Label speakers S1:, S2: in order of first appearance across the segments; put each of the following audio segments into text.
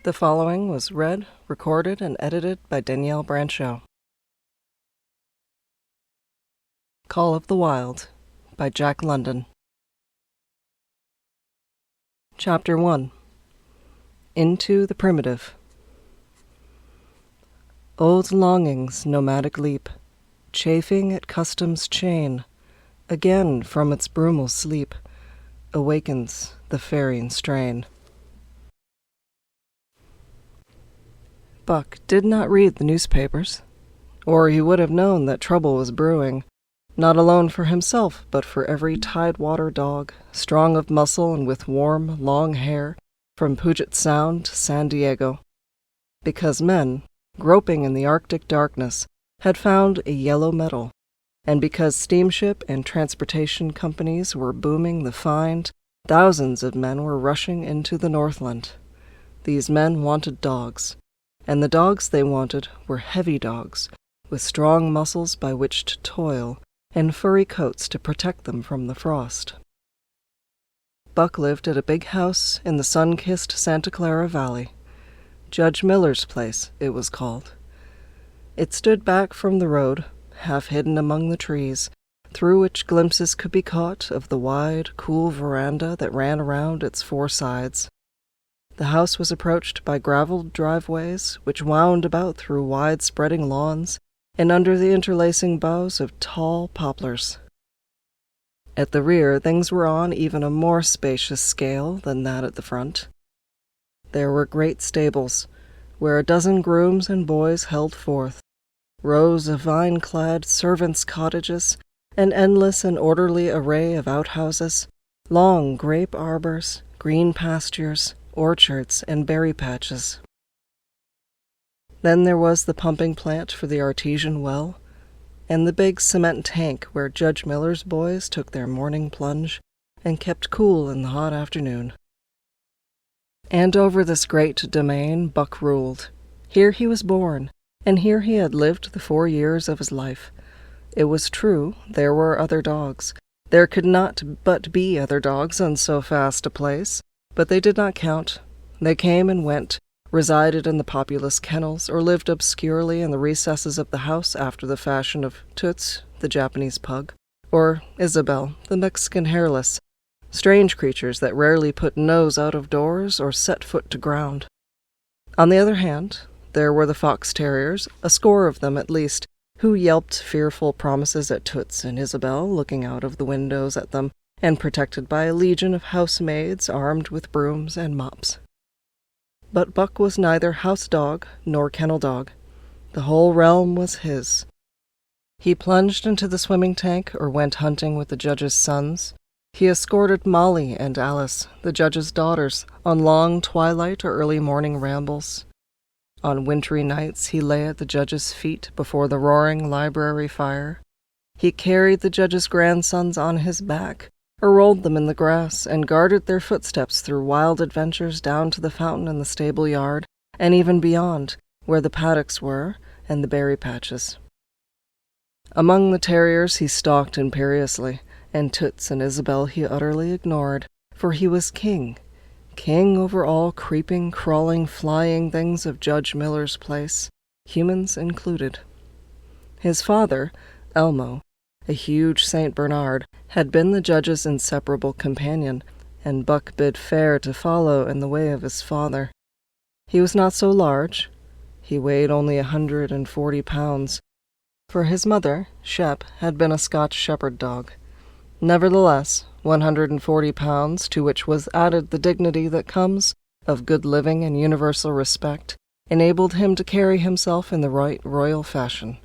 S1: The following was read, recorded, and edited by Danielle Branchaud. Call of the Wild by Jack London. Chapter 1. Into the Primitive. Old longings nomadic leap, chafing at custom's chain, again from its brumal sleep, awakens the faring strain. Buck did not read the newspapers, or he would have known that trouble was brewing, not alone for himself, but for every tidewater dog, strong of muscle and with warm, long hair, from Puget Sound to San Diego. Because men, groping in the Arctic darkness, had found a yellow metal, and because steamship and transportation companies were booming the find, thousands of men were rushing into the Northland. These men wanted dogs, and the dogs they wanted were heavy dogs, with strong muscles by which to toil, and furry coats to protect them from the frost. Buck lived at a big house in the sun-kissed Santa Clara Valley. Judge Miller's place, it was called. It stood back from the road, half hidden among the trees, through which glimpses could be caught of the wide, cool veranda that ran around its four sides. The house was approached by gravelled driveways which wound about through wide-spreading lawns and under the interlacing boughs of tall poplars. At the rear, things were on even a more spacious scale than that at the front. There were great stables, where a dozen grooms and boys held forth, rows of vine-clad servants' cottages, an endless and orderly array of outhouses, long grape arbors, green pastures, orchards, and berry patches. Then there was the pumping plant for the artesian well, and the big cement tank where Judge Miller's boys took their morning plunge and kept cool in the hot afternoon. And over this great domain Buck ruled. Here he was born, and here he had lived the 4 years of his life. It was true, there were other dogs. There could not but be other dogs on so vast a place, but they did not count. They came and went, resided in the populous kennels, or lived obscurely in the recesses of the house after the fashion of Toots, the Japanese pug, or Isabel, the Mexican hairless, strange creatures that rarely put nose out of doors or set foot to ground. On the other hand, there were the fox terriers, a score of them at least, who yelped fearful promises at Toots and Isabel, looking out of the windows at them, and protected by a legion of housemaids armed with brooms and mops. But Buck was neither house dog nor kennel dog. The whole realm was his. He plunged into the swimming tank or went hunting with the judge's sons. He escorted Molly and Alice, the judge's daughters, on long twilight or early morning rambles. On wintry nights he lay at the judge's feet before the roaring library fire. He carried the judge's grandsons on his back, or rolled them in the grass, and guarded their footsteps through wild adventures down to the fountain in the stable yard, and even beyond, where the paddocks were, and the berry patches. Among the terriers he stalked imperiously, and Toots and Isabel he utterly ignored, for he was king over all creeping, crawling, flying things of Judge Miller's place, humans included. His father, Elmo, a huge St. Bernard, had been the judge's inseparable companion, and Buck bid fair to follow in the way of his father. He was not so large. He weighed only 140 pounds, for his mother, Shep, had been a Scotch shepherd dog. Nevertheless, 140 pounds, to which was added the dignity that comes of good living and universal respect, enabled him to carry himself in the right royal fashion.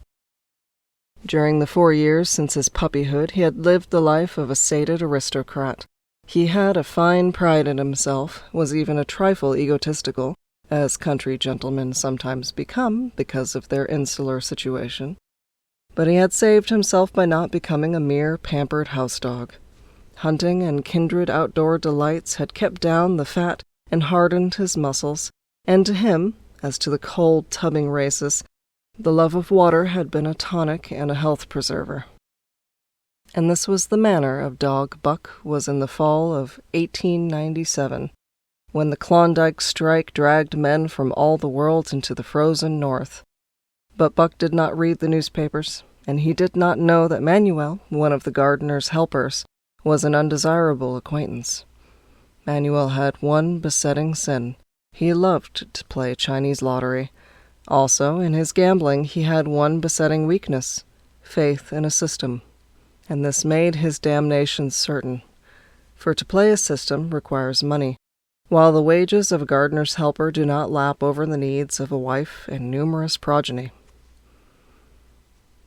S1: During the 4 years since his puppyhood, he had lived the life of a sated aristocrat. He had a fine pride in himself, was even a trifle egotistical, as country gentlemen sometimes become because of their insular situation. But he had saved himself by not becoming a mere pampered house dog. Hunting and kindred outdoor delights had kept down the fat and hardened his muscles, and to him, as to the cold tubbing races, the love of water had been a tonic and a health preserver. And this was the manner of dog Buck was in the fall of 1897, when the Klondike strike dragged men from all the world into the frozen north. But Buck did not read the newspapers, and he did not know that Manuel, one of the gardener's helpers, was an undesirable acquaintance. Manuel had one besetting sin. He loved to play Chinese lottery. Also, in his gambling, he had one besetting weakness, faith in a system, and this made his damnation certain. For to play a system requires money, while the wages of a gardener's helper do not lap over the needs of a wife and numerous progeny.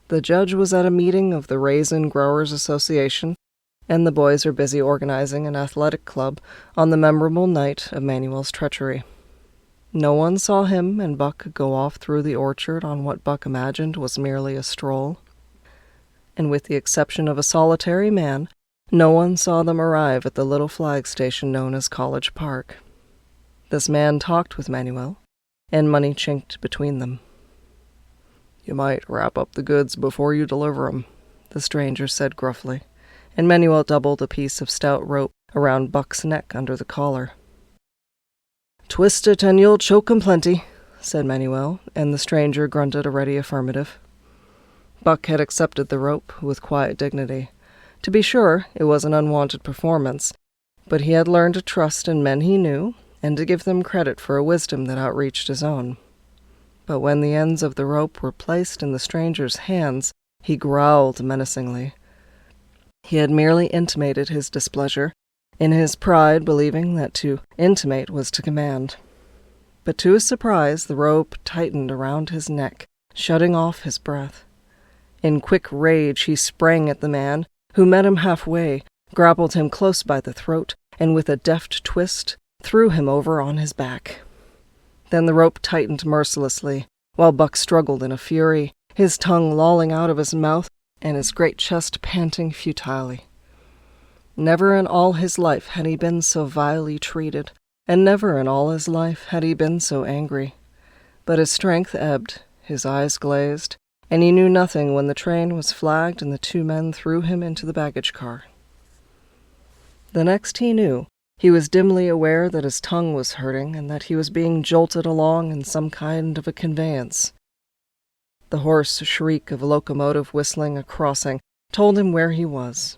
S1: The judge was at a meeting of the Raisin Growers Association, and the boys were busy organizing an athletic club on the memorable night of Manuel's treachery. No one saw him and Buck go off through the orchard on what Buck imagined was merely a stroll. And with the exception of a solitary man, no one saw them arrive at the little flag station known as College Park. This man talked with Manuel, and money chinked between them. "You might wrap up the goods before you deliver 'em," the stranger said gruffly, and Manuel doubled a piece of stout rope around Buck's neck under the collar. "Twist it and you'll choke 'em plenty," said Manuel, and the stranger grunted a ready affirmative. Buck had accepted the rope with quiet dignity. To be sure, it was an unwanted performance, but he had learned to trust in men he knew, and to give them credit for a wisdom that outreached his own. But when the ends of the rope were placed in the stranger's hands, he growled menacingly. He had merely intimated his displeasure, in his pride believing that to intimate was to command. But to his surprise, the rope tightened around his neck, shutting off his breath. In quick rage he sprang at the man, who met him halfway, grappled him close by the throat, and with a deft twist, threw him over on his back. Then the rope tightened mercilessly, while Buck struggled in a fury, his tongue lolling out of his mouth and his great chest panting futilely. Never in all his life had he been so vilely treated, and never in all his life had he been so angry. But his strength ebbed, his eyes glazed, and he knew nothing when the train was flagged and the two men threw him into the baggage car. The next he knew, he was dimly aware that his tongue was hurting and that he was being jolted along in some kind of a conveyance. The hoarse shriek of a locomotive whistling a crossing told him where he was.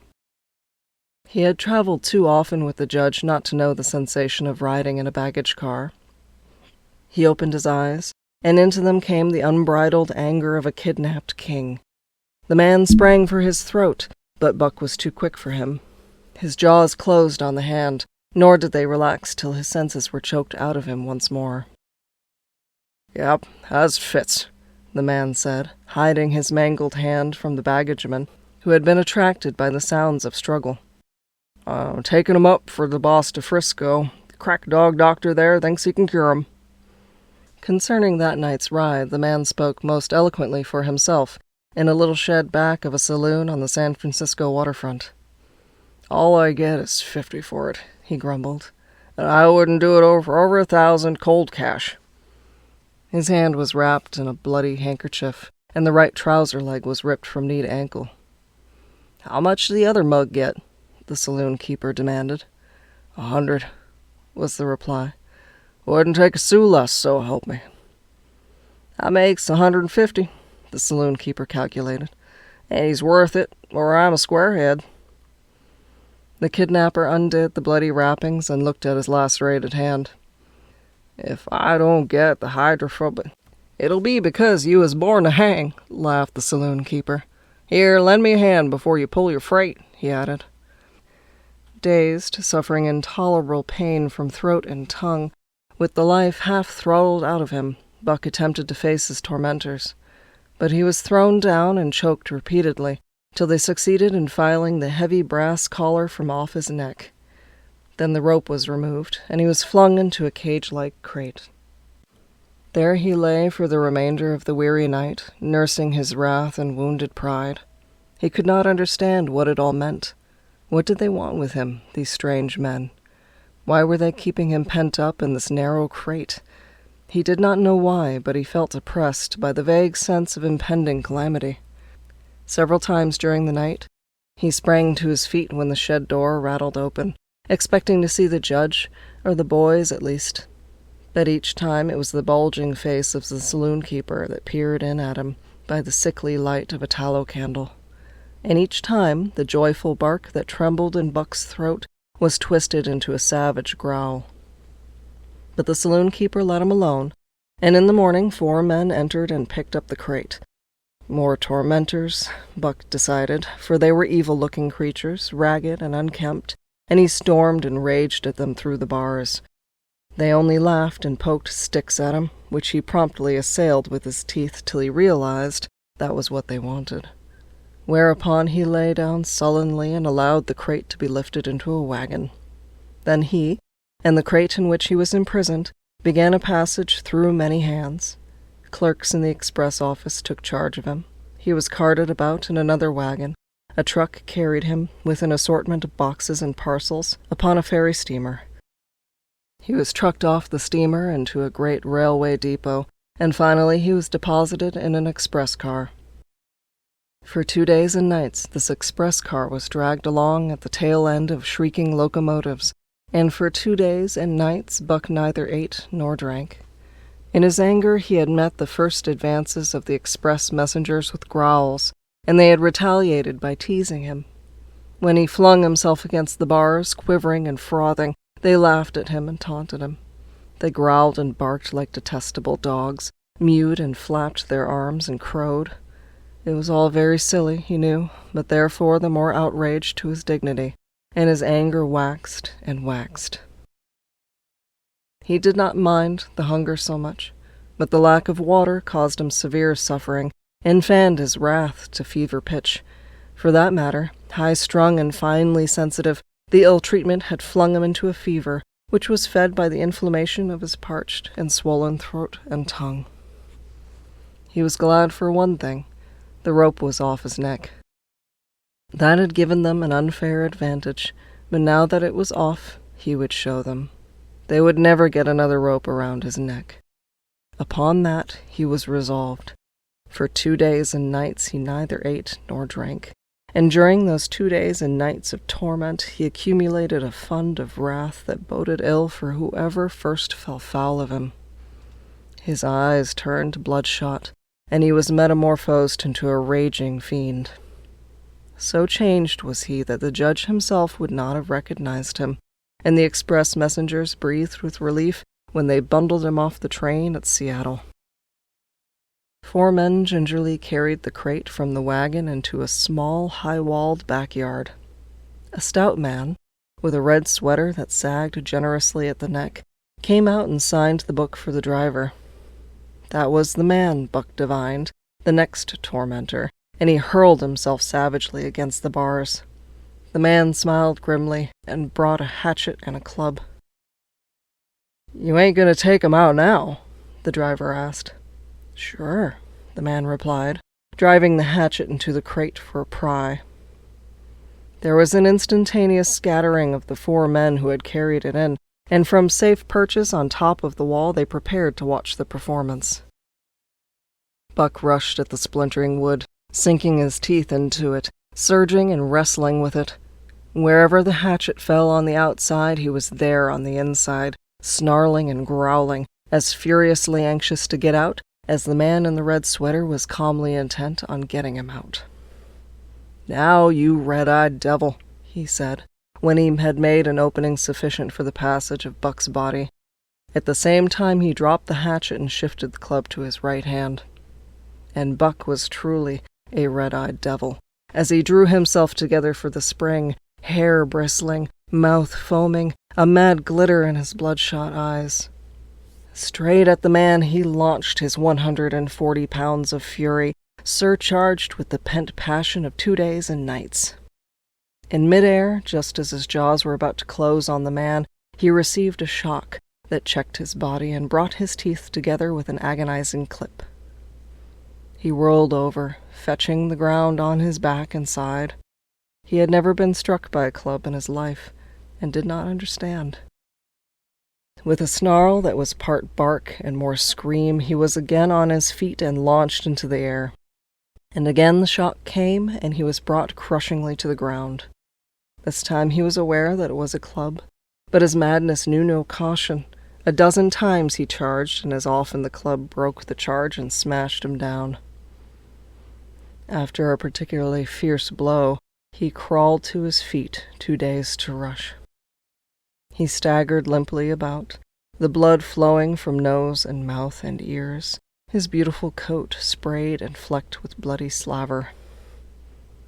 S1: He had traveled too often with the judge not to know the sensation of riding in a baggage car. He opened his eyes, and into them came the unbridled anger of a kidnapped king. The man sprang for his throat, but Buck was too quick for him. His jaws closed on the hand, nor did they relax till his senses were choked out of him once more. "Yep, as fits," the man said, hiding his mangled hand from the baggageman, who had been attracted by the sounds of struggle. "Taking 'em up for the boss to Frisco. The crack dog doctor there thinks he can cure 'em." Concerning that night's ride, the man spoke most eloquently for himself, in a little shed back of a saloon on the San Francisco waterfront. "All I get is $50 for it," he grumbled, "and I wouldn't do it for over $1,000 cold cash." His hand was wrapped in a bloody handkerchief, and the right trouser leg was ripped from knee to ankle. "How much did the other mug get?" the saloon keeper demanded. "100, was the reply. "Wouldn't take a sou less, so help me." "That makes 150, the saloon keeper calculated. "And he's worth it, or I'm a squarehead." The kidnapper undid the bloody wrappings and looked at his lacerated hand. "If I don't get the hydrophobic, it'll be because you was born to hang," laughed the saloon keeper. "Here, lend me a hand before you pull your freight," he added. Dazed, suffering intolerable pain from throat and tongue, with the life half throttled out of him, Buck attempted to face his tormentors. But he was thrown down and choked repeatedly, till they succeeded in filing the heavy brass collar from off his neck. Then the rope was removed, and he was flung into a cage-like crate. There he lay for the remainder of the weary night, nursing his wrath and wounded pride. He could not understand what it all meant. What did they want with him, these strange men? Why were they keeping him pent up in this narrow crate? He did not know why, but he felt oppressed by the vague sense of impending calamity. Several times during the night, he sprang to his feet when the shed door rattled open, expecting to see the judge, or the boys at least. But each time it was the bulging face of the saloon-keeper that peered in at him by the sickly light of a tallow candle. And each time the joyful bark that trembled in Buck's throat was twisted into a savage growl. But the saloon-keeper let him alone, and in the morning 4 men entered and picked up the crate. More tormentors, Buck decided, for they were evil-looking creatures, ragged and unkempt, and he stormed and raged at them through the bars. They only laughed and poked sticks at him, which he promptly assailed with his teeth till he realized that was what they wanted. Whereupon he lay down sullenly and allowed the crate to be lifted into a wagon. Then he, and the crate in which he was imprisoned, began a passage through many hands. Clerks in the express office took charge of him. He was carted about in another wagon. A truck carried him, with an assortment of boxes and parcels, upon a ferry steamer. He was trucked off the steamer into a great railway depot, and finally he was deposited in an express car. For 2 days and nights this express car was dragged along at the tail end of shrieking locomotives, and for 2 days and nights Buck neither ate nor drank. In his anger he had met the first advances of the express messengers with growls, and they had retaliated by teasing him. When he flung himself against the bars, quivering and frothing, they laughed at him and taunted him. They growled and barked like detestable dogs, mewed and flapped their arms and crowed. It was all very silly, he knew, but therefore the more outrage to his dignity, and his anger waxed and waxed. He did not mind the hunger so much, but the lack of water caused him severe suffering, and fanned his wrath to fever pitch. For that matter, high-strung and finely sensitive, the ill-treatment had flung him into a fever, which was fed by the inflammation of his parched and swollen throat and tongue. He was glad for one thing. The rope was off his neck. That had given them an unfair advantage, but now that it was off, he would show them. They would never get another rope around his neck. Upon that he was resolved. For 2 days and nights he neither ate nor drank, and during those 2 days and nights of torment he accumulated a fund of wrath that boded ill for whoever first fell foul of him. His eyes turned bloodshot, and he was metamorphosed into a raging fiend. So changed was he that the judge himself would not have recognized him, and the express messengers breathed with relief when they bundled him off the train at Seattle. 4 men gingerly carried the crate from the wagon into a small, high-walled backyard. A stout man, with a red sweater that sagged generously at the neck, came out and signed the book for the driver. That was the man, Buck divined, the next tormentor, and he hurled himself savagely against the bars. The man smiled grimly and brought a hatchet and a club. "You ain't going to take 'em out now?" the driver asked. "Sure," the man replied, driving the hatchet into the crate for a pry. There was an instantaneous scattering of the 4 men who had carried it in, and from safe perches on top of the wall they prepared to watch the performance. Buck rushed at the splintering wood, sinking his teeth into it, surging and wrestling with it. Wherever the hatchet fell on the outside, he was there on the inside, snarling and growling, as furiously anxious to get out as the man in the red sweater was calmly intent on getting him out. "Now, you red-eyed devil," he said, when he had made an opening sufficient for the passage of Buck's body. At the same time he dropped the hatchet and shifted the club to his right hand. And Buck was truly a red-eyed devil, as he drew himself together for the spring, hair bristling, mouth foaming, a mad glitter in his bloodshot eyes. Straight at the man he launched his 140 pounds of fury, surcharged with the pent passion of 2 days and nights. In midair, just as his jaws were about to close on the man, he received a shock that checked his body and brought his teeth together with an agonizing clip. He rolled over, fetching the ground on his back and side. He had never been struck by a club in his life, and did not understand. With a snarl that was part bark and more scream, he was again on his feet and launched into the air. And again the shock came, and he was brought crushingly to the ground. This time he was aware that it was a club, but his madness knew no caution. A dozen times he charged, and as often the club broke the charge and smashed him down. After a particularly fierce blow, he crawled to his feet, too dazed to rush. He staggered limply about, the blood flowing from nose and mouth and ears, his beautiful coat sprayed and flecked with bloody slaver.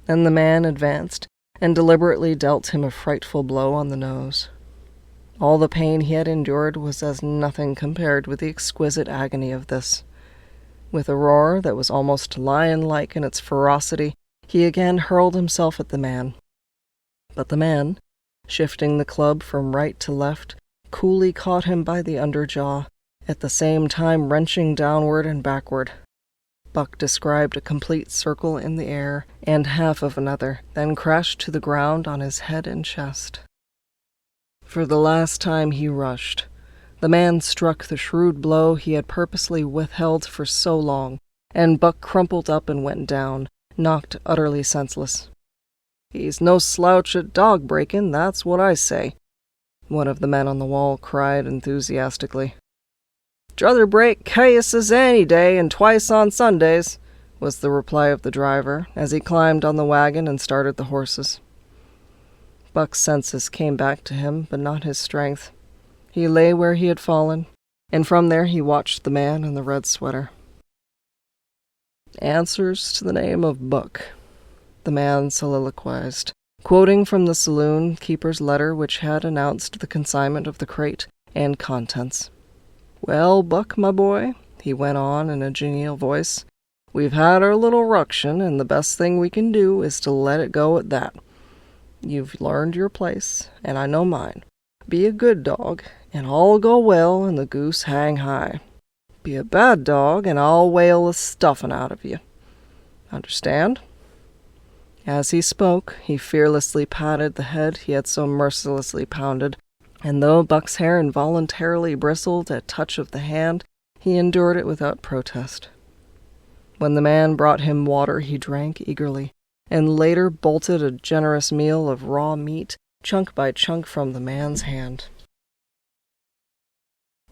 S1: Then the man advanced and deliberately dealt him a frightful blow on the nose. All the pain he had endured was as nothing compared with the exquisite agony of this. With a roar that was almost lion-like in its ferocity, he again hurled himself at the man. But the man, shifting the club from right to left, coolly caught him by the underjaw, at the same time wrenching downward and backward. Buck described a complete circle in the air, and half of another, then crashed to the ground on his head and chest. For the last time he rushed. The man struck the shrewd blow he had purposely withheld for so long, and Buck crumpled up and went down, knocked utterly senseless. "He's no slouch at dog-breaking, that's what I say," one of the men on the wall cried enthusiastically. "Druther break cayuses any day and twice on Sundays," was the reply of the driver as he climbed on the wagon and started the horses. Buck's senses came back to him, but not his strength. He lay where he had fallen, and from there he watched the man in the red sweater. "Answers to the name of Buck," the man soliloquized, quoting from the saloon keeper's letter which had announced the consignment of the crate and contents. "Well, Buck, my boy," he went on in a genial voice, "we've had our little ruction, and the best thing we can do is to let it go at that. You've learned your place, and I know mine. Be a good dog, and all'll go well and the goose hang high. Be a bad dog, and I'll whale the stuffin' out of you. Understand?" As he spoke, he fearlessly patted the head he had so mercilessly pounded, and though Buck's hair involuntarily bristled at touch of the hand, he endured it without protest. When the man brought him water, he drank eagerly, and later bolted a generous meal of raw meat, chunk by chunk, from the man's hand.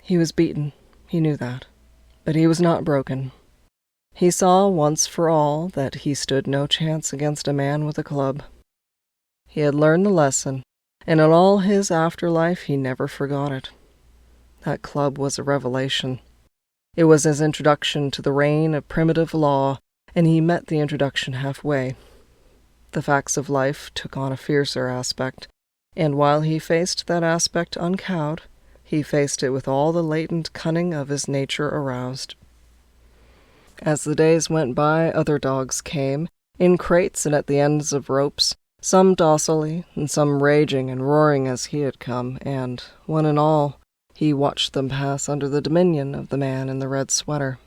S1: He was beaten, he knew that, but he was not broken. He saw once for all that he stood no chance against a man with a club. He had learned the lesson, and in all his afterlife he never forgot it. That club was a revelation. It was his introduction to the reign of primitive law, and he met the introduction halfway. The facts of life took on a fiercer aspect, and while he faced that aspect uncowed, he faced it with all the latent cunning of his nature aroused. As the days went by, other dogs came, in crates and at the ends of ropes, some docilely, and some raging and roaring as he had come, and, one and all, he watched them pass under the dominion of the man in the red sweater.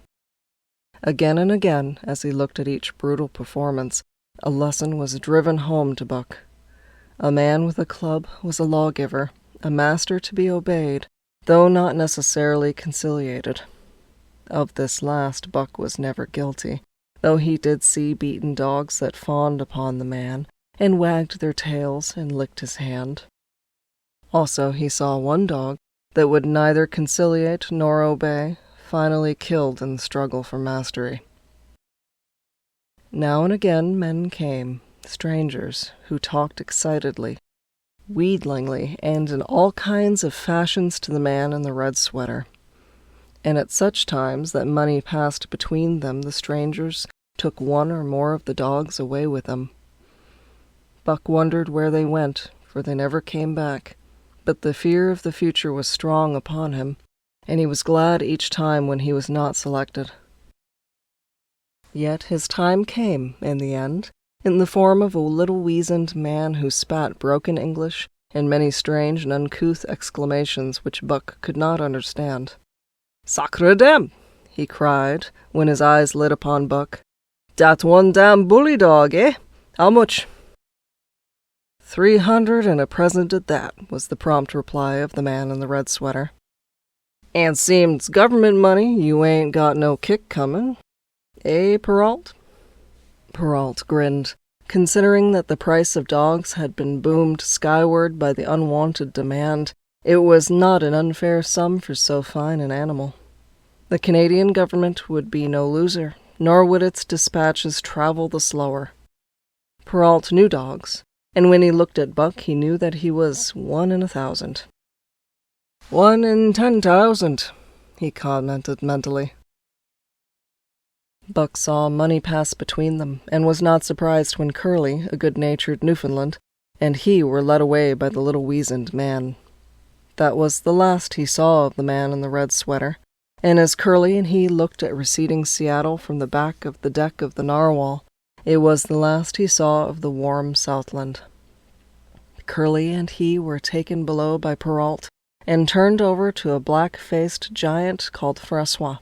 S1: Again and again, as he looked at each brutal performance, a lesson was driven home to Buck. A man with a club was a lawgiver, a master to be obeyed, though not necessarily conciliated. Of this last Buck was never guilty, though he did see beaten dogs that fawned upon the man, and wagged their tails and licked his hand. Also he saw one dog that would neither conciliate nor obey, finally killed in the struggle for mastery. Now and again men came, strangers, who talked excitedly, wheedlingly, and in all kinds of fashions to the man in the red sweater. And at such times that money passed between them, the strangers took one or more of the dogs away with them. Buck wondered where they went, for they never came back, but the fear of the future was strong upon him, and he was glad each time when he was not selected. Yet his time came, in the end, in the form of a little weazened man who spat broken English and many strange and uncouth exclamations which Buck could not understand. "Sacre dem!" he cried, when his eyes lit upon Buck. "Dat one damn bully dog, eh? How much?" "$300 and a present at that," was the prompt reply of the man in the red sweater. "And seems government money, you ain't got no kick comin', eh, Perrault?" Perrault grinned. Considering that the price of dogs had been boomed skyward by the unwanted demand, it was not an unfair sum for so fine an animal. The Canadian government would be no loser, nor would its dispatches travel the slower. Perrault knew dogs, and when he looked at Buck he knew that he was 1 in 1,000. 1 in 10,000, he commented mentally. Buck saw money pass between them, and was not surprised when Curly, a good-natured Newfoundland, and he were led away by the little weazened man. That was the last he saw of the man in the red sweater, and as Curly and he looked at receding Seattle from the back of the deck of the Narwhal, it was the last he saw of the warm Southland. Curly and he were taken below by Perrault, and turned over to a black-faced giant called Francois.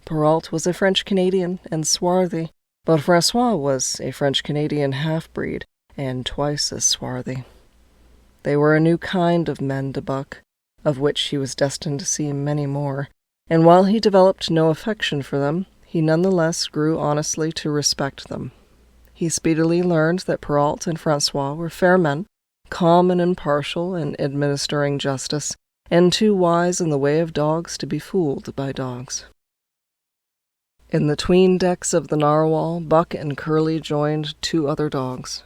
S1: Perrault was a French-Canadian and swarthy, but Francois was a French-Canadian half-breed and twice as swarthy. They were a new kind of men to Buck, of which he was destined to see many more, and while he developed no affection for them, he nonetheless grew honestly to respect them. He speedily learned that Perrault and Francois were fair men, calm and impartial in administering justice, and too wise in the way of dogs to be fooled by dogs. In the 'tween decks of the Narwhal, Buck and Curly joined 2 other dogs.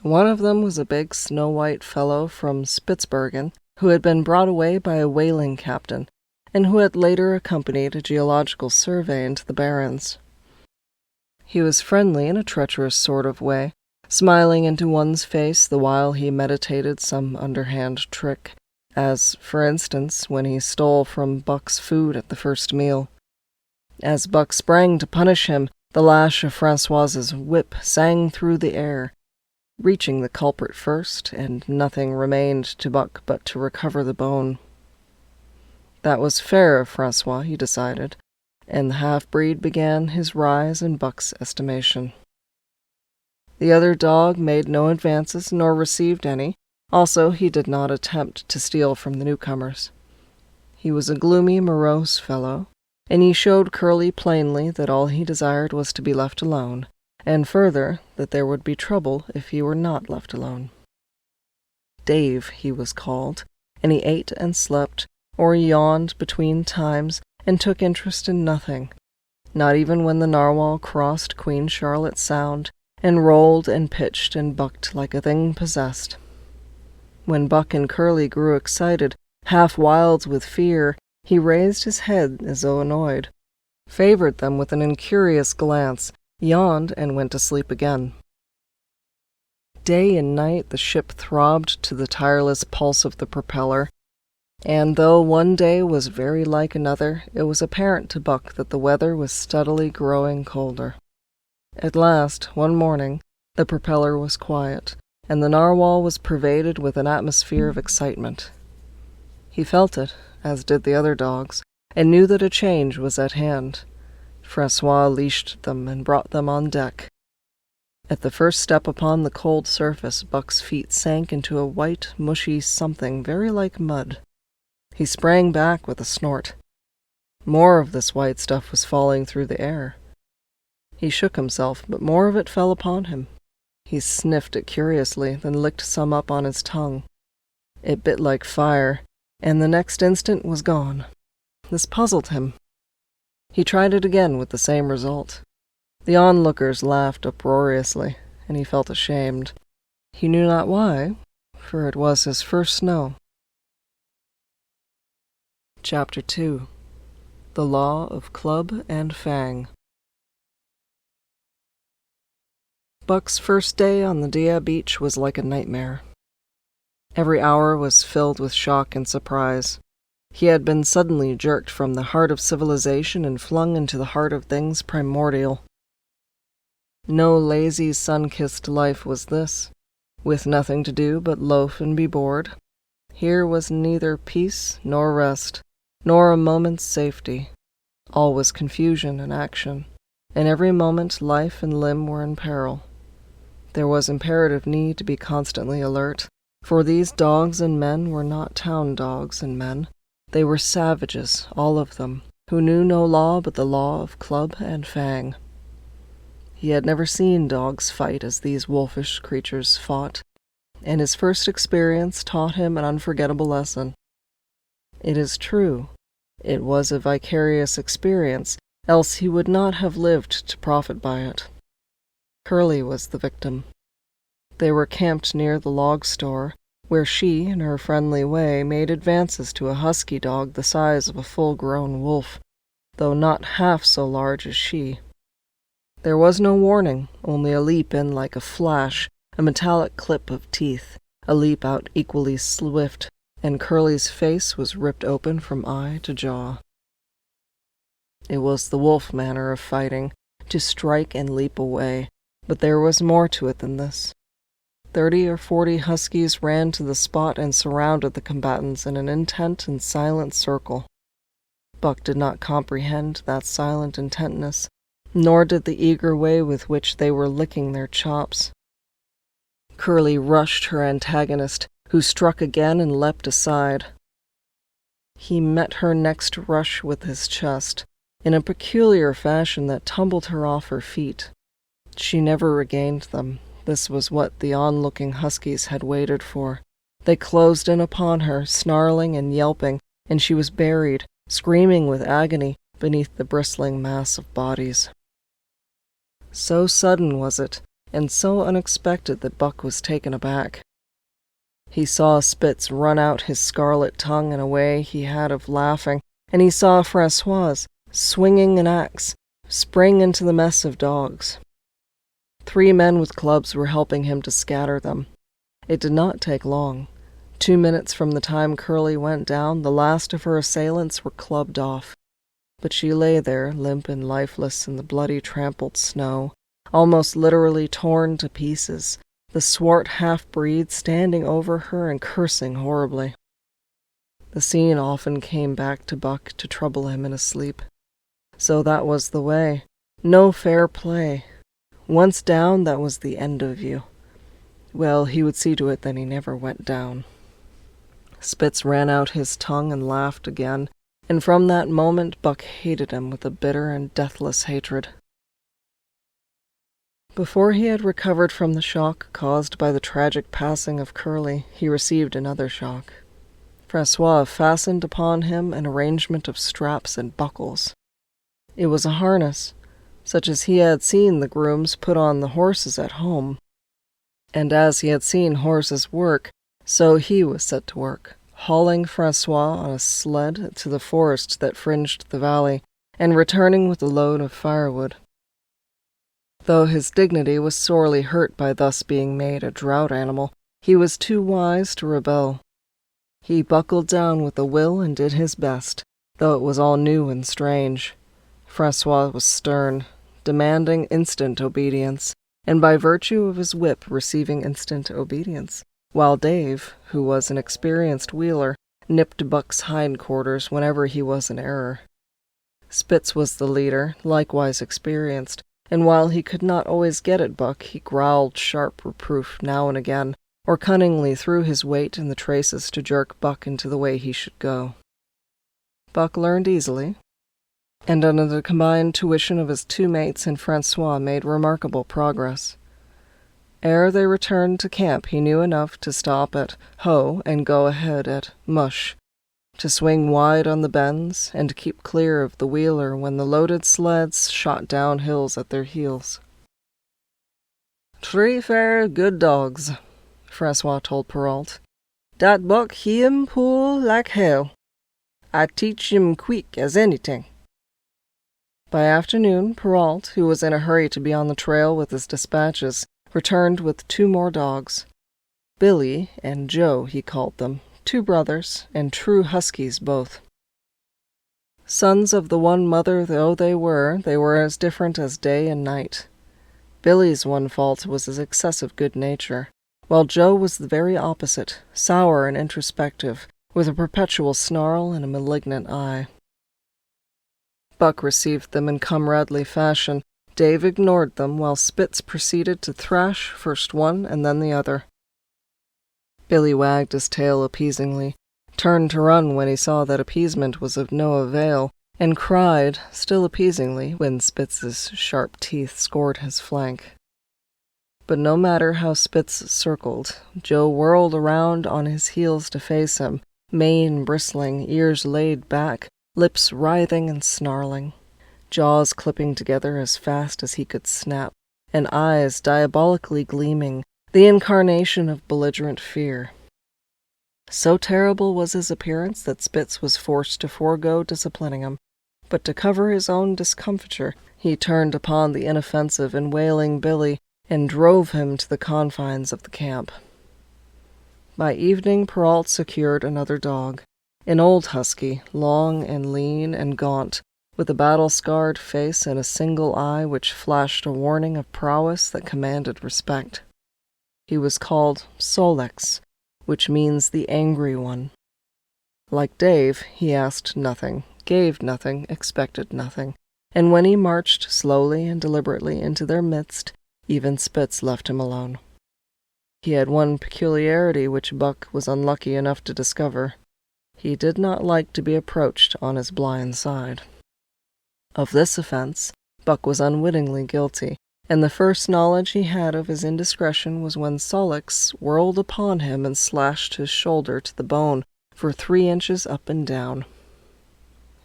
S1: One of them was a big snow-white fellow from Spitzbergen, who had been brought away by a whaling captain, and who had later accompanied a geological survey into the Barrens. He was friendly in a treacherous sort of way, smiling into one's face the while he meditated some underhand trick, as, for instance, when he stole from Buck's food at the first meal. As Buck sprang to punish him, the lash of Francois's whip sang through the air, reaching the culprit first, and nothing remained to Buck but to recover the bone. That was fair of Francois, he decided, and the half-breed began his rise in Buck's estimation. The other dog made no advances nor received any. Also, he did not attempt to steal from the newcomers. He was a gloomy, morose fellow, and he showed Curly plainly that all he desired was to be left alone, and further, that there would be trouble if he were not left alone. Dave, he was called, and he ate and slept, or yawned between times, and took interest in nothing, not even when the Narwhal crossed Queen Charlotte Sound, and rolled and pitched and bucked like a thing possessed. When Buck and Curly grew excited, half wild with fear, he raised his head as though annoyed, favored them with an incurious glance, yawned, and went to sleep again. Day and night the ship throbbed to the tireless pulse of the propeller, and though one day was very like another, it was apparent to Buck that the weather was steadily growing colder. At last, one morning, the propeller was quiet, and the Narwhal was pervaded with an atmosphere of excitement. He felt it, as did the other dogs, and knew that a change was at hand. Francois leashed them and brought them on deck. At the first step upon the cold surface, Buck's feet sank into a white, mushy something very like mud. He sprang back with a snort. More of this white stuff was falling through the air. He shook himself, but more of it fell upon him. He sniffed it curiously, then licked some up on his tongue. It bit like fire, and the next instant was gone. This puzzled him. He tried it again with the same result. The onlookers laughed uproariously, and he felt ashamed. He knew not why, for it was his first snow. Chapter 2. The Law of Club and Fang. Buck's first day on the Dia beach was like a nightmare. Every hour was filled with shock and surprise. He had been suddenly jerked from the heart of civilization and flung into the heart of things primordial. No lazy, sun-kissed life was this, with nothing to do but loaf and be bored. Here was neither peace nor rest, nor a moment's safety. All was confusion and action, and every moment life and limb were in peril. There was imperative need to be constantly alert, for these dogs and men were not town dogs and men. They were savages, all of them, who knew no law but the law of club and fang. He had never seen dogs fight as these wolfish creatures fought, and his first experience taught him an unforgettable lesson. It is true, it was a vicarious experience, else he would not have lived to profit by it. Curly was the victim. They were camped near the log store, where she, in her friendly way, made advances to a husky dog the size of a full-grown wolf, though not half so large as she. There was no warning, only a leap in like a flash, a metallic clip of teeth, a leap out equally swift, and Curly's face was ripped open from eye to jaw. It was the wolf manner of fighting, to strike and leap away, but there was more to it than this. 30 or 40 huskies ran to the spot and surrounded the combatants in an intent and silent circle. Buck did not comprehend that silent intentness, nor did the eager way with which they were licking their chops. Curly rushed her antagonist, who struck again and leapt aside. He met her next rush with his chest, in a peculiar fashion that tumbled her off her feet. She never regained them. This was what the onlooking huskies had waited for. They closed in upon her, snarling and yelping, and she was buried, screaming with agony, beneath the bristling mass of bodies. So sudden was it, and so unexpected that Buck was taken aback. He saw Spitz run out his scarlet tongue in a way he had of laughing, and he saw Francoise, swinging an axe, spring into the mess of dogs. 3 men with clubs were helping him to scatter them. It did not take long. 2 minutes from the time Curly went down, the last of her assailants were clubbed off. But she lay there, limp and lifeless in the bloody trampled snow, almost literally torn to pieces, the swart half-breed standing over her and cursing horribly. The scene often came back to Buck to trouble him in his sleep. So that was the way. No fair play. Once down, that was the end of you. Well, he would see to it that he never went down. Spitz ran out his tongue and laughed again, and from that moment Buck hated him with a bitter and deathless hatred. Before he had recovered from the shock caused by the tragic passing of Curly, he received another shock. Francois fastened upon him an arrangement of straps and buckles. It was a harness, such as he had seen the grooms put on the horses at home. And as he had seen horses work, so he was set to work, hauling Francois on a sled to the forest that fringed the valley, and returning with a load of firewood. Though his dignity was sorely hurt by thus being made a draught animal, he was too wise to rebel. He buckled down with a will and did his best, though it was all new and strange. Francois was stern, demanding instant obedience, and by virtue of his whip receiving instant obedience, while Dave, who was an experienced wheeler, nipped Buck's hindquarters whenever he was in error. Spitz was the leader, likewise experienced, and while he could not always get at Buck, he growled sharp reproof now and again, or cunningly threw his weight in the traces to jerk Buck into the way he should go. Buck learned easily, and under the combined tuition of his 2 mates and Francois made remarkable progress. Ere they returned to camp, he knew enough to stop at Hoe and go ahead at Mush, to swing wide on the bends, and to keep clear of the wheeler when the loaded sleds shot down hills at their heels. 3 fair good dogs, Francois told Perrault. Dat Buck he him pull like hell. I teach him quick as anything. By afternoon, Perrault, who was in a hurry to be on the trail with his dispatches, returned with 2 more dogs. Billy and Joe, he called them, 2 brothers, and true huskies both. Sons of the one mother though they were as different as day and night. Billy's one fault was his excessive good nature, while Joe was the very opposite, sour and introspective, with a perpetual snarl and a malignant eye. Buck received them in comradely fashion. Dave ignored them, while Spitz proceeded to thrash first one and then the other. Billy wagged his tail appeasingly, turned to run when he saw that appeasement was of no avail, and cried, still appeasingly, when Spitz's sharp teeth scored his flank. But no matter how Spitz circled, Joe whirled around on his heels to face him, mane bristling, ears laid back, lips writhing and snarling, jaws clipping together as fast as he could snap, and eyes diabolically gleaming, the incarnation of belligerent fear. So terrible was his appearance that Spitz was forced to forego disciplining him, but to cover his own discomfiture, he turned upon the inoffensive and wailing Billy and drove him to the confines of the camp. By evening, Perrault secured another dog, an old husky, long and lean and gaunt, with a battle-scarred face and a single eye which flashed a warning of prowess that commanded respect. He was called Sol-leks, which means the angry one. Like Dave, he asked nothing, gave nothing, expected nothing, and when he marched slowly and deliberately into their midst, even Spitz left him alone. He had one peculiarity which Buck was unlucky enough to discover. He did not like to be approached on his blind side. Of this offense, Buck was unwittingly guilty, and the first knowledge he had of his indiscretion was when Sol-leks whirled upon him and slashed his shoulder to the bone for 3 inches up and down.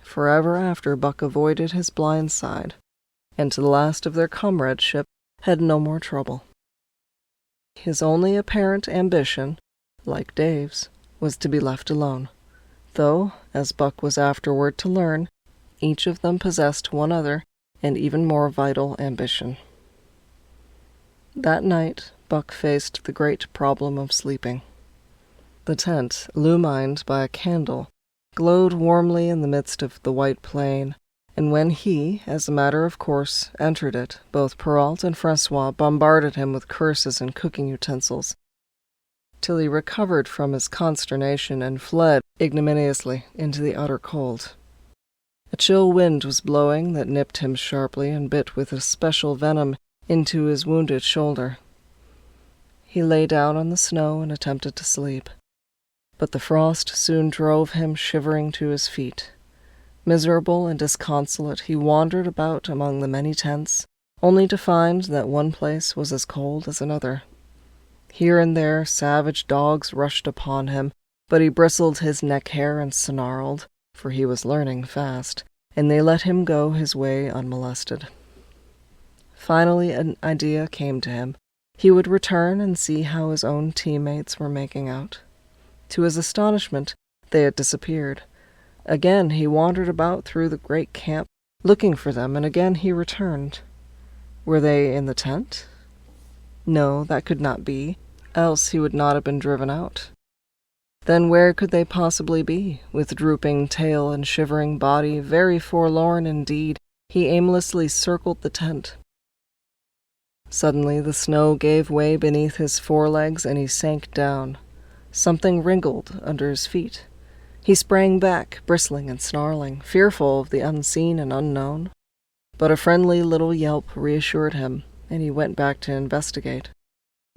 S1: Forever after, Buck avoided his blind side, and to the last of their comradeship had no more trouble. His only apparent ambition, like Dave's, was to be left alone, though, as Buck was afterward to learn, each of them possessed one other and even more vital ambition. That night, Buck faced the great problem of sleeping. The tent, illumined by a candle, glowed warmly in the midst of the white plain, and when he, as a matter of course, entered it, both Perrault and Francois bombarded him with curses and cooking utensils, till he recovered from his consternation and fled ignominiously into the utter cold. A chill wind was blowing that nipped him sharply and bit with especial venom into his wounded shoulder. He lay down on the snow and attempted to sleep, but the frost soon drove him shivering to his feet. Miserable and disconsolate, he wandered about among the many tents, only to find that one place was as cold as another. Here and there savage dogs rushed upon him, but he bristled his neck hair and snarled, for he was learning fast, and they let him go his way unmolested. Finally an idea came to him. He would return and see how his own teammates were making out. To his astonishment, they had disappeared. Again he wandered about through the great camp, looking for them, and again he returned. Were they in the tent? No, that could not be, else he would not have been driven out. Then where could they possibly be? With drooping tail and shivering body, very forlorn indeed, he aimlessly circled the tent. Suddenly the snow gave way beneath his forelegs, and he sank down. Something wriggled under his feet. He sprang back, bristling and snarling, fearful of the unseen and unknown. But a friendly little yelp reassured him, and he went back to investigate.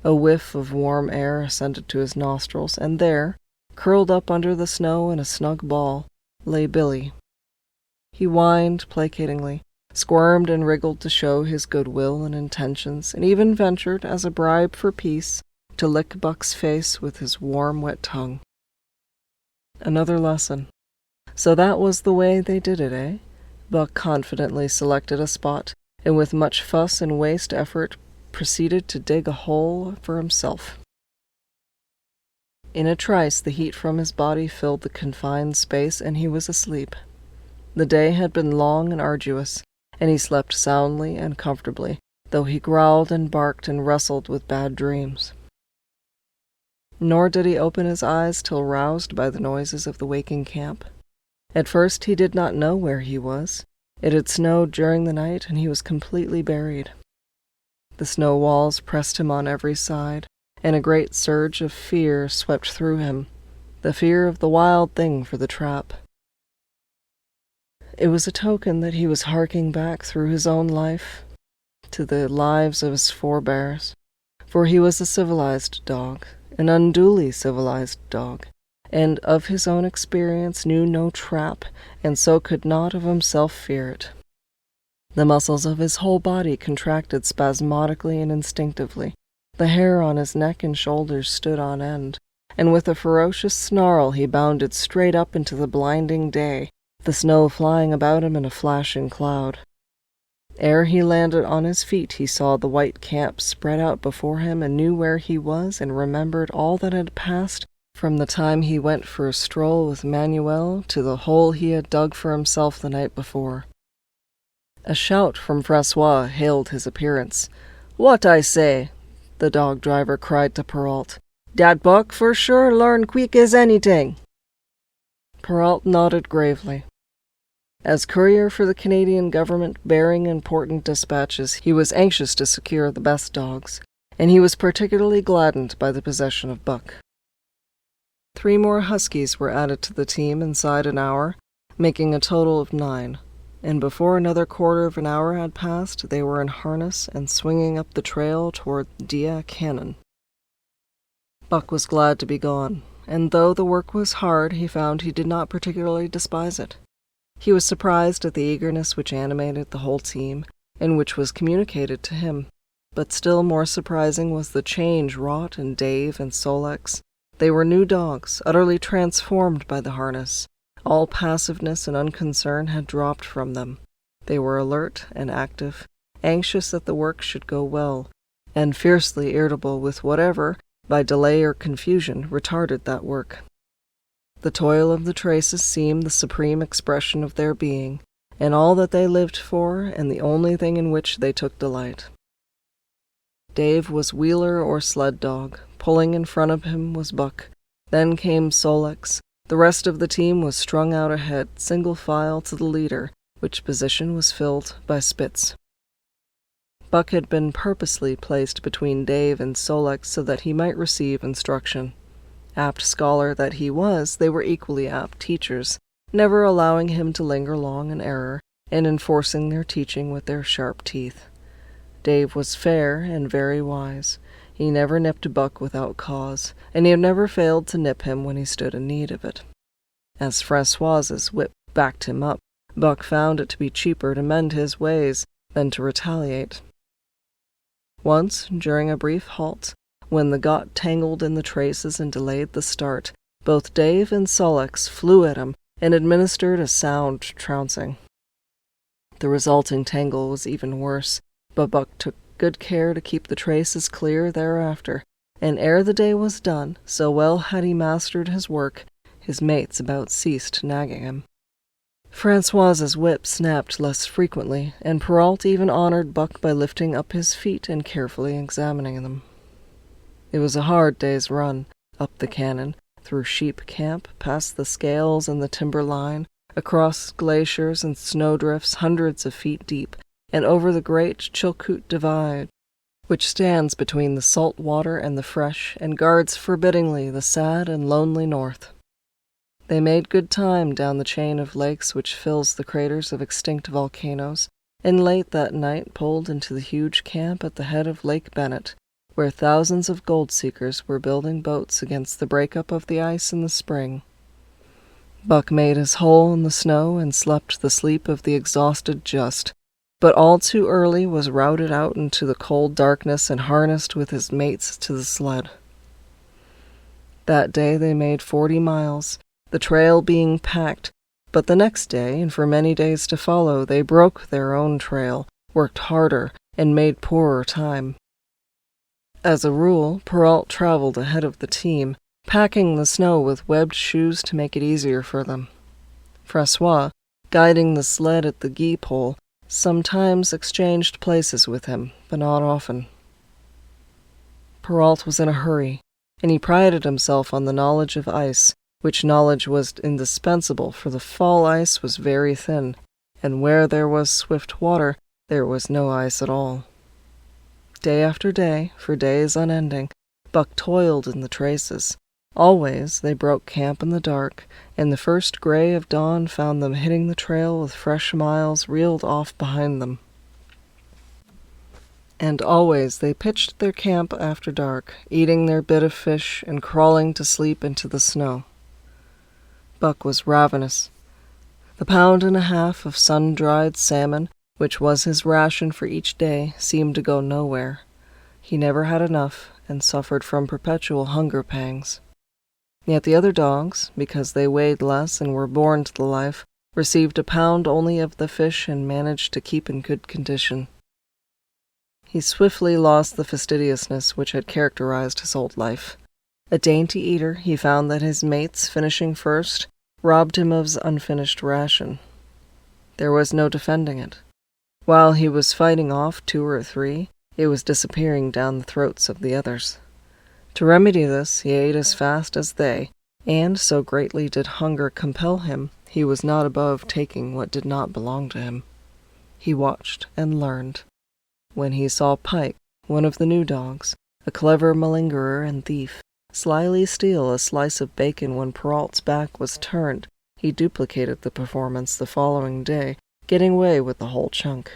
S1: A whiff of warm air ascended to his nostrils, and there, curled up under the snow in a snug ball, lay Billy. He whined placatingly, squirmed and wriggled to show his goodwill and intentions, and even ventured, as a bribe for peace, to lick Buck's face with his warm, wet tongue. Another lesson. So that was the way they did it, eh? Buck confidently selected a spot, and with much fuss and waste effort proceeded to dig a hole for himself. In a trice the heat from his body filled the confined space, and he was asleep. The day had been long and arduous, and he slept soundly and comfortably, though he growled and barked and wrestled with bad dreams. Nor did he open his eyes till roused by the noises of the waking camp. At first he did not know where he was. It had snowed during the night, and he was completely buried. The snow walls pressed him on every side, and a great surge of fear swept through him, the fear of the wild thing for the trap. It was a token that he was harking back through his own life to the lives of his forebears, for he was a civilized dog, an unduly civilized dog, and of his own experience knew no trap, and so could not of himself fear it. The muscles of his whole body contracted spasmodically and instinctively. The hair on his neck and shoulders stood on end, and with a ferocious snarl he bounded straight up into the blinding day, the snow flying about him in a flashing cloud. Ere he landed on his feet he saw the white camp spread out before him and knew where he was and remembered all that had passed from the time he went for a stroll with Manuel to the hole he had dug for himself the night before. A shout from Francois hailed his appearance. "What I say?" the dog driver cried to Perrault. "Dat buck for sure learn quick as anything." Perrault nodded gravely. As courier for the Canadian government bearing important dispatches, he was anxious to secure the best dogs, and he was particularly gladdened by the possession of Buck. 3 more huskies were added to the team inside an hour, making a total of 9, and before another quarter of an hour had passed, they were in harness and swinging up the trail toward Dia Cannon. Buck was glad to be gone, and though the work was hard, he found he did not particularly despise it. He was surprised at the eagerness which animated the whole team, and which was communicated to him. But still more surprising was the change wrought in Dave and Sol-leks. They were new dogs, utterly transformed by the harness. All passiveness and unconcern had dropped from them. They were alert and active, anxious that the work should go well, and fiercely irritable with whatever, by delay or confusion, retarded that work. The toil of the traces seemed the supreme expression of their being, and all that they lived for, and the only thing in which they took delight. Dave was wheeler or sled dog. Pulling in front of him was Buck. Then came Sol-leks. The rest of the team was strung out ahead, single file to the leader, which position was filled by Spitz. Buck had been purposely placed between Dave and Sol-leks so that he might receive instruction. Apt scholar that he was, they were equally apt teachers, never allowing him to linger long in error, and enforcing their teaching with their sharp teeth. Dave was fair and very wise. He never nipped Buck without cause, and he never failed to nip him when he stood in need of it. As Francois's whip backed him up, Buck found it to be cheaper to mend his ways than to retaliate. Once, during a brief halt, when the got tangled in the traces and delayed the start, both Dave and Sol-leks flew at him and administered a sound trouncing. The resulting tangle was even worse, but Buck took good care to keep the traces clear thereafter, and ere the day was done, so well had he mastered his work, his mates about ceased nagging him. Francois's whip snapped less frequently, and Perrault even honored Buck by lifting up his feet and carefully examining them. It was a hard day's run, up the cannon, through Sheep Camp, past the scales and the timber line, across glaciers and snowdrifts hundreds of feet deep, and over the great Chilkoot Divide, which stands between the salt water and the fresh, and guards forbiddingly the sad and lonely north. They made good time down the chain of lakes which fills the craters of extinct volcanoes, and late that night pulled into the huge camp at the head of Lake Bennett, where thousands of gold-seekers were building boats against the breakup of the ice in the spring. Buck made his hole in the snow and slept the sleep of the exhausted just, but all too early was routed out into the cold darkness and harnessed with his mates to the sled. That day they made 40 miles, the trail being packed, but the next day, and for many days to follow, they broke their own trail, worked harder, and made poorer time. As a rule, Perrault traveled ahead of the team, packing the snow with webbed shoes to make it easier for them. Francois, guiding the sled at the gee-pole, sometimes exchanged places with him, but not often. Perrault was in a hurry, and he prided himself on the knowledge of ice, which knowledge was indispensable, for the fall ice was very thin, and where there was swift water, there was no ice at all. Day after day, for days unending, Buck toiled in the traces. Always they broke camp in the dark, and the first gray of dawn found them hitting the trail with fresh miles reeled off behind them. And always they pitched their camp after dark, eating their bit of fish and crawling to sleep into the snow. Buck was ravenous. The pound and a half of sun-dried salmon, which was his ration for each day, seemed to go nowhere. He never had enough, and suffered from perpetual hunger pangs. Yet the other dogs, because they weighed less and were born to the life, received a pound only of the fish and managed to keep in good condition. He swiftly lost the fastidiousness which had characterized his old life. A dainty eater, he found that his mates, finishing first, robbed him of his unfinished ration. There was no defending it. While he was fighting off 2 or 3, it was disappearing down the throats of the others. To remedy this, he ate as fast as they, and so greatly did hunger compel him, he was not above taking what did not belong to him. He watched and learned. When he saw Pike, one of the new dogs, a clever malingerer and thief, slyly steal a slice of bacon when Perrault's back was turned, he duplicated the performance the following day, getting away with the whole chunk.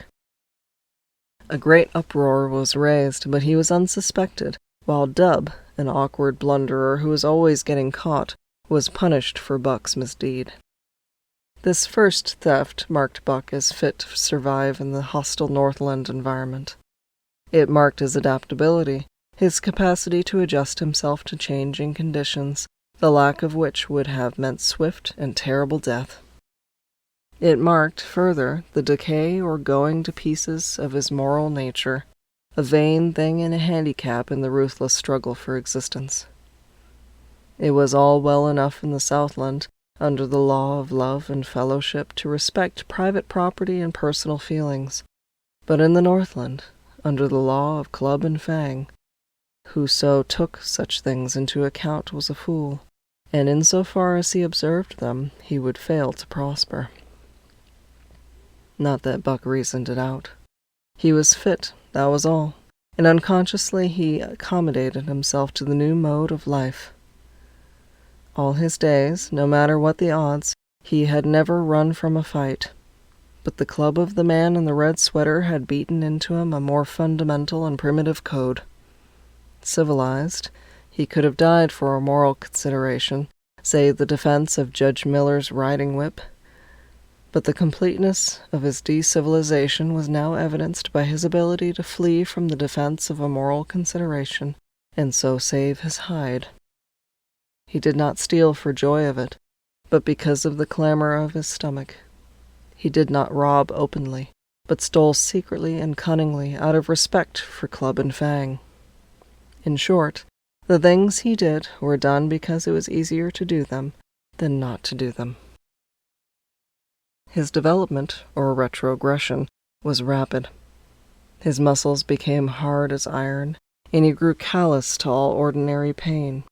S1: A great uproar was raised, but he was unsuspected, while Dub, an awkward blunderer who was always getting caught, was punished for Buck's misdeed. This first theft marked Buck as fit to survive in the hostile Northland environment. It marked his adaptability, his capacity to adjust himself to changing conditions, the lack of which would have meant swift and terrible death. It marked, further, the decay or going to pieces of his moral nature, a vain thing and a handicap in the ruthless struggle for existence. It was all well enough in the Southland, under the law of love and fellowship, to respect private property and personal feelings, but in the Northland, under the law of club and fang, whoso took such things into account was a fool, and in so far as he observed them, he would fail to prosper. Not that Buck reasoned it out. He was fit, that was all, and unconsciously he accommodated himself to the new mode of life. All his days, no matter what the odds, he had never run from a fight, but the club of the man in the red sweater had beaten into him a more fundamental and primitive code. Civilized, he could have died for a moral consideration, say the defense of Judge Miller's riding whip, but the completeness of his decivilization was now evidenced by his ability to flee from the defense of a moral consideration, and so save his hide. He did not steal for joy of it, but because of the clamor of his stomach. He did not rob openly, but stole secretly and cunningly out of respect for club and fang. In short, the things he did were done because it was easier to do them than not to do them. His development, or retrogression, was rapid. His muscles became hard as iron, and he grew callous to all ordinary pain.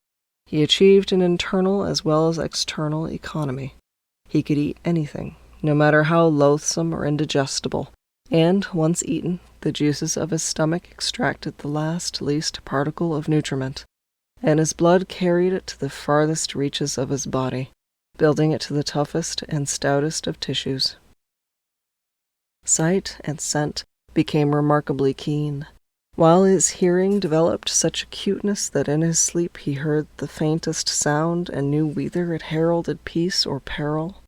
S1: He achieved an internal as well as external economy. He could eat anything, no matter how loathsome or indigestible, and, once eaten, the juices of his stomach extracted the least particle of nutriment, and his blood carried it to the farthest reaches of his body, building it to the toughest and stoutest of tissues. Sight and scent became remarkably keen, while his hearing developed such acuteness that in his sleep he heard the faintest sound and knew whether it heralded peace or peril.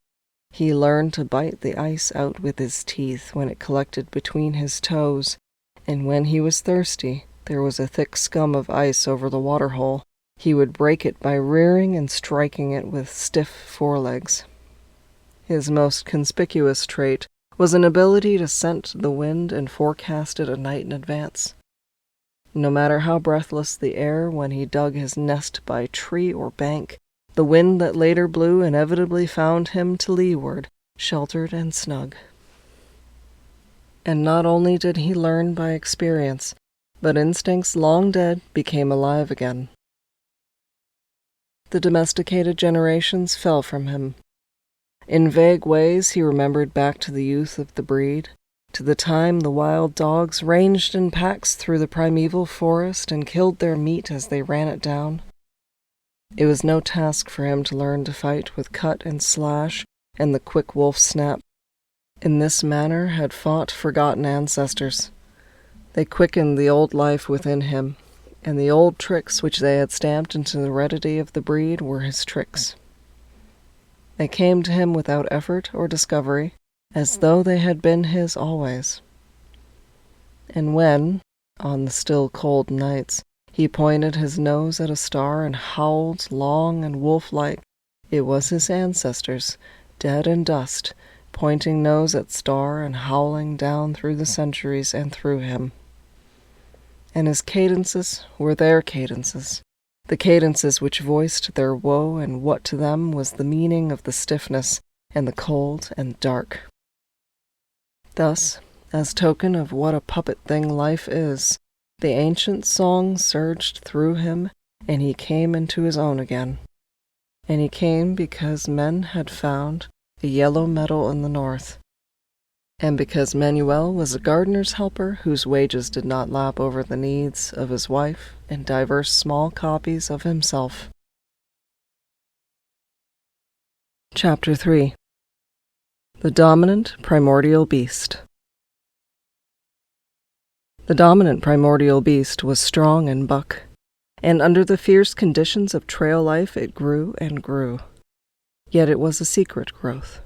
S1: He learned to bite the ice out with his teeth when it collected between his toes, and when he was thirsty, there was a thick scum of ice over the water-hole. He would break it by rearing and striking it with stiff forelegs. His most conspicuous trait was an ability to scent the wind and forecast it a night in advance. No matter how breathless the air when he dug his nest by tree or bank, the wind that later blew inevitably found him to leeward, sheltered and snug. And not only did he learn by experience, but instincts long dead became alive again. The domesticated generations fell from him. In vague ways he remembered back to the youth of the breed, to the time the wild dogs ranged in packs through the primeval forest and killed their meat as they ran it down. It was no task for him to learn to fight with cut and slash and the quick wolf snap. In this manner had fought forgotten ancestors. They quickened the old life within him, and the old tricks which they had stamped into the heredity of the breed were his tricks. They came to him without effort or discovery, as though they had been his always. And when, on the still cold nights, he pointed his nose at a star and howled long and wolf-like, it was his ancestors, dead in dust, pointing nose at star and howling down through the centuries and through him. And his cadences were their cadences, the cadences which voiced their woe and what to them was the meaning of the stiffness and the cold and dark. Thus, as token of what a puppet thing life is, the ancient song surged through him, and he came into his own again. And he came because men had found a yellow metal in the north, and because Manuel was a gardener's helper whose wages did not lap over the needs of his wife and divers small copies of himself. Chapter 3. The Dominant Primordial Beast. The dominant primordial beast was strong in buck, and under the fierce conditions of trail life it grew and grew. Yet it was a secret growth.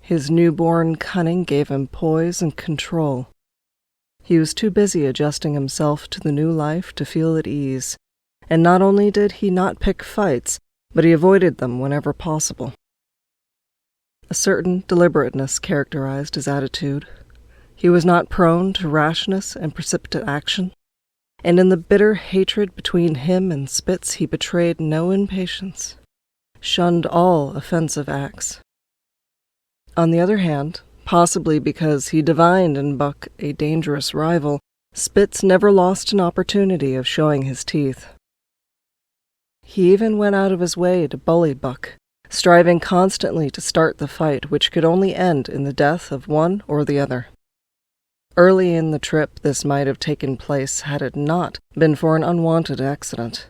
S1: His newborn cunning gave him poise and control. He was too busy adjusting himself to the new life to feel at ease, and not only did he not pick fights, but he avoided them whenever possible. A certain deliberateness characterized his attitude. He was not prone to rashness and precipitate action, and in the bitter hatred between him and Spitz he betrayed no impatience, shunned all offensive acts. On the other hand, possibly because he divined in Buck a dangerous rival, Spitz never lost an opportunity of showing his teeth. He even went out of his way to bully Buck, striving constantly to start the fight which could only end in the death of one or the other. Early in the trip this might have taken place had it not been for an unwanted accident.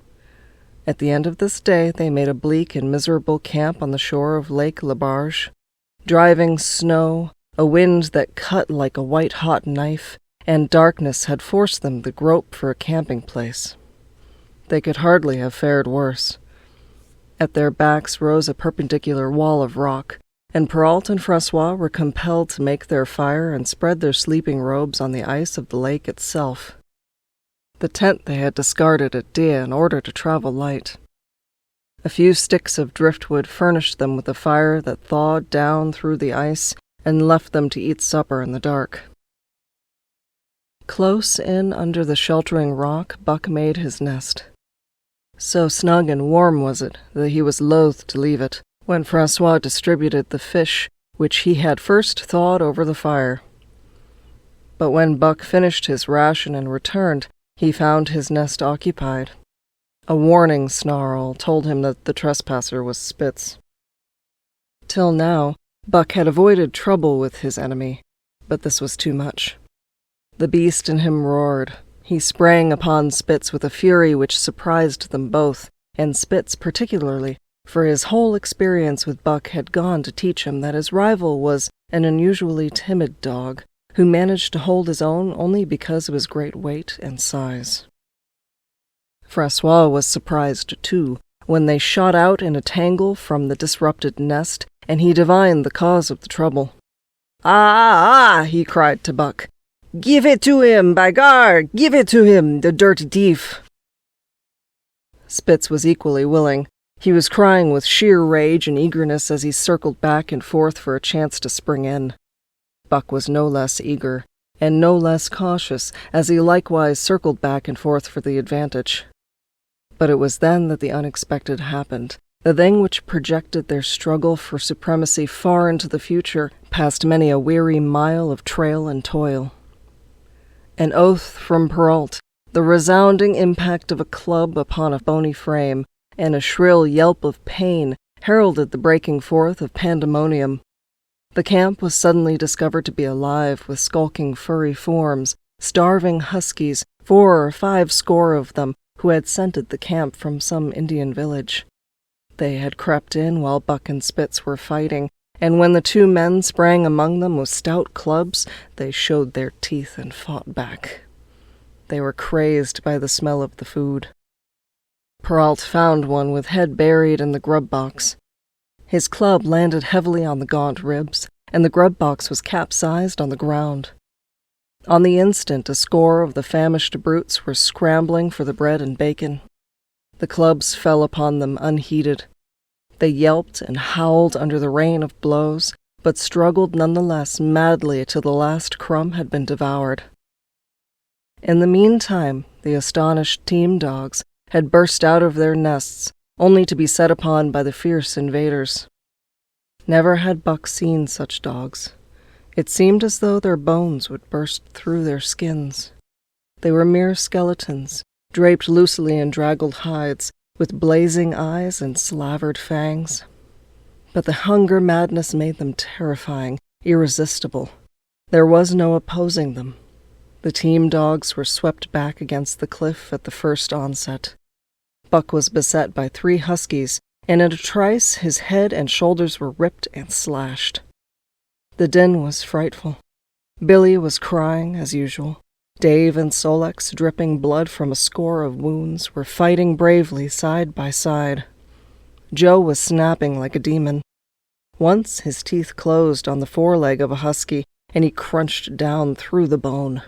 S1: At the end of this day they made a bleak and miserable camp on the shore of Lake Labarge. Driving snow, a wind that cut like a white-hot knife, and darkness had forced them to grope for a camping place. They could hardly have fared worse. At their backs rose a perpendicular wall of rock, and Perrault and Francois were compelled to make their fire and spread their sleeping robes on the ice of the lake itself. The tent they had discarded at Dia in order to travel light. A few sticks of driftwood furnished them with a fire that thawed down through the ice and left them to eat supper in the dark. Close in under the sheltering rock, Buck made his nest. So snug and warm was it that he was loath to leave it, when Francois distributed the fish which he had first thawed over the fire. But when Buck finished his ration and returned, he found his nest occupied. A warning snarl told him that the trespasser was Spitz. Till now, Buck had avoided trouble with his enemy, but this was too much. The beast in him roared. He sprang upon Spitz with a fury which surprised them both, and Spitz particularly, for his whole experience with Buck had gone to teach him that his rival was an unusually timid dog, who managed to hold his own only because of his great weight and size. Francois was surprised, too, when they shot out in a tangle from the disrupted nest, and he divined the cause of the trouble. "Ah, ah!" he cried to Buck. "Give it to him, by gar! Give it to him, the dirty thief!" Spitz was equally willing. He was crying with sheer rage and eagerness as he circled back and forth for a chance to spring in. Buck was no less eager, and no less cautious, as he likewise circled back and forth for the advantage. But it was then that the unexpected happened, the thing which projected their struggle for supremacy far into the future, past many a weary mile of trail and toil. An oath from Perrault, the resounding impact of a club upon a bony frame, and a shrill yelp of pain heralded the breaking forth of pandemonium. The camp was suddenly discovered to be alive with skulking furry forms, starving huskies, 4 or 5 score of them, who had scented the camp from some Indian village. They had crept in while Buck and Spitz were fighting, and when the 2 men sprang among them with stout clubs, they showed their teeth and fought back. They were crazed by the smell of the food. Perrault found one with head buried in the grub box. His club landed heavily on the gaunt ribs, and the grub box was capsized on the ground. On the instant, a score of the famished brutes were scrambling for the bread and bacon. The clubs fell upon them unheeded. They yelped and howled under the rain of blows, but struggled nonetheless madly till the last crumb had been devoured. In the meantime, the astonished team dogs had burst out of their nests, only to be set upon by the fierce invaders. Never had Buck seen such dogs. It seemed as though their bones would burst through their skins. They were mere skeletons, draped loosely in draggled hides, with blazing eyes and slavered fangs. But the hunger madness made them terrifying, irresistible. There was no opposing them. The team dogs were swept back against the cliff at the first onset. Buck was beset by 3 huskies, and in a trice his head and shoulders were ripped and slashed. The din was frightful. Billy was crying, as usual. Dave and Solex, dripping blood from a score of wounds, were fighting bravely side by side. Joe was snapping like a demon. Once his teeth closed on the foreleg of a husky, and he crunched down through the bone.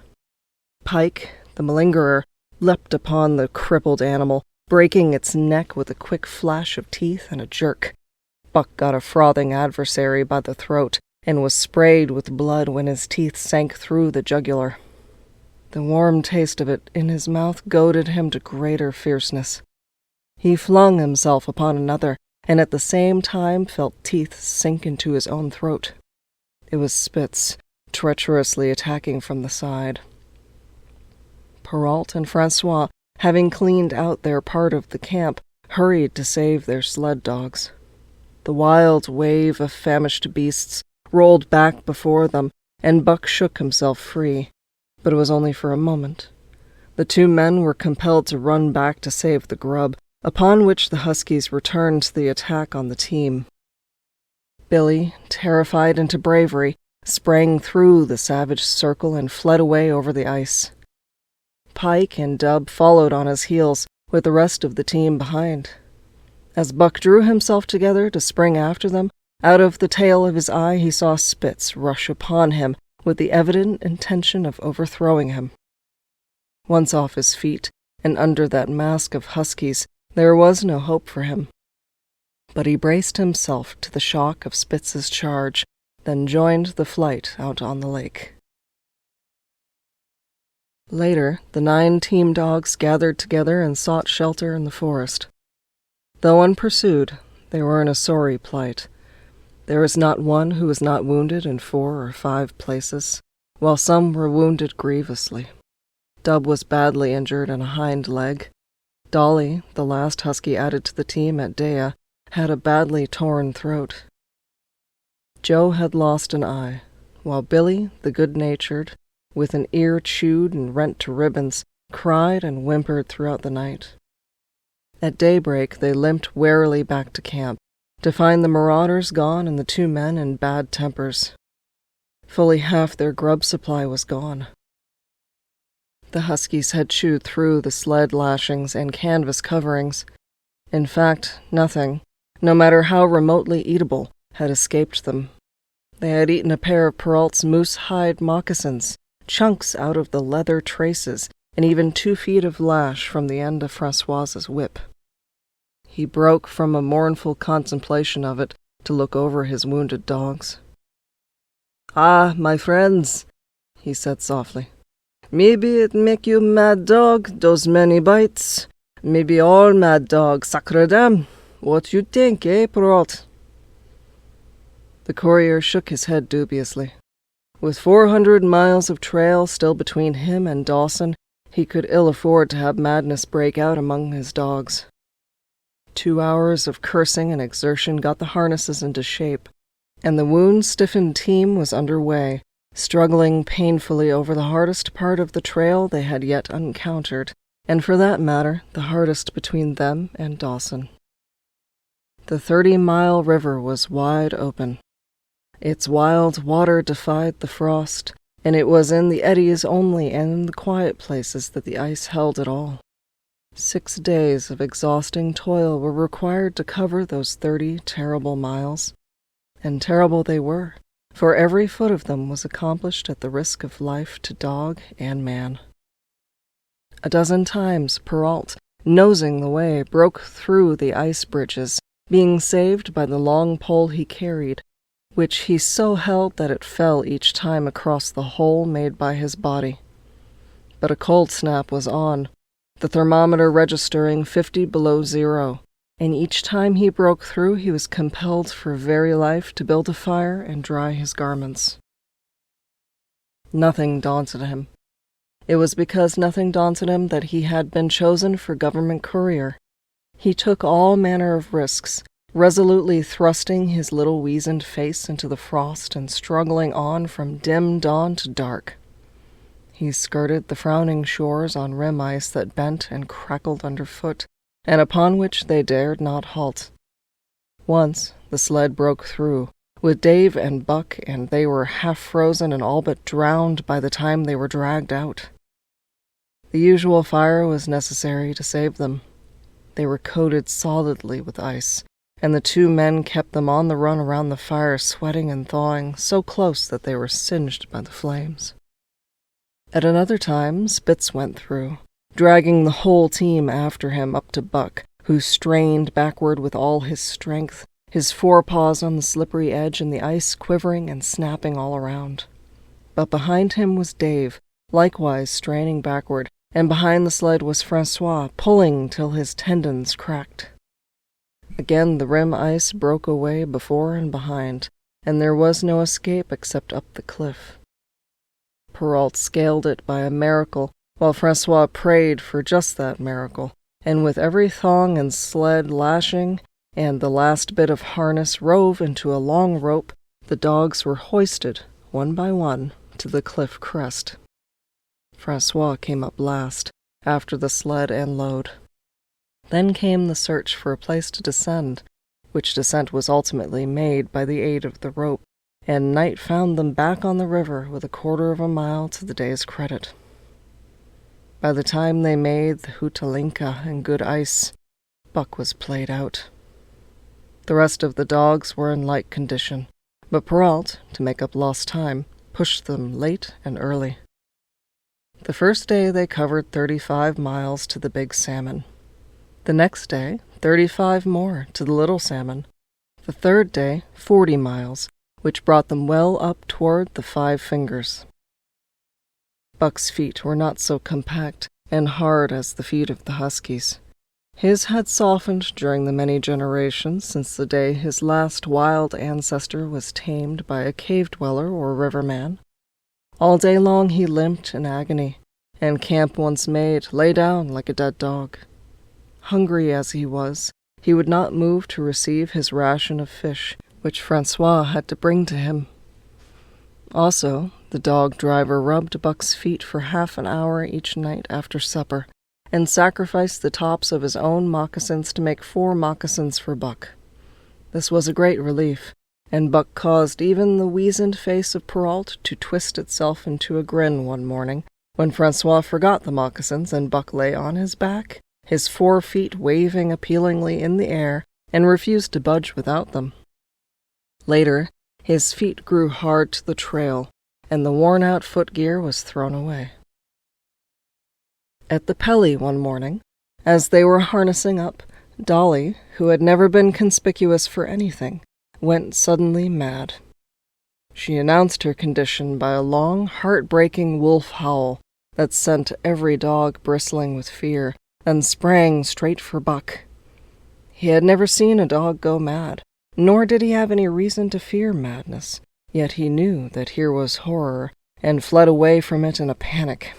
S1: Pike, the malingerer, leapt upon the crippled animal, breaking its neck with a quick flash of teeth and a jerk. Buck got a frothing adversary by the throat, and was sprayed with blood when his teeth sank through the jugular. The warm taste of it in his mouth goaded him to greater fierceness. He flung himself upon another, and at the same time felt teeth sink into his own throat. It was Spitz, treacherously attacking from the side. Perrault and Francois, having cleaned out their part of the camp, hurried to save their sled dogs. The wild wave of famished beasts rolled back before them, and Buck shook himself free. But it was only for a moment. The 2 men were compelled to run back to save the grub, upon which the huskies returned to the attack on the team. Billy, terrified into bravery, sprang through the savage circle and fled away over the ice. Pike and Dub followed on his heels, with the rest of the team behind. As Buck drew himself together to spring after them, out of the tail of his eye he saw Spitz rush upon him, with the evident intention of overthrowing him. Once off his feet, and under that mask of huskies, there was no hope for him. But he braced himself to the shock of Spitz's charge, then joined the flight out on the lake. Later, the 9 team dogs gathered together and sought shelter in the forest. Though unpursued, they were in a sorry plight. There was not one who was not wounded in 4 or 5 places, while some were wounded grievously. Dub was badly injured in a hind leg. Dolly, the last husky added to the team at Dea, had a badly torn throat. Joe had lost an eye, while Billy, the good-natured, with an ear chewed and rent to ribbons, cried and whimpered throughout the night. At daybreak they limped warily back to camp, to find the marauders gone and the 2 men in bad tempers. Fully half their grub supply was gone. The huskies had chewed through the sled lashings and canvas coverings. In fact, nothing, no matter how remotely eatable, had escaped them. They had eaten a pair of Perrault's moose-hide moccasins, chunks out of the leather traces, and even 2 feet of lash from the end of Francois's whip. He broke from a mournful contemplation of it to look over his wounded dogs. "Ah, my friends," he said softly, "maybe it make you mad dog, those many bites. Maybe all mad dog, sacre dam. What you think, Perrault?" The courier shook his head dubiously. With 400 miles of trail still between him and Dawson, he could ill afford to have madness break out among his dogs. 2 hours of cursing and exertion got the harnesses into shape, and the wound-stiffened team was under way, struggling painfully over the hardest part of the trail they had yet encountered, and for that matter, the hardest between them and Dawson. The 30-mile river was wide open. Its wild water defied the frost, and it was in the eddies only and in the quiet places that the ice held it all. 6 days of exhausting toil were required to cover those 30 terrible miles, and terrible they were, for every foot of them was accomplished at the risk of life to dog and man. A dozen times Perrault, nosing the way, broke through the ice bridges, being saved by the long pole he carried, which he so held that it fell each time across the hole made by his body. But a cold snap was on, the thermometer registering 50 below zero, and each time he broke through he was compelled for very life to build a fire and dry his garments. Nothing daunted him. It was because nothing daunted him that he had been chosen for government courier. He took all manner of risks, resolutely thrusting his little weazened face into the frost and struggling on from dim dawn to dark. He skirted the frowning shores on rim ice that bent and crackled underfoot, and upon which they dared not halt. Once the sled broke through, with Dave and Buck, and they were half frozen and all but drowned by the time they were dragged out. The usual fire was necessary to save them. They were coated solidly with ice, and the 2 men kept them on the run around the fire, sweating and thawing, so close that they were singed by the flames. At another time, Spitz went through, dragging the whole team after him up to Buck, who strained backward with all his strength, his forepaws on the slippery edge and the ice quivering and snapping all around. But behind him was Dave, likewise straining backward, and behind the sled was Francois, pulling till his tendons cracked. Again the rim ice broke away before and behind, and there was no escape except up the cliff. Perrault scaled it by a miracle, while Francois prayed for just that miracle, and with every thong and sled lashing, and the last bit of harness rove into a long rope, the dogs were hoisted, one by one, to the cliff crest. Francois came up last, after the sled and load. Then came the search for a place to descend, which descent was ultimately made by the aid of the rope, and night found them back on the river with 1/4 of a mile to the day's credit. By the time they made the Hootalinka in good ice, Buck was played out. The rest of the dogs were in like condition, but Perrault, to make up lost time, pushed them late and early. The first day they covered 35 miles to the Big Salmon. The next day, 35 more to the Little Salmon. The third day, 40 miles, which brought them well up toward the 5 Fingers. Buck's feet were not so compact and hard as the feet of the huskies. His had softened during the many generations since the day his last wild ancestor was tamed by a cave-dweller or riverman. All day long he limped in agony, and camp once made, lay down like a dead dog. Hungry as he was, he would not move to receive his ration of fish, which Francois had to bring to him. Also, the dog-driver rubbed Buck's feet for half an hour each night after supper, and sacrificed the tops of his own moccasins to make 4 moccasins for Buck. This was a great relief, and Buck caused even the weazened face of Perrault to twist itself into a grin one morning, when Francois forgot the moccasins and Buck lay on his back, his 4 feet waving appealingly in the air, and refused to budge without them. Later, his feet grew hard to the trail, and the worn-out footgear was thrown away. At the Pelly one morning, as they were harnessing up, Dolly, who had never been conspicuous for anything, went suddenly mad. She announced her condition by a long, heart-breaking wolf howl that sent every dog bristling with fear, and sprang straight for Buck. He had never seen a dog go mad, nor did he have any reason to fear madness, yet he knew that here was horror, and fled away from it in a panic.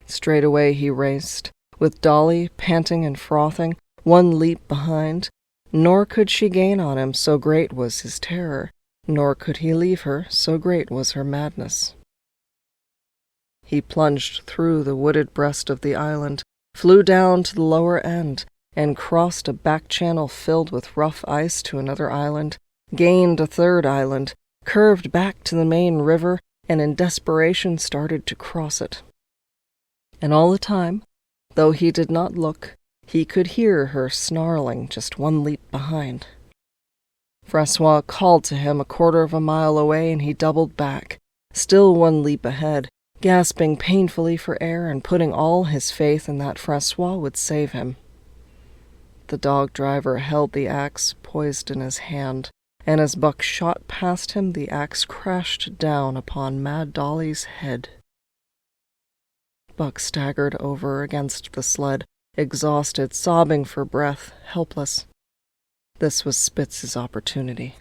S1: Straightway he raced, with Dolly panting and frothing, one leap behind, nor could she gain on him, so great was his terror, nor could he leave her, so great was her madness. He plunged through the wooded breast of the island, flew down to the lower end, and crossed a back channel filled with rough ice to another island, gained a third island, curved back to the main river, and in desperation started to cross it. And all the time, Though he did not look, he could hear her snarling just one leap behind. Francois called to him a quarter of a mile away, and he doubled back, still one leap ahead, gasping painfully for air and putting all his faith in that Francois would save him. The dog driver held the axe poised in his hand, and as Buck shot past him, the axe crashed down upon Mad Dolly's head. Buck staggered over against the sled, exhausted, sobbing for breath, helpless. This was Spitz's opportunity.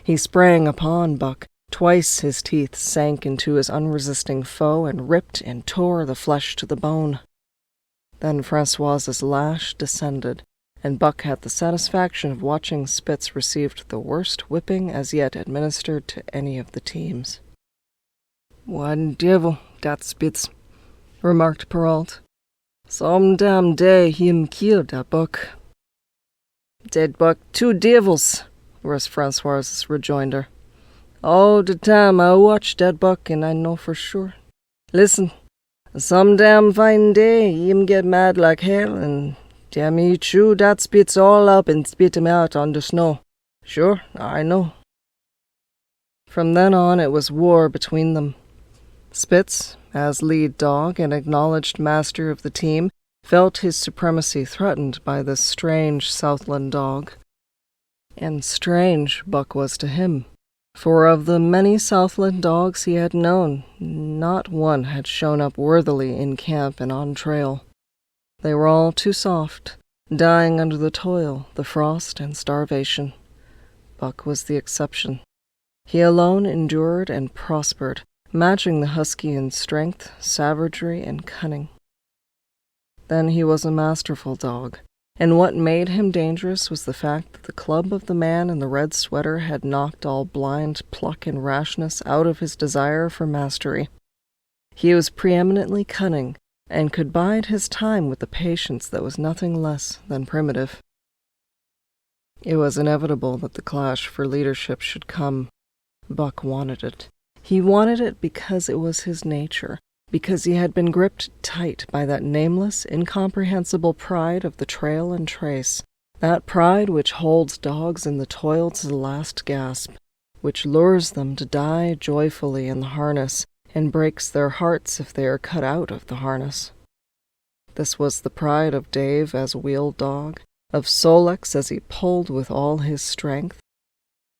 S1: He sprang upon Buck. Twice his teeth sank into his unresisting foe and ripped and tore the flesh to the bone. Then Francois's lash descended, and Buck had the satisfaction of watching Spitz receive the worst whipping as yet administered to any of the teams. "One devil, dat Spitz," remarked Perrault. "Some damn day him kill dat Buck." "Dead Buck, two devils," was Francois's rejoinder. "All the time I watch dat Buck, and I know for sure. Listen, some damn fine day him get mad like hell, and damn he chew dat Spitz all up and spit him out on the snow. Sure, I know." From then on it was war between them. Spitz, as lead dog and acknowledged master of the team, felt his supremacy threatened by this strange Southland dog. And strange Buck was to him, for of the many Southland dogs he had known, not one had shown up worthily in camp and on trail. They were all too soft, dying under the toil, the frost, and starvation. Buck was the exception. He alone endured and prospered, matching the husky in strength, savagery, and cunning. Then he was a masterful dog, and what made him dangerous was the fact that the club of the man in the red sweater had knocked all blind pluck and rashness out of his desire for mastery. He was preeminently cunning, and could bide his time with a patience that was nothing less than primitive. It was inevitable that the clash for leadership should come. Buck wanted it. He wanted it because it was his nature, because he had been gripped tight by that nameless, incomprehensible pride of the trail and trace, that pride which holds dogs in the toil to the last gasp, which lures them to die joyfully in the harness, and breaks their hearts if they are cut out of the harness. This was the pride of Dave as wheel dog, of Sol-leks as he pulled with all his strength,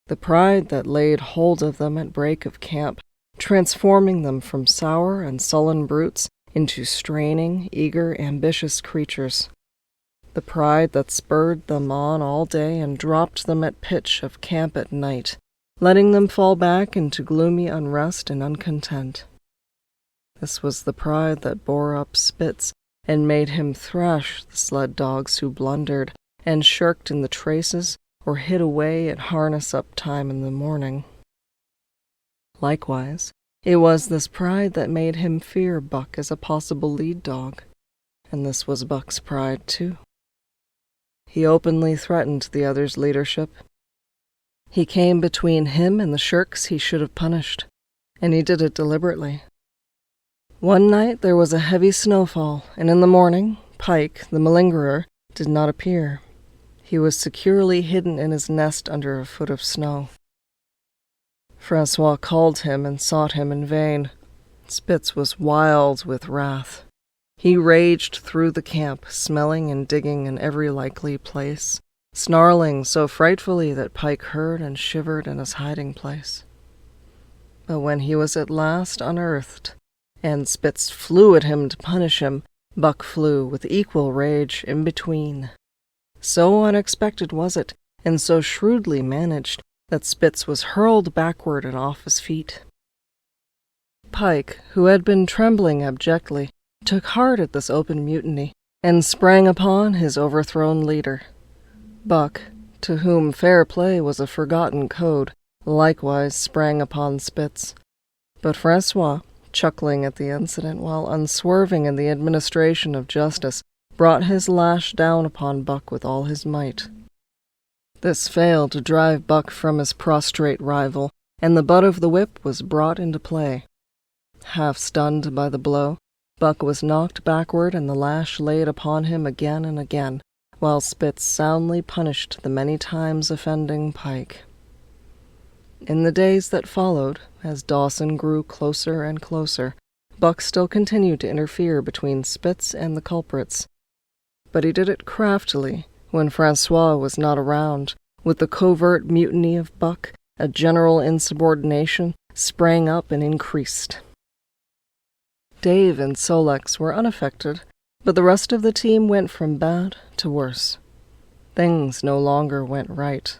S1: the pride that laid hold of them at break of camp, transforming them from sour and sullen brutes into straining, eager, ambitious creatures. The pride that spurred them on all day and dropped them at pitch of camp at night, letting them fall back into gloomy unrest and uncontent. This was the pride that bore up Spitz and made him thrash the sled dogs who blundered and shirked in the traces or hid away at harness-up time in the morning. Likewise, it was this pride that made him fear Buck as a possible lead dog, and this was Buck's pride, too. He openly threatened the other's leadership. He came between him and the shirks he should have punished, and he did it deliberately. One night there was a heavy snowfall, and in the morning, Pike, the malingerer, did not appear. He was securely hidden in his nest under a foot of snow. Francois called him and sought him in vain. Spitz was wild with wrath. He raged through the camp, smelling and digging in every likely place, snarling so frightfully that Pike heard and shivered in his hiding place. But when he was at last unearthed, and Spitz flew at him to punish him, Buck flew with equal rage in between. So unexpected was it, and so shrewdly managed, that Spitz was hurled backward and off his feet. Pike, who had been trembling abjectly, took heart at this open mutiny, and sprang upon his overthrown leader. Buck, to whom fair play was a forgotten code, likewise sprang upon Spitz. But Francois, chuckling at the incident while unswerving in the administration of justice, brought his lash down upon Buck with all his might. This failed to drive Buck from his prostrate rival, and the butt of the whip was brought into play. Half stunned by the blow, Buck was knocked backward and the lash laid upon him again and again, while Spitz soundly punished the many times offending Pike. In the days that followed, as Dawson grew closer and closer, Buck still continued to interfere between Spitz and the culprits. But he did it craftily when Francois was not around. With the covert mutiny of Buck, a general insubordination sprang up and increased. Dave and Solex were unaffected, but the rest of the team went from bad to worse. Things no longer went right.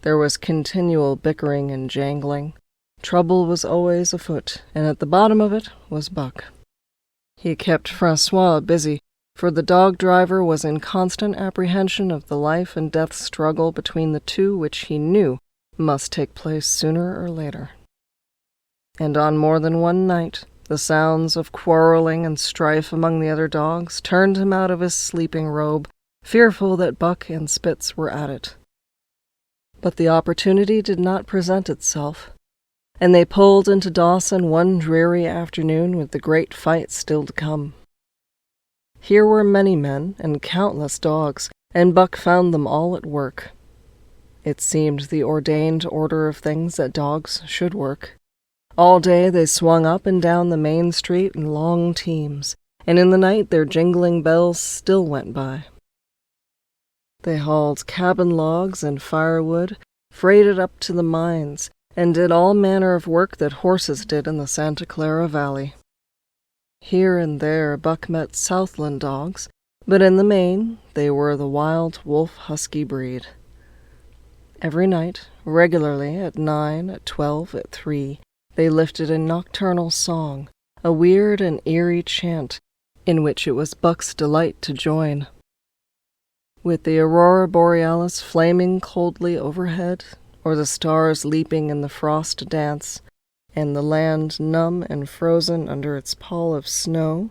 S1: There was continual bickering and jangling. Trouble was always afoot, and at the bottom of it was Buck. He kept Francois busy, for the dog driver was in constant apprehension of the life and death struggle between the two which he knew must take place sooner or later. And on more than one night, the sounds of quarreling and strife among the other dogs turned him out of his sleeping robe, fearful that Buck and Spitz were at it. But the opportunity did not present itself, and they pulled into Dawson one dreary afternoon with the great fight still to come. Here were many men and countless dogs, and Buck found them all at work. It seemed the ordained order of things that dogs should work. All day they swung up and down the main street in long teams, and in the night their jingling bells still went by. They hauled cabin logs and firewood, freighted up to the mines, and did all manner of work that horses did in the Santa Clara Valley. Here and there Buck met Southland dogs, but in the main they were the wild wolf-husky breed. Every night, regularly at 9, at 12, at 3, they lifted a nocturnal song, a weird and eerie chant, in which it was Buck's delight to join. With the aurora borealis flaming coldly overhead, or the stars leaping in the frost dance, and the land numb and frozen under its pall of snow,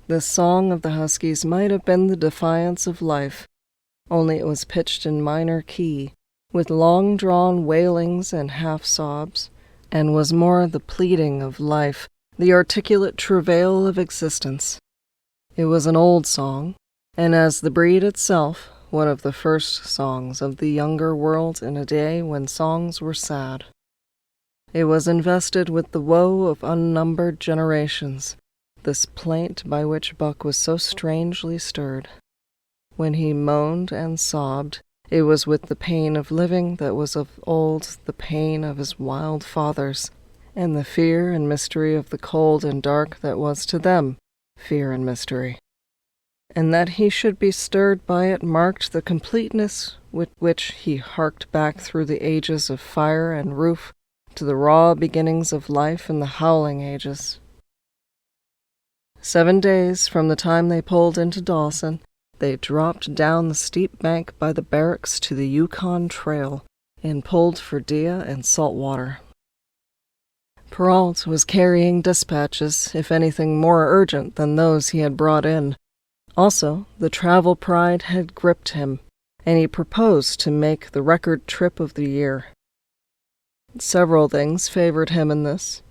S1: the song of the huskies might have been the defiance of life, only it was pitched in minor key, with long-drawn wailings and half-sobs, and was more the pleading of life, the articulate travail of existence. It was an old song, and as the breed itself, one of the first songs of the younger world in a day when songs were sad. It was invested with the woe of unnumbered generations, this plaint by which Buck was so strangely stirred. When he moaned and sobbed, it was with the pain of living that was of old the pain of his wild fathers, and the fear and mystery of the cold and dark that was to them fear and mystery. And that he should be stirred by it marked the completeness with which he harked back through the ages of fire and roof to the raw beginnings of life in the howling ages. 7 days from the time they pulled into Dawson, they dropped down the steep bank by the barracks to the Yukon Trail and pulled for Dia and Saltwater. Perrault was carrying dispatches, if anything more urgent than those he had brought in. Also, the travel pride had gripped him, and he proposed to make the record trip of the year. Several things favored him in this.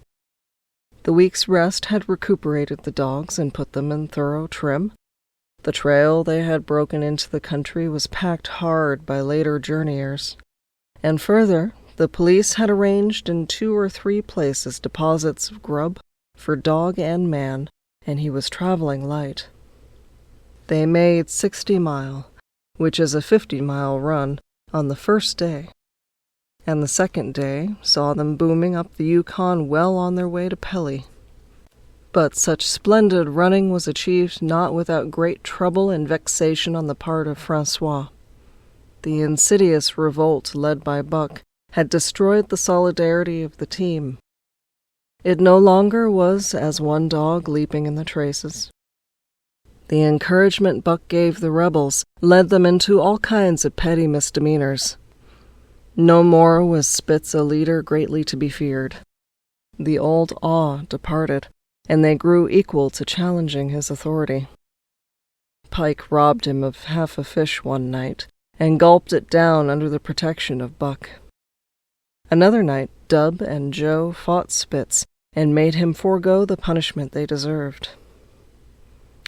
S1: The week's rest had recuperated the dogs and put them in thorough trim. The trail they had broken into the country was packed hard by later journeyers. And further, the police had arranged in 2 or 3 places deposits of grub for dog and man, and he was traveling light. They made 60 Mile, which is a 50-mile run, on the first day, and the second day saw them booming up the Yukon well on their way to Pelly. But such splendid running was achieved not without great trouble and vexation on the part of Francois. The insidious revolt led by Buck had destroyed the solidarity of the team. It no longer was as one dog leaping in the traces. The encouragement Buck gave the rebels led them into all kinds of petty misdemeanors. No more was Spitz a leader greatly to be feared. The old awe departed, and they grew equal to challenging his authority. Pike robbed him of half a fish one night, and gulped it down under the protection of Buck. Another night, Dub and Joe fought Spitz, and made him forego the punishment they deserved.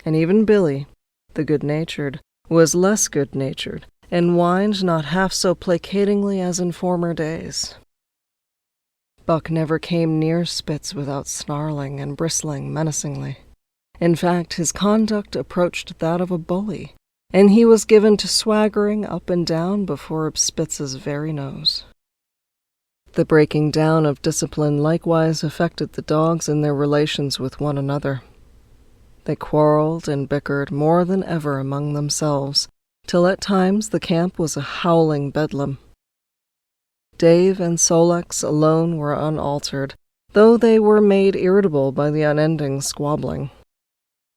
S1: and even Billy, the good-natured, was less good-natured, and whined not half so placatingly as in former days. Buck never came near Spitz without snarling and bristling menacingly. In fact, his conduct approached that of a bully, and he was given to swaggering up and down before Spitz's very nose. The breaking down of discipline likewise affected the dogs in their relations with one another. They quarreled and bickered more than ever among themselves, till at times the camp was a howling bedlam. Dave and Sol-leks alone were unaltered, though they were made irritable by the unending squabbling.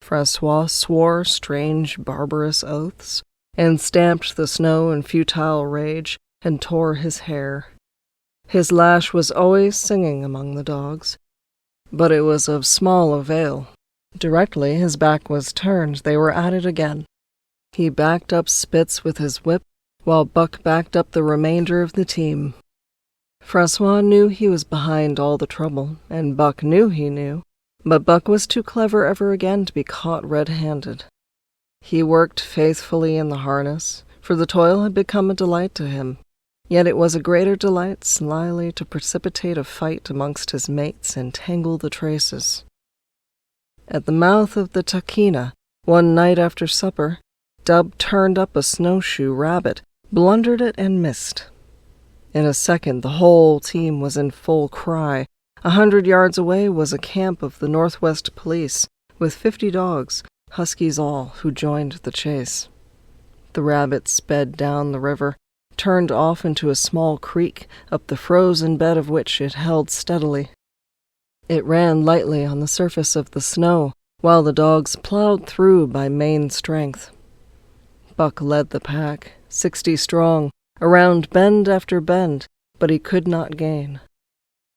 S1: Francois swore strange, barbarous oaths, and stamped the snow in futile rage, and tore his hair. His lash was always singing among the dogs, but it was of small avail. Directly his back was turned, they were at it again. He backed up Spitz with his whip, while Buck backed up the remainder of the team. Francois knew he was behind all the trouble, and Buck knew he knew, but Buck was too clever ever again to be caught red-handed. He worked faithfully in the harness, for the toil had become a delight to him, yet it was a greater delight slyly to precipitate a fight amongst his mates and tangle the traces. At the mouth of the Tahkeena, one night after supper, Dub turned up a snowshoe rabbit, blundered it, and missed. In a second the whole team was in full cry. 100 yards away was a camp of the Northwest Police, with 50 dogs, huskies all, who joined the chase. The rabbit sped down the river, turned off into a small creek, up the frozen bed of which it held steadily. It ran lightly on the surface of the snow, while the dogs plowed through by main strength. Buck led the pack, 60 strong, around bend after bend, but he could not gain.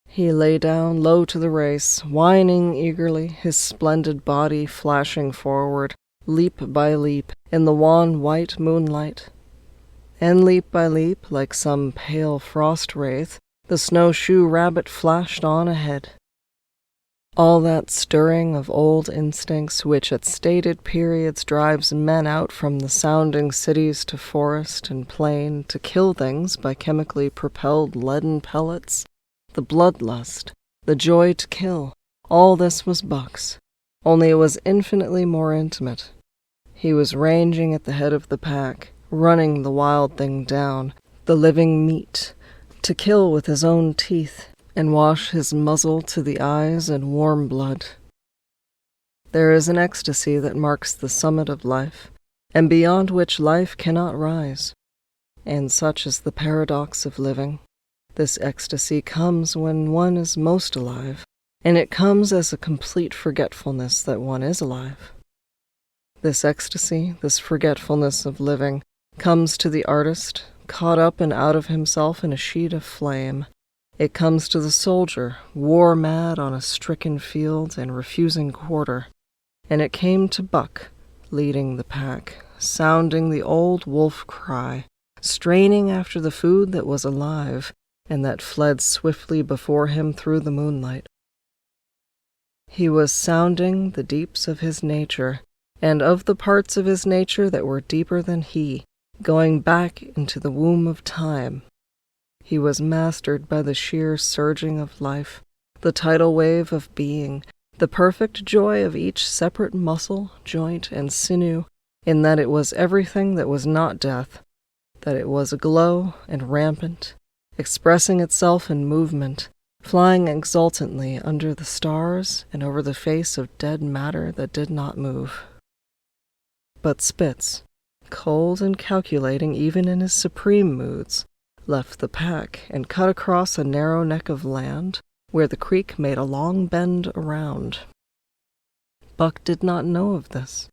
S1: He lay down low to the race, whining eagerly, his splendid body flashing forward, leap by leap, in the wan white moonlight. And leap by leap, like some pale frost wraith, the snowshoe rabbit flashed on ahead. All that stirring of old instincts which at stated periods drives men out from the sounding cities to forest and plain to kill things by chemically propelled leaden pellets, the bloodlust, the joy to kill, all this was Buck's, only it was infinitely more intimate. He was ranging at the head of the pack, running the wild thing down, the living meat, to kill with his own teeth, and wash his muzzle to the eyes in warm blood. There is an ecstasy that marks the summit of life, and beyond which life cannot rise. And such is the paradox of living. This ecstasy comes when one is most alive, and it comes as a complete forgetfulness that one is alive. This ecstasy, this forgetfulness of living, comes to the artist, caught up and out of himself in a sheet of flame. It comes to the soldier, war-mad on a stricken field and refusing quarter, and it came to Buck, leading the pack, sounding the old wolf cry, straining after the food that was alive, and that fled swiftly before him through the moonlight. He was sounding the deeps of his nature, and of the parts of his nature that were deeper than he, going back into the womb of time. He was mastered by the sheer surging of life, the tidal wave of being, the perfect joy of each separate muscle, joint, and sinew, in that it was everything that was not death, that it was aglow and rampant, expressing itself in movement, flying exultantly under the stars and over the face of dead matter that did not move. But Spitz, cold and calculating even in his supreme moods, left the pack and cut across a narrow neck of land where the creek made a long bend around. Buck did not know of this,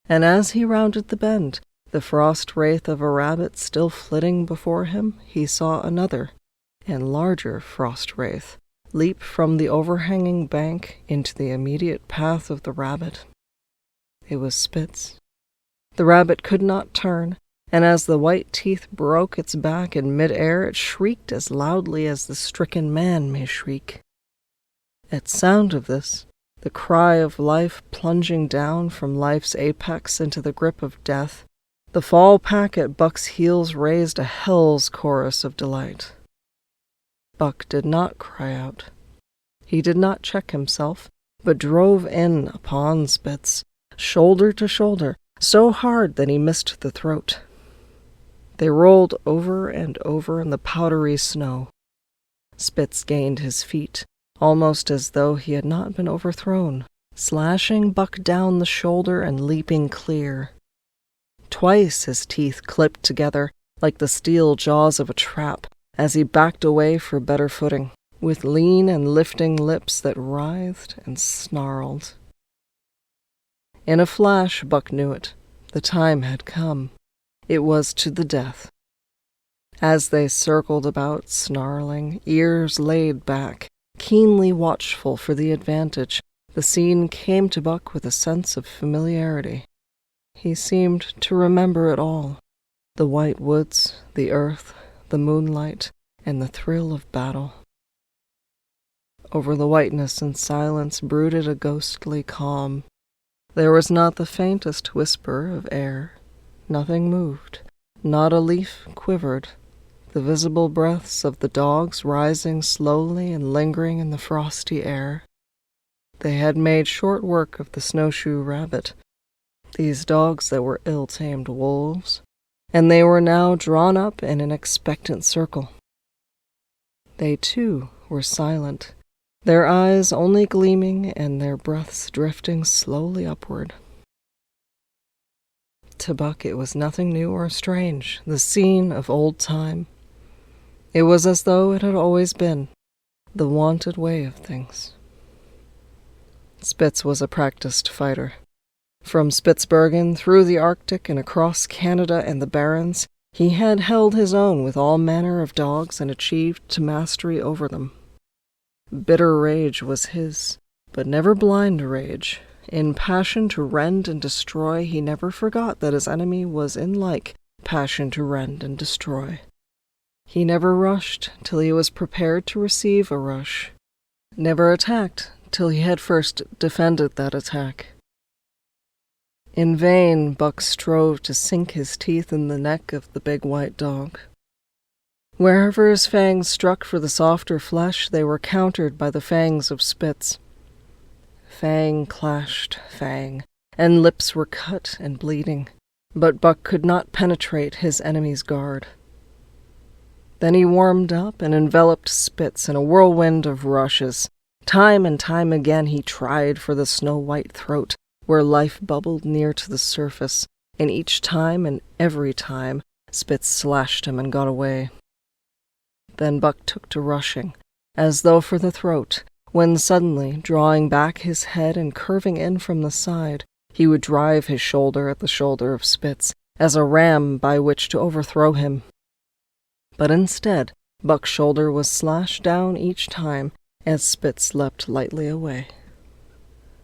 S1: and as he rounded the bend, the frost wraith of a rabbit still flitting before him, he saw another and larger frost wraith leap from the overhanging bank into the immediate path of the rabbit. It was Spitz. The rabbit could not turn, and as the white teeth broke its back in mid-air, it shrieked as loudly as the stricken man may shriek. At sound of this, the cry of life plunging down from life's apex into the grip of death, the fall pack at Buck's heels raised a hell's chorus of delight. Buck did not cry out. He did not check himself, but drove in upon Spitz, shoulder to shoulder, so hard that he missed the throat. They rolled over and over in the powdery snow. Spitz gained his feet, almost as though he had not been overthrown, slashing Buck down the shoulder and leaping clear. Twice his teeth clipped together like the steel jaws of a trap as he backed away for better footing, with lean and lifting lips that writhed and snarled. In a flash, Buck knew it. The time had come. It was to the death. As they circled about, snarling, ears laid back, keenly watchful for the advantage, the scene came to Buck with a sense of familiarity. He seemed to remember it all, the white woods, the earth, the moonlight, and the thrill of battle. Over the whiteness and silence brooded a ghostly calm. There was not the faintest whisper of air. Nothing moved, not a leaf quivered. The visible breaths of the dogs rising slowly and lingering in the frosty air. They had made short work of the snowshoe rabbit, these dogs that were ill-tamed wolves, and they were now drawn up in an expectant circle. They, too, were silent, their eyes only gleaming and their breaths drifting slowly upward. To Buck it was nothing new or strange, the scene of old time. It was as though it had always been, the wonted way of things. Spitz was a practiced fighter. From Spitzbergen, through the Arctic, and across Canada and the Barrens, he had held his own with all manner of dogs and achieved to mastery over them. Bitter rage was his, but never blind rage. In passion to rend and destroy, he never forgot that his enemy was in like passion to rend and destroy. He never rushed till he was prepared to receive a rush, never attacked till he had first defended that attack. In vain Buck strove to sink his teeth in the neck of the big white dog. Wherever his fangs struck for the softer flesh, they were countered by the fangs of Spitz. Fang clashed fang, and lips were cut and bleeding, but Buck could not penetrate his enemy's guard. Then he warmed up and enveloped Spitz in a whirlwind of rushes. Time and time again he tried for the snow-white throat, where life bubbled near to the surface, and each time and every time Spitz slashed him and got away. Then Buck took to rushing, as though for the throat, when suddenly, drawing back his head and curving in from the side, he would drive his shoulder at the shoulder of Spitz, as a ram by which to overthrow him. But instead, Buck's shoulder was slashed down each time, as Spitz leapt lightly away.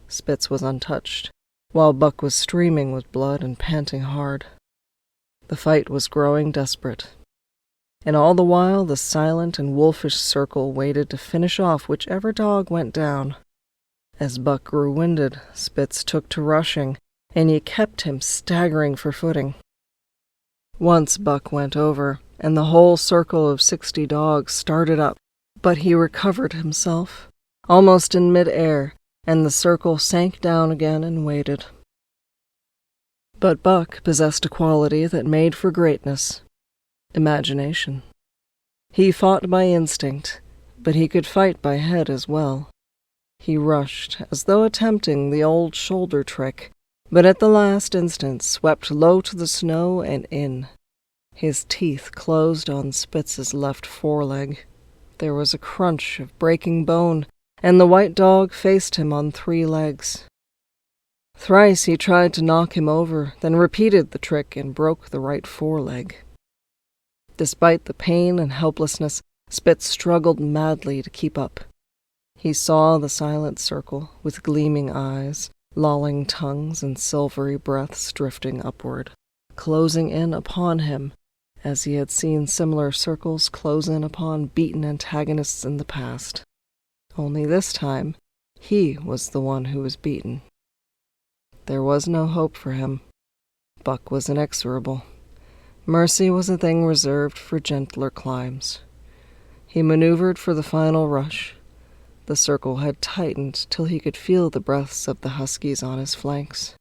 S1: Spitz was untouched, while Buck was streaming with blood and panting hard. The fight was growing desperate. And all the while the silent and wolfish circle waited to finish off whichever dog went down. As Buck grew winded, Spitz took to rushing, and he kept him staggering for footing. Once Buck went over, and the whole circle of 60 dogs started up, but he recovered himself, almost in mid-air, and the circle sank down again and waited. But Buck possessed a quality that made for greatness: imagination. He fought by instinct, but he could fight by head as well. He rushed, as though attempting the old shoulder trick, but at the last instant swept low to the snow and in. His teeth closed on Spitz's left foreleg. There was a crunch of breaking bone, and the white dog faced him on 3 legs. Thrice he tried to knock him over, then repeated the trick and broke the right foreleg. Despite the pain and helplessness, Spitz struggled madly to keep up. He saw the silent circle, with gleaming eyes, lolling tongues, and silvery breaths drifting upward, closing in upon him, as he had seen similar circles close in upon beaten antagonists in the past. Only this time, He was the one who was beaten. There was no hope for him. Buck was inexorable. Mercy was a thing reserved for gentler climes. He maneuvered for the final rush. The circle had tightened till he could feel the breaths of the huskies on his flanks.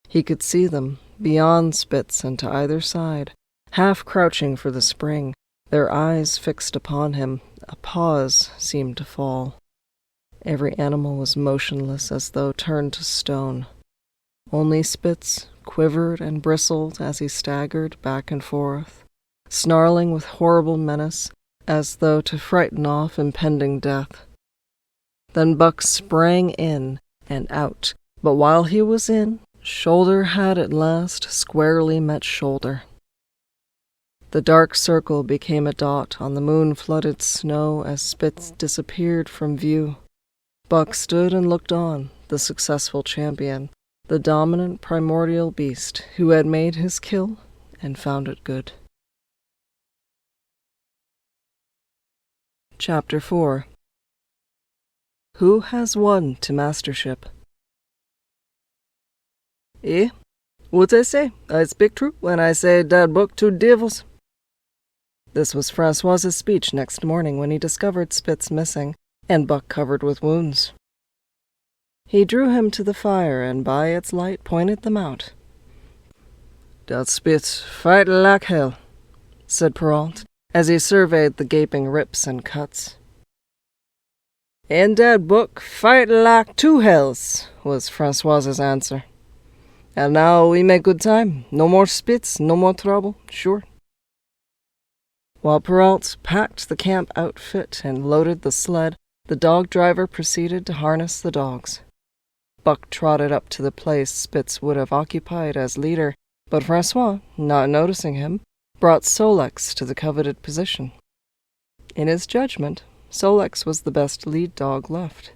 S1: He could see them, beyond Spitz and to either side, half crouching for the spring, their eyes fixed upon him. A pause seemed to fall. Every animal was motionless as though turned to stone. Only Spitz quivered and bristled as he staggered back and forth, snarling with horrible menace, as though to frighten off impending death. Then Buck sprang in and out, but while he was in, shoulder had at last squarely met shoulder. The dark circle became a dot on the moon-flooded snow as Spitz disappeared from view. Buck stood and looked on, the successful champion, the dominant primordial beast who had made his kill and found it good. Chapter 4. Who has won to mastership? Eh? What I say? I speak true when I say that book to devils. This was Francois's speech next morning when he discovered Spitz missing and Buck covered with wounds. He drew him to the fire and by its light pointed them out. "That Spitz fight like hell," said Perrault, as he surveyed the gaping rips and cuts. "And that Buck fight like two hells," was Francois's answer. "And now we make good time. No more Spitz, no more trouble, sure." While Perrault packed the camp outfit and loaded the sled, the dog driver proceeded to harness the dogs. Buck trotted up to the place Spitz would have occupied as leader, but Francois, not noticing him, brought Solex to the coveted position. In his judgment, Solex was the best lead dog left.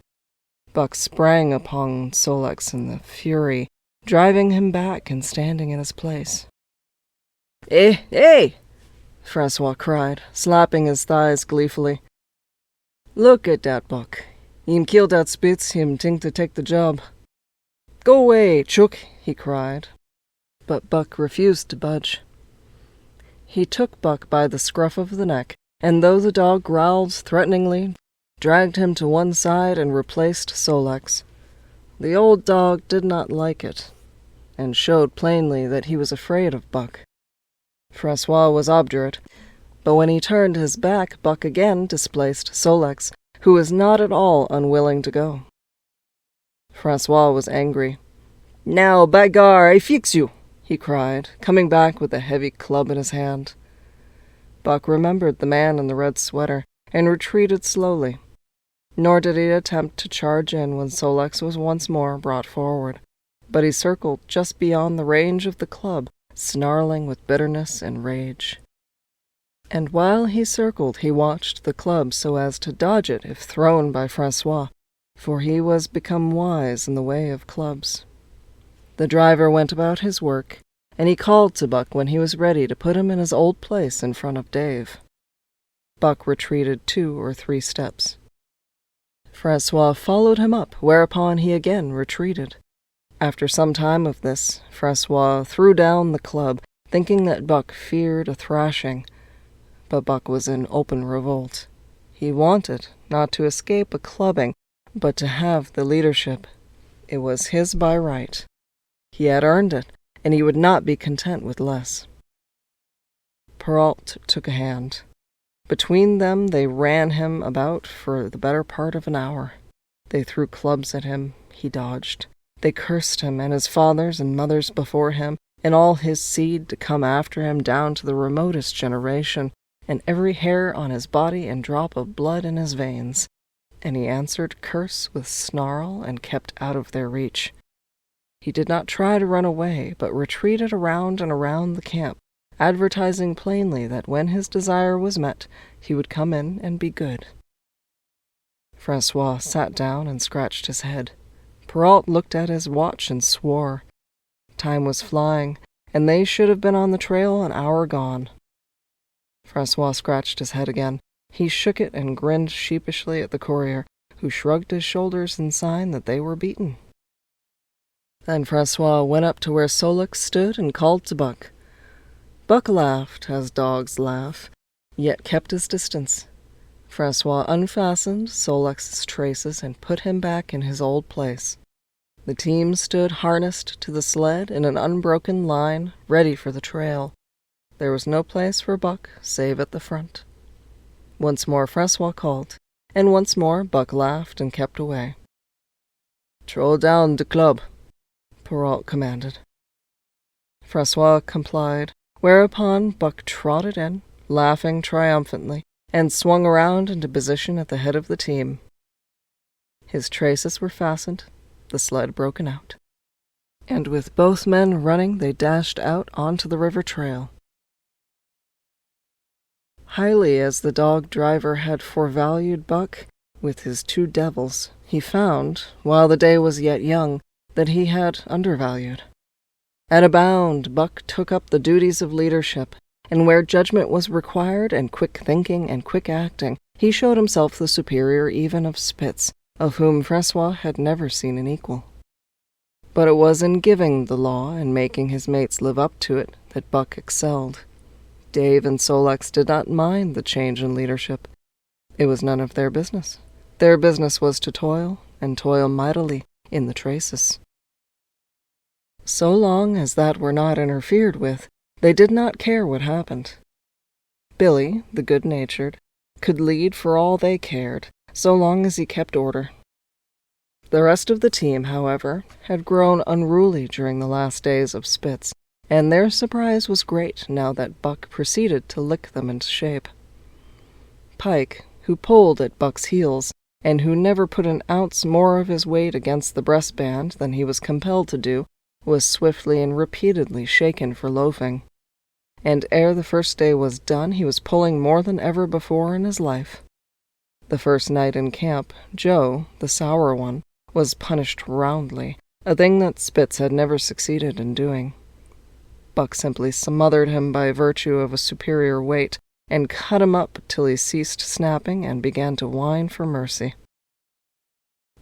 S1: Buck sprang upon Solex in the fury, driving him back and standing in his place. "Eh, eh!" Francois cried, slapping his thighs gleefully. "Look at that Buck. Him kill that Spitz, him think to take the job. Go away, Chook," he cried. But Buck refused to budge. He took Buck by the scruff of the neck, and though the dog growled threateningly, dragged him to one side and replaced Solex. The old dog did not like it, and showed plainly that he was afraid of Buck. Francois was obdurate, but when he turned his back, Buck again displaced Solex, who was not at all unwilling to go. Francois was angry. "Now, by gar, I fix you!" he cried, coming back with a heavy club in his hand. Buck remembered the man in the red sweater and retreated slowly, nor did he attempt to charge in when Solex was once more brought forward, but he circled just beyond the range of the club, snarling with bitterness and rage. And while he circled, he watched the club so as to dodge it if thrown by Francois, for he was become wise in the way of clubs. The driver went about his work, and he called to Buck when he was ready to put him in his old place in front of Dave. Buck retreated 2 or 3 steps. Francois followed him up, whereupon he again retreated. After some time of this, Francois threw down the club, thinking that Buck feared a thrashing, but Buck was in open revolt. He wanted not to escape a clubbing, but to have the leadership. It was his by right. He had earned it, and he would not be content with less. Perrault took a hand. Between them they ran him about for the better part of an hour. They threw clubs at him. He dodged. They cursed him and his fathers and mothers before him, and all his seed to come after him down to the remotest generation, and every hair on his body and drop of blood in his veins. And he answered curse with snarl and kept out of their reach. He did not try to run away, but retreated around and around the camp, advertising plainly that when his desire was met, he would come in and be good. Francois sat down and scratched his head. Perrault looked at his watch and swore. Time was flying, and they should have been on the trail an hour gone. Francois scratched his head again. He shook it and grinned sheepishly at the courier, who shrugged his shoulders in sign that they were beaten. Then Francois went up to where Sol-leks stood and called to Buck. Buck laughed, as dogs laugh, yet kept his distance. Francois unfastened Sol-leks' traces and put him back in his old place. The team stood harnessed to the sled in an unbroken line, ready for the trail. There was no place for Buck save at the front. Once more Francois called, and once more Buck laughed and kept away. "Troll down the club," Perrault commanded. Francois complied, whereupon Buck trotted in, laughing triumphantly, and swung around into position at the head of the team. His traces were fastened, the sled broken out, and with both men running they dashed out onto the river trail. Highly as the dog-driver had forevalued Buck, with his 2 devils, he found, while the day was yet young, that he had undervalued. At a bound, Buck took up the duties of leadership, and where judgment was required and quick thinking and quick acting, he showed himself the superior even of Spitz, of whom Francois had never seen an equal. But it was in giving the law and making his mates live up to it that Buck excelled. Dave and Sol-leks did not mind the change in leadership. It was none of their business. Their business was to toil, and toil mightily, in the traces. So long as that were not interfered with, they did not care what happened. Billy, the good-natured, could lead for all they cared, so long as he kept order. The rest of the team, however, had grown unruly during the last days of Spitz, and their surprise was great now that Buck proceeded to lick them into shape. Pike, who pulled at Buck's heels, and who never put an ounce more of his weight against the breastband than he was compelled to do, was swiftly and repeatedly shaken for loafing. And ere the first day was done, he was pulling more than ever before in his life. The first night in camp, Joe, the sour one, was punished roundly, a thing that Spitz had never succeeded in doing. Buck simply smothered him by virtue of a superior weight, and cut him up till he ceased snapping and began to whine for mercy.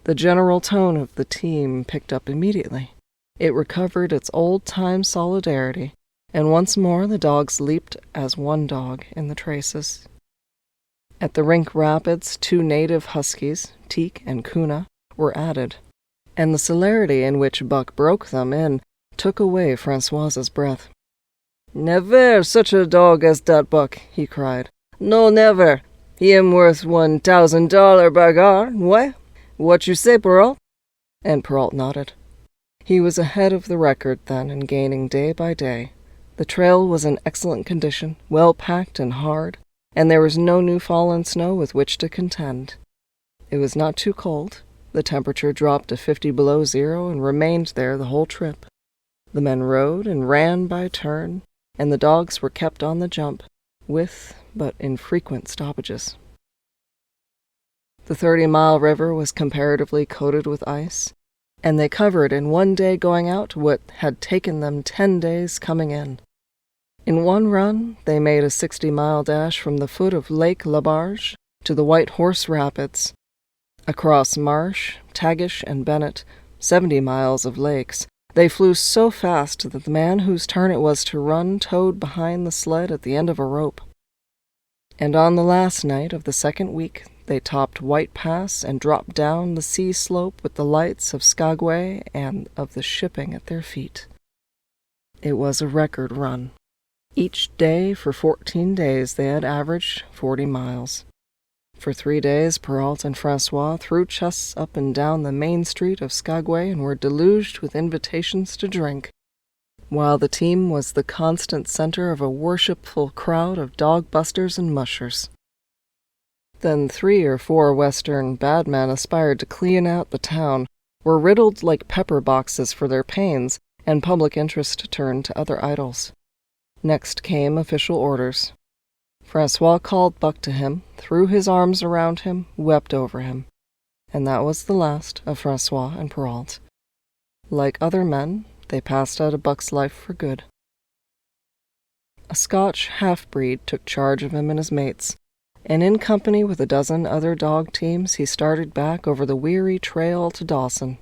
S1: The general tone of the team picked up immediately. It recovered its old-time solidarity, and once more the dogs leaped as one dog in the traces. At the Rink Rapids, 2 native huskies, Teak and Kuna, were added, and the celerity in which Buck broke them in took away Francois's breath. "Never such a dog as dat Buck," he cried. "No, never. He am worth $1,000 bagar, ouais? What you say, Perrault?" And Perrault nodded. He was ahead of the record then and gaining day by day. The trail was in excellent condition, well packed and hard, and there was no new fallen snow with which to contend. It was not too cold. The temperature dropped to 50 below zero and remained there the whole trip. The men rode and ran by turn, and the dogs were kept on the jump, with but infrequent stoppages. The 30-mile river was comparatively coated with ice, and they covered in one day going out what had taken them 10 days coming in. In one run, they made a 60-mile dash from the foot of Lake Labarge to the White Horse Rapids. Across Marsh, Tagish, and Bennett, 70 miles of lakes, they flew so fast that the man whose turn it was to run towed behind the sled at the end of a rope. And on the last night of the second week, they topped White Pass and dropped down the sea slope with the lights of Skagway and of the shipping at their feet. It was a record run. Each day for 14 days they had averaged 40 miles. For 3 days, Perrault and Francois threw chests up and down the main street of Skagway and were deluged with invitations to drink, while the team was the constant center of a worshipful crowd of dog-busters and mushers. Then 3 or 4 Western bad men aspired to clean out the town, were riddled like pepper boxes for their pains, and public interest turned to other idols. Next came official orders. Francois called Buck to him, threw his arms around him, wept over him. And that was the last of Francois and Perrault. Like other men, they passed out of Buck's life for good. A Scotch half-breed took charge of him and his mates, and in company with a dozen other dog teams he started back over the weary trail to Dawson.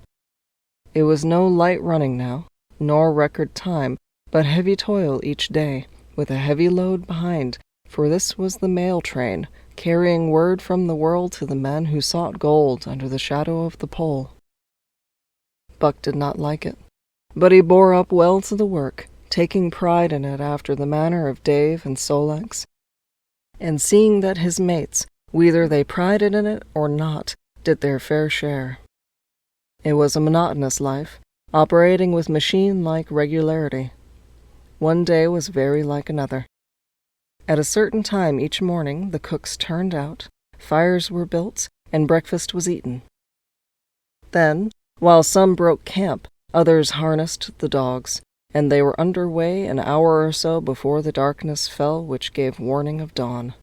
S1: It was no light running now, nor record time, but heavy toil each day, with a heavy load behind, for this was the mail train, carrying word from the world to the men who sought gold under the shadow of the pole. Buck did not like it, but he bore up well to the work, taking pride in it after the manner of Dave and Sol-leks, and seeing that his mates, whether they prided in it or not, did their fair share. It was a monotonous life, operating with machine-like regularity. One day was very like another. At a certain time each morning the cooks turned out, fires were built, and breakfast was eaten. Then, while some broke camp, others harnessed the dogs, and they were under way an hour or so before the darkness fell which gave warning of dawn.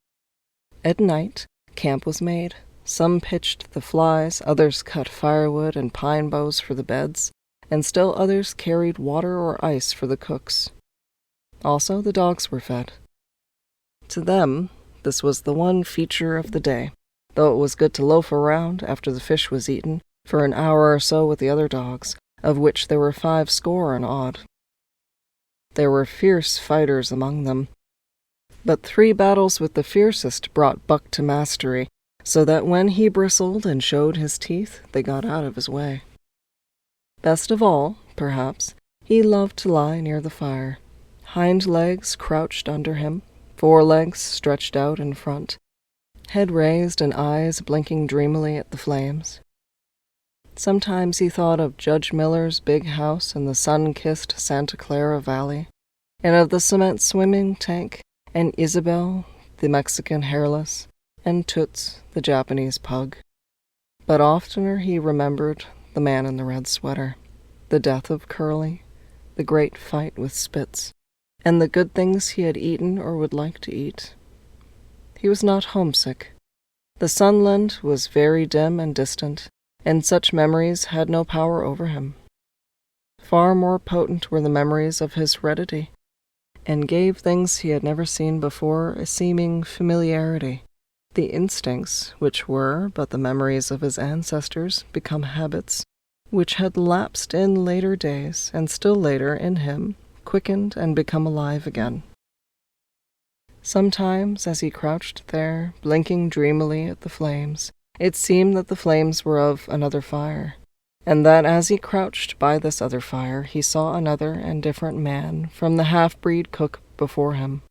S1: At night, camp was made. Some pitched the flies, others cut firewood and pine boughs for the beds, and still others carried water or ice for the cooks. Also the dogs were fed. To them, this was the one feature of the day, though it was good to loaf around after the fish was eaten for an hour or so with the other dogs, of which there were 50 and odd. There were fierce fighters among them, but 3 battles with the fiercest brought Buck to mastery, so that when he bristled and showed his teeth, they got out of his way. Best of all, perhaps, he loved to lie near the fire, hind legs crouched under him, forelegs stretched out in front, head raised and eyes blinking dreamily at the flames. Sometimes he thought of Judge Miller's big house in the sun-kissed Santa Clara Valley, and of the cement swimming tank, and Isabel, the Mexican hairless, and Toots, the Japanese pug. But oftener he remembered the man in the red sweater, the death of Curly, the great fight with Spitz, and the good things he had eaten or would like to eat. He was not homesick. The sunland was very dim and distant, and such memories had no power over him. Far more potent were the memories of his heredity, and gave things he had never seen before a seeming familiarity. The instincts, which were but the memories of his ancestors, become habits, which had lapsed in later days, and still later in him, quickened and become alive again. Sometimes, as he crouched there, blinking dreamily at the flames, it seemed that the flames were of another fire, and that as he crouched by this other fire, he saw another and different man from the half-breed cook before him.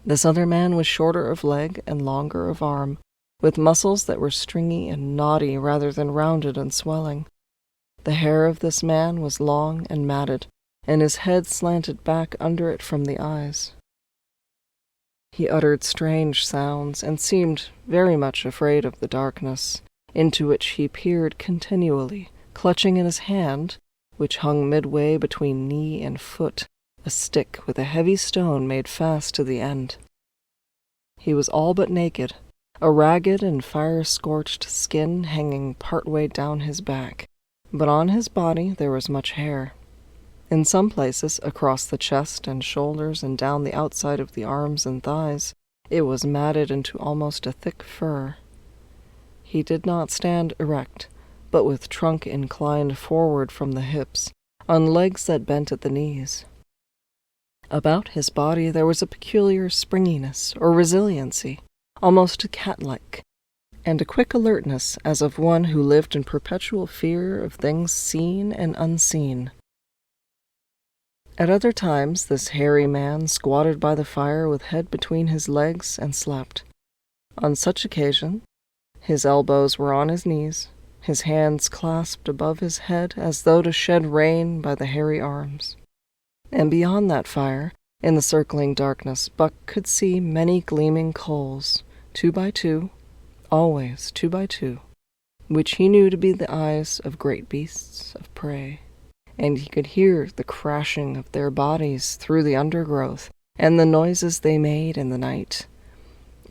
S1: This other man was shorter of leg and longer of arm, with muscles that were stringy and knotty rather than rounded and swelling. The hair of this man was long and matted, and his head slanted back under it from the eyes. He uttered strange sounds, and seemed very much afraid of the darkness, into which he peered continually, clutching in his hand, which hung midway between knee and foot, a stick with a heavy stone made fast to the end. He was all but naked, a ragged and fire-scorched skin hanging part-way down his back, but on his body there was much hair. In some places, across the chest and shoulders and down the outside of the arms and thighs, it was matted into almost a thick fur. He did not stand erect, but with trunk inclined forward from the hips, on legs that bent at the knees. About his body there was a peculiar springiness or resiliency, almost cat-like, and a quick alertness as of one who lived in perpetual fear of things seen and unseen. At other times this hairy man squatted by the fire with head between his legs and slept. On such occasion, his elbows were on his knees, his hands clasped above his head as though to shed rain by the hairy arms. And beyond that fire, in the circling darkness, Buck could see many gleaming coals, 2 by 2, always 2 by 2, which he knew to be the eyes of great beasts of prey. And he could hear the crashing of their bodies through the undergrowth, and the noises they made in the night.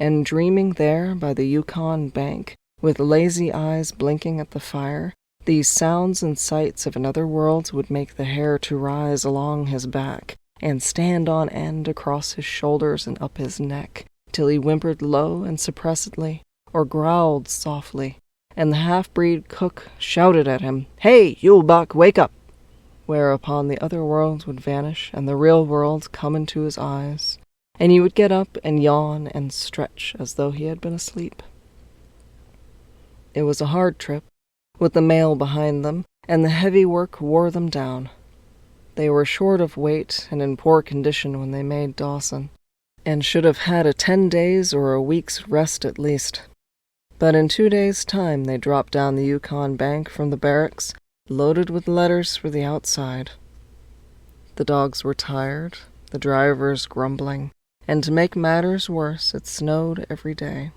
S1: And dreaming there by the Yukon bank, with lazy eyes blinking at the fire, these sounds and sights of another world would make the hair to rise along his back, and stand on end across his shoulders and up his neck, till he whimpered low and suppressedly, or growled softly, and the half-breed cook shouted at him, "Hey, you buck, wake up!" Whereupon the other world would vanish and the real world come into his eyes, and he would get up and yawn and stretch as though he had been asleep. It was a hard trip, with the mail behind them, and the heavy work wore them down. They were short of weight and in poor condition when they made Dawson, and should have had a 10 days or a week's rest at least. But in 2 days' time they dropped down the Yukon bank from the barracks, loaded with letters for the outside. The dogs were tired, the drivers grumbling, and to make matters worse, it snowed every day.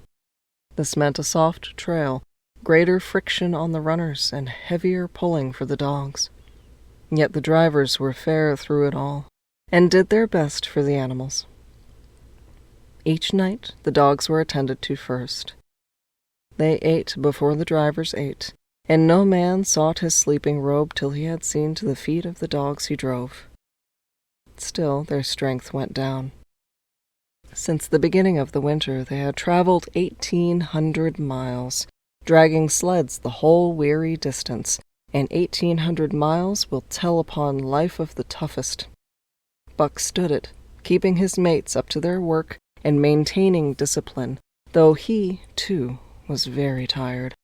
S1: This meant a soft trail, greater friction on the runners, and heavier pulling for the dogs. Yet the drivers were fair through it all, and did their best for the animals. Each night the dogs were attended to first. They ate before the drivers ate, and no man sought his sleeping robe till he had seen to the feet of the dogs he drove. Still their strength went down. Since the beginning of the winter they had traveled 1,800 miles, dragging sleds the whole weary distance, and 1,800 miles will tell upon life of the toughest. Buck stood it, keeping his mates up to their work and maintaining discipline, though he, too, was very tired.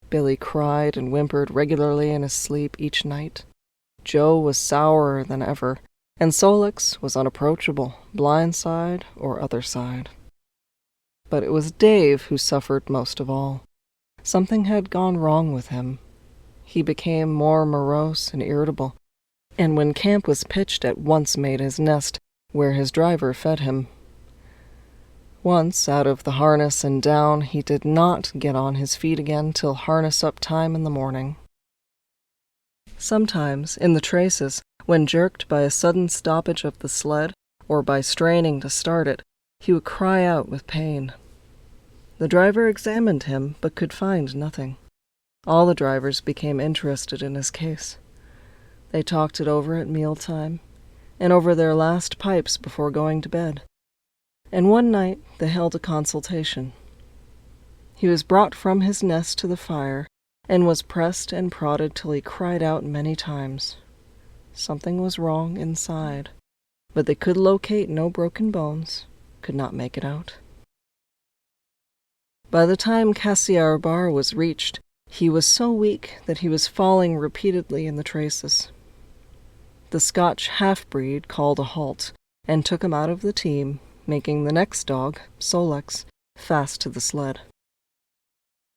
S1: Billy cried and whimpered regularly in his sleep each night. Joe was sourer than ever, and Solix was unapproachable, blind side or other side. But it was Dave who suffered most of all. Something had gone wrong with him. He became more morose and irritable, and when camp was pitched at once made his nest where his driver fed him. Once out of the harness and down, he did not get on his feet again till harness-up time in the morning. Sometimes, in the traces, when jerked by a sudden stoppage of the sled, or by straining to start it, he would cry out with pain. The driver examined him, but could find nothing. All the drivers became interested in his case. They talked it over at mealtime, and over their last pipes before going to bed. And one night they held a consultation. He was brought from his nest to the fire, and was pressed and prodded till he cried out many times. Something was wrong inside, but they could locate no broken bones, could not make it out. By the time Cassiar Bar was reached, he was so weak that he was falling repeatedly in the traces. The Scotch half-breed called a halt, and took him out of the team, making the next dog, Solix, fast to the sled.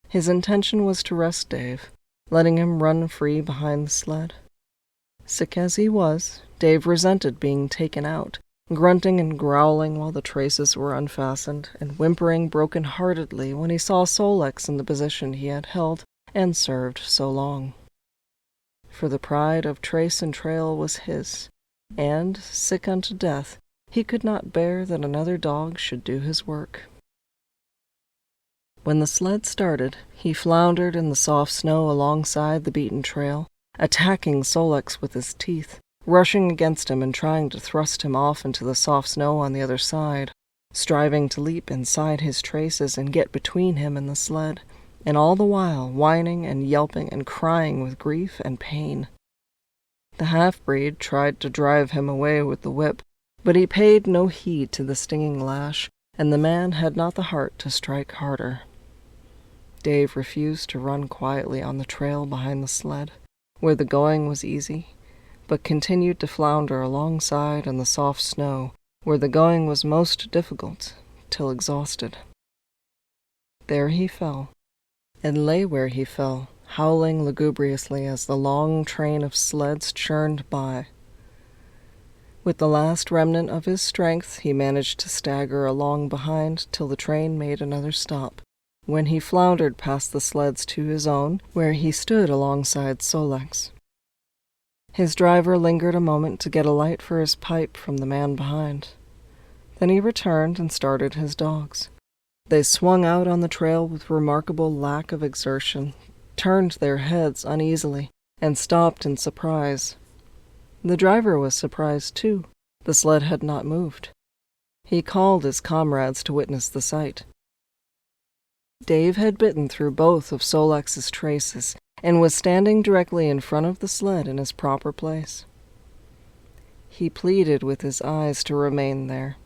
S1: His intention was to rest Dave, letting him run free behind the sled. Sick as he was, Dave resented being taken out, grunting and growling while the traces were unfastened, and whimpering broken-heartedly when he saw Solix in the position he had held and served so long. For the pride of trace and trail was his, and, sick unto death, he could not bear that another dog should do his work. When the sled started, he floundered in the soft snow alongside the beaten trail, attacking Solix with his teeth, rushing against him and trying to thrust him off into the soft snow on the other side, striving to leap inside his traces and get between him and the sled, and all the while whining and yelping and crying with grief and pain. The half-breed tried to drive him away with the whip, but he paid no heed to the stinging lash, and the man had not the heart to strike harder. Dave refused to run quietly on the trail behind the sled, where the going was easy, but continued to flounder alongside in the soft snow, where the going was most difficult, till exhausted. There he fell, and lay where he fell, howling lugubriously as the long train of sleds churned by. With the last remnant of his strength, he managed to stagger along behind till the train made another stop, when he floundered past the sleds to his own, where he stood alongside Solix. His driver lingered a moment to get a light for his pipe from the man behind. Then he returned and started his dogs. They swung out on the trail with remarkable lack of exertion, turned their heads uneasily, and stopped in surprise. The driver was surprised, too. The sled had not moved. He called his comrades to witness the sight. Dave had bitten through both of Solex's traces and was standing directly in front of the sled in his proper place. He pleaded with his eyes to remain there.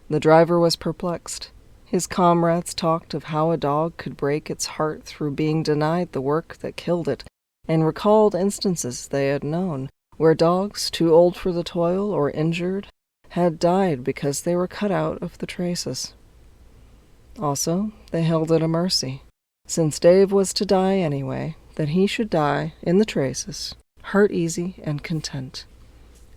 S1: The driver was perplexed. His comrades talked of how a dog could break its heart through being denied the work that killed it, and recalled instances they had known where dogs, too old for the toil or injured, had died because they were cut out of the traces. Also, they held it a mercy, since Dave was to die anyway, that he should die in the traces, heart easy and content.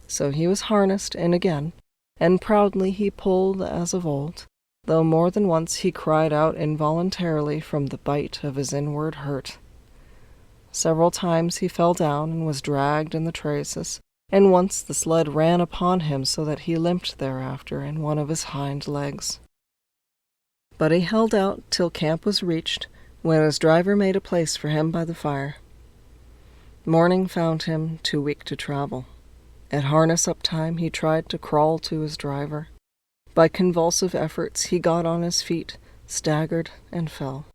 S1: So he was harnessed in again, and proudly he pulled as of old, though more than once he cried out involuntarily from the bite of his inward hurt. Several times he fell down and was dragged in the traces, and once the sled ran upon him so that he limped thereafter in one of his hind legs. But he held out till camp was reached, when his driver made a place for him by the fire. Morning found him too weak to travel. At harness-up time he tried to crawl to his driver. By convulsive efforts he got on his feet, staggered, and fell.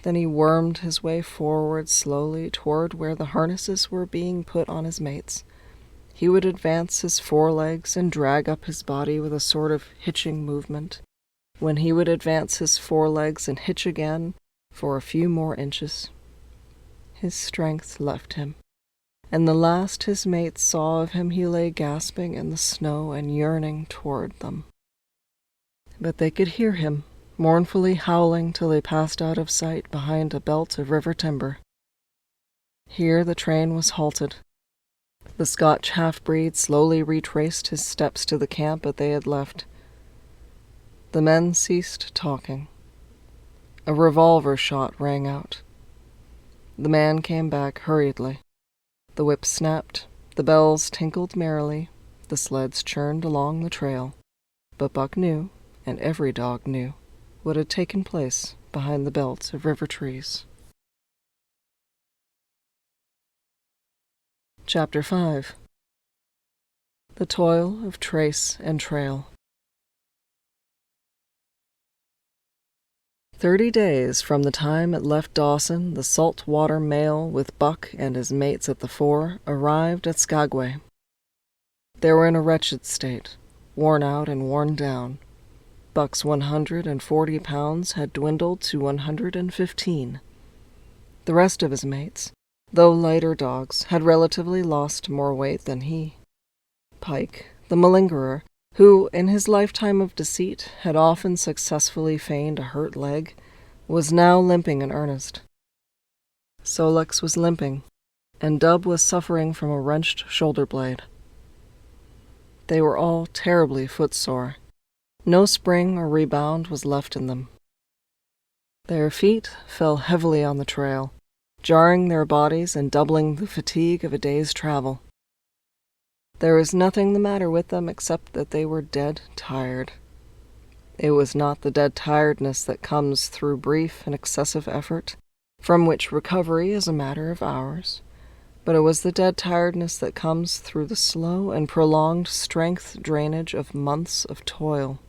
S1: Then he wormed his way forward slowly toward where the harnesses were being put on his mates. He would advance his forelegs and drag up his body with a sort of hitching movement, when he would advance his forelegs and hitch again for a few more inches. His strength left him, and the last his mates saw of him he lay gasping in the snow and yearning toward them. But they could hear him, mournfully howling till they passed out of sight behind a belt of river timber. Here the train was halted. The Scotch half-breed slowly retraced his steps to the camp that they had left. The men ceased talking. A revolver shot rang out. The man came back hurriedly. The whip snapped, the bells tinkled merrily, the sleds churned along the trail. But Buck knew, and every dog knew, what had taken place behind the belt of river trees. Chapter 5. The Toil of Trace and Trail. 30 days from the time it left Dawson, the salt-water mail with Buck and his mates at the fore arrived at Skagway. They were in a wretched state, worn out and worn down. Buck's 140 pounds had dwindled to 115. The rest of his mates, though lighter dogs, had relatively lost more weight than he. Pike, the malingerer, who, in his lifetime of deceit, had often successfully feigned a hurt leg, was now limping in earnest. Solex was limping, and Dub was suffering from a wrenched shoulder blade. They were all terribly footsore. No spring or rebound was left in them. Their feet fell heavily on the trail, jarring their bodies and doubling the fatigue of a day's travel. There was nothing the matter with them except that they were dead tired. It was not the dead tiredness that comes through brief and excessive effort, from which recovery is a matter of hours, but it was the dead tiredness that comes through the slow and prolonged strength drainage of months of toil.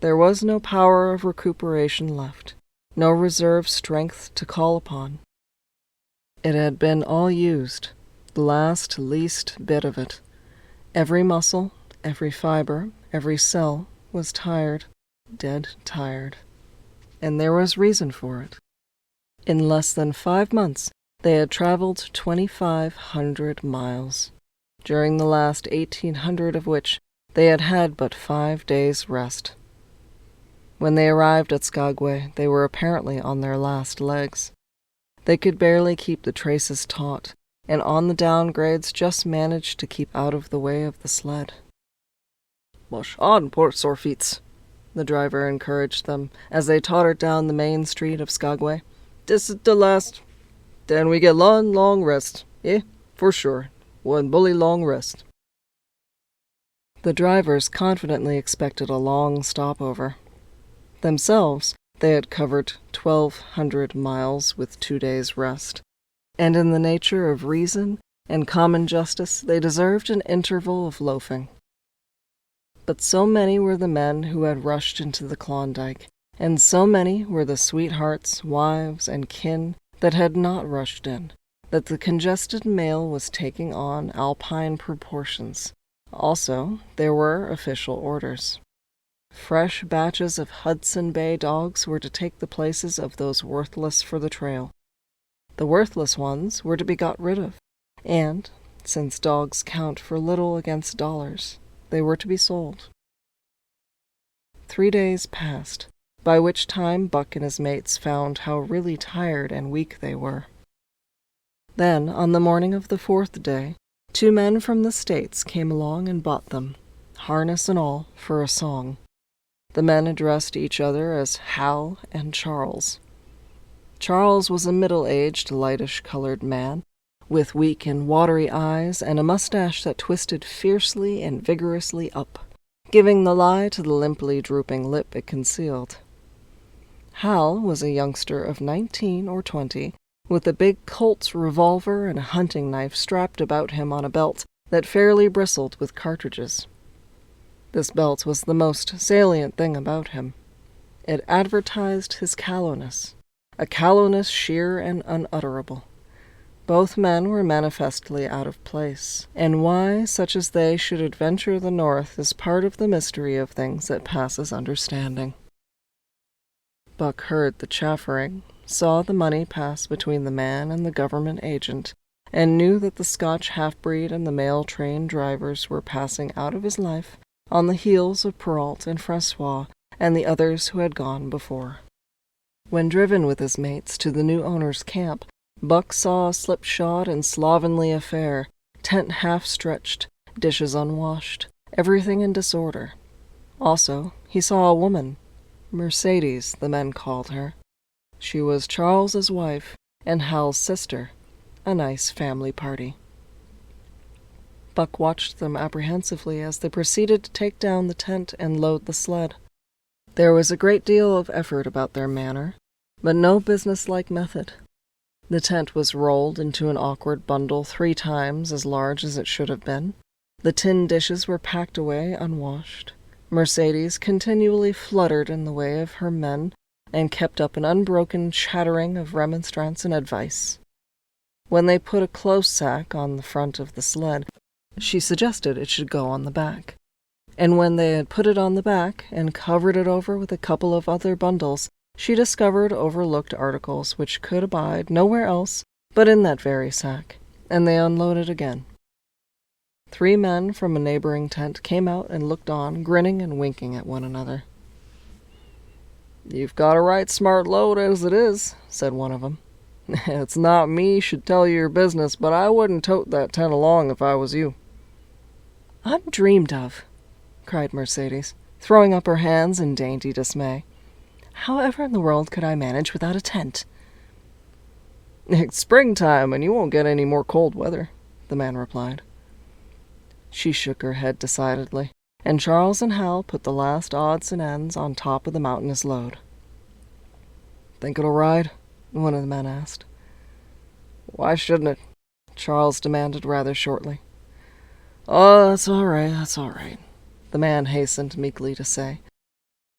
S1: There was no power of recuperation left, no reserve strength to call upon. It had been all used, the last least bit of it. Every muscle, every fiber, every cell was tired, dead tired. And there was reason for it. In less than 5 months, they had traveled 2,500 miles, during the last 1,800 of which they had had but 5 days' rest. When they arrived at Skagway, they were apparently on their last legs. They could barely keep the traces taut, and on the downgrades just managed to keep out of the way of the sled. "Push on, poor sore feets," the driver encouraged them as they tottered down the main street of Skagway. "This is the last. Then we get long, long rest. Eh, for sure. One bully long rest." The drivers confidently expected a long stopover. Themselves, they had covered 1,200 miles with 2 days' rest, and in the nature of reason and common justice they deserved an interval of loafing. But so many were the men who had rushed into the Klondike, and so many were the sweethearts, wives, and kin that had not rushed in, that the congested mail was taking on alpine proportions. Also, there were official orders. Fresh batches of Hudson Bay dogs were to take the places of those worthless for the trail. The worthless ones were to be got rid of, and, since dogs count for little against dollars, they were to be sold. 3 days passed, by which time Buck and his mates found how really tired and weak they were. Then, on the morning of the 4th day, 2 men from the States came along and bought them, harness and all, for a song. The men addressed each other as Hal and Charles. Charles was a middle-aged, lightish-colored man, with weak and watery eyes and a mustache that twisted fiercely and vigorously up, giving the lie to the limply drooping lip it concealed. Hal was a youngster of 19 or 20, with a big Colt's revolver and a hunting knife strapped about him on a belt that fairly bristled with cartridges. This belt was the most salient thing about him. It advertised his callowness, a callowness sheer and unutterable. Both men were manifestly out of place, and why such as they should adventure the north is part of the mystery of things that passes understanding. Buck heard the chaffering, saw the money pass between the man and the government agent, and knew that the Scotch half-breed and the mail train drivers were passing out of his life on the heels of Perrault and Francois and the others who had gone before. When driven with his mates to the new owner's camp, Buck saw a slipshod and slovenly affair, tent half-stretched, dishes unwashed, everything in disorder. Also, he saw a woman. Mercedes, the men called her. She was Charles's wife and Hal's sister, a nice family party. Buck watched them apprehensively as they proceeded to take down the tent and load the sled. There was a great deal of effort about their manner, but no businesslike method. The tent was rolled into an awkward bundle 3 times as large as it should have been. The tin dishes were packed away unwashed. Mercedes continually fluttered in the way of her men and kept up an unbroken chattering of remonstrance and advice. When they put a clothes sack on the front of the sled, she suggested it should go on the back. And when they had put it on the back and covered it over with a couple of other bundles, she discovered overlooked articles which could abide nowhere else but in that very sack, and they unloaded again. 3 men from a neighboring tent came out and looked on, grinning and winking at one another. "You've got a right smart load as it is," said one of them. "It's not me should tell you your business, but I wouldn't tote that tent along if I was you." "I'm dreamed of," cried Mercedes, throwing up her hands in dainty dismay. "However in the world could I manage without a tent?" "It's springtime, and you won't get any more cold weather," the man replied. She shook her head decidedly, and Charles and Hal put the last odds and ends on top of the mountainous load. "Think it'll ride?" one of the men asked. "Why shouldn't it?" Charles demanded rather shortly. "Oh, that's all right, the man hastened meekly to say.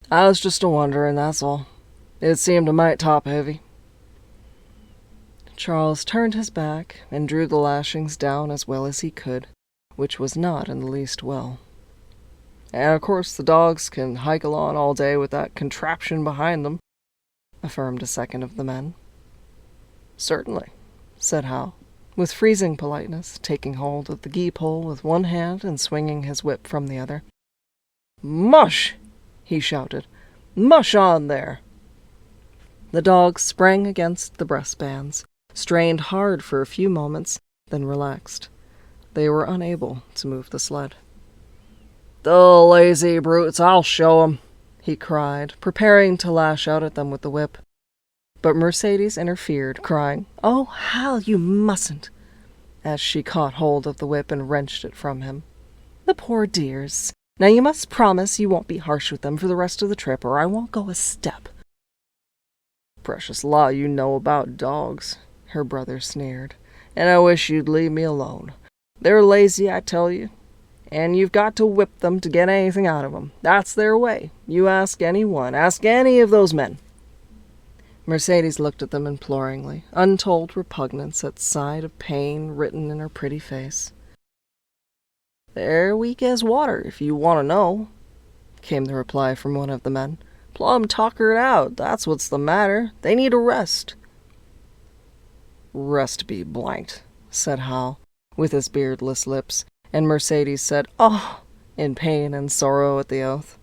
S1: "I was just a-wondering, that's all. It seemed a mite top-heavy." Charles turned his back and drew the lashings down as well as he could, which was not in the least well. "And of course the dogs can hike along all day with that contraption behind them," affirmed a second of the men. "Certainly," said Hal, with freezing politeness, taking hold of the gee-pole with one hand and swinging his whip from the other. "Mush!" he shouted. "Mush on there!" The dogs sprang against the breastbands, strained hard for a few moments, then relaxed. They were unable to move the sled. "The lazy brutes, I'll show 'em," he cried, preparing to lash out at them with the whip. But Mercedes interfered, crying, "Oh, Hal, you mustn't," as she caught hold of the whip and wrenched it from him. "The poor dears. Now you must promise you won't be harsh with them for the rest of the trip, or I won't go a step." "Precious lot you know about dogs," her brother sneered, "and I wish you'd leave me alone. They're lazy, I tell you. and you've got to whip them to get anything out of them. That's their way. You ask anyone. Ask any of those men." Mercedes looked at them imploringly, untold repugnance at sight of pain written in her pretty face. "They're weak as water, if you want to know," came the reply from one of the men. "Plumb tuckered out, that's what's the matter. They need a rest." "Rest be blanked," said Hal, with his beardless lips, and Mercedes said, "Oh," in pain and sorrow at the oath.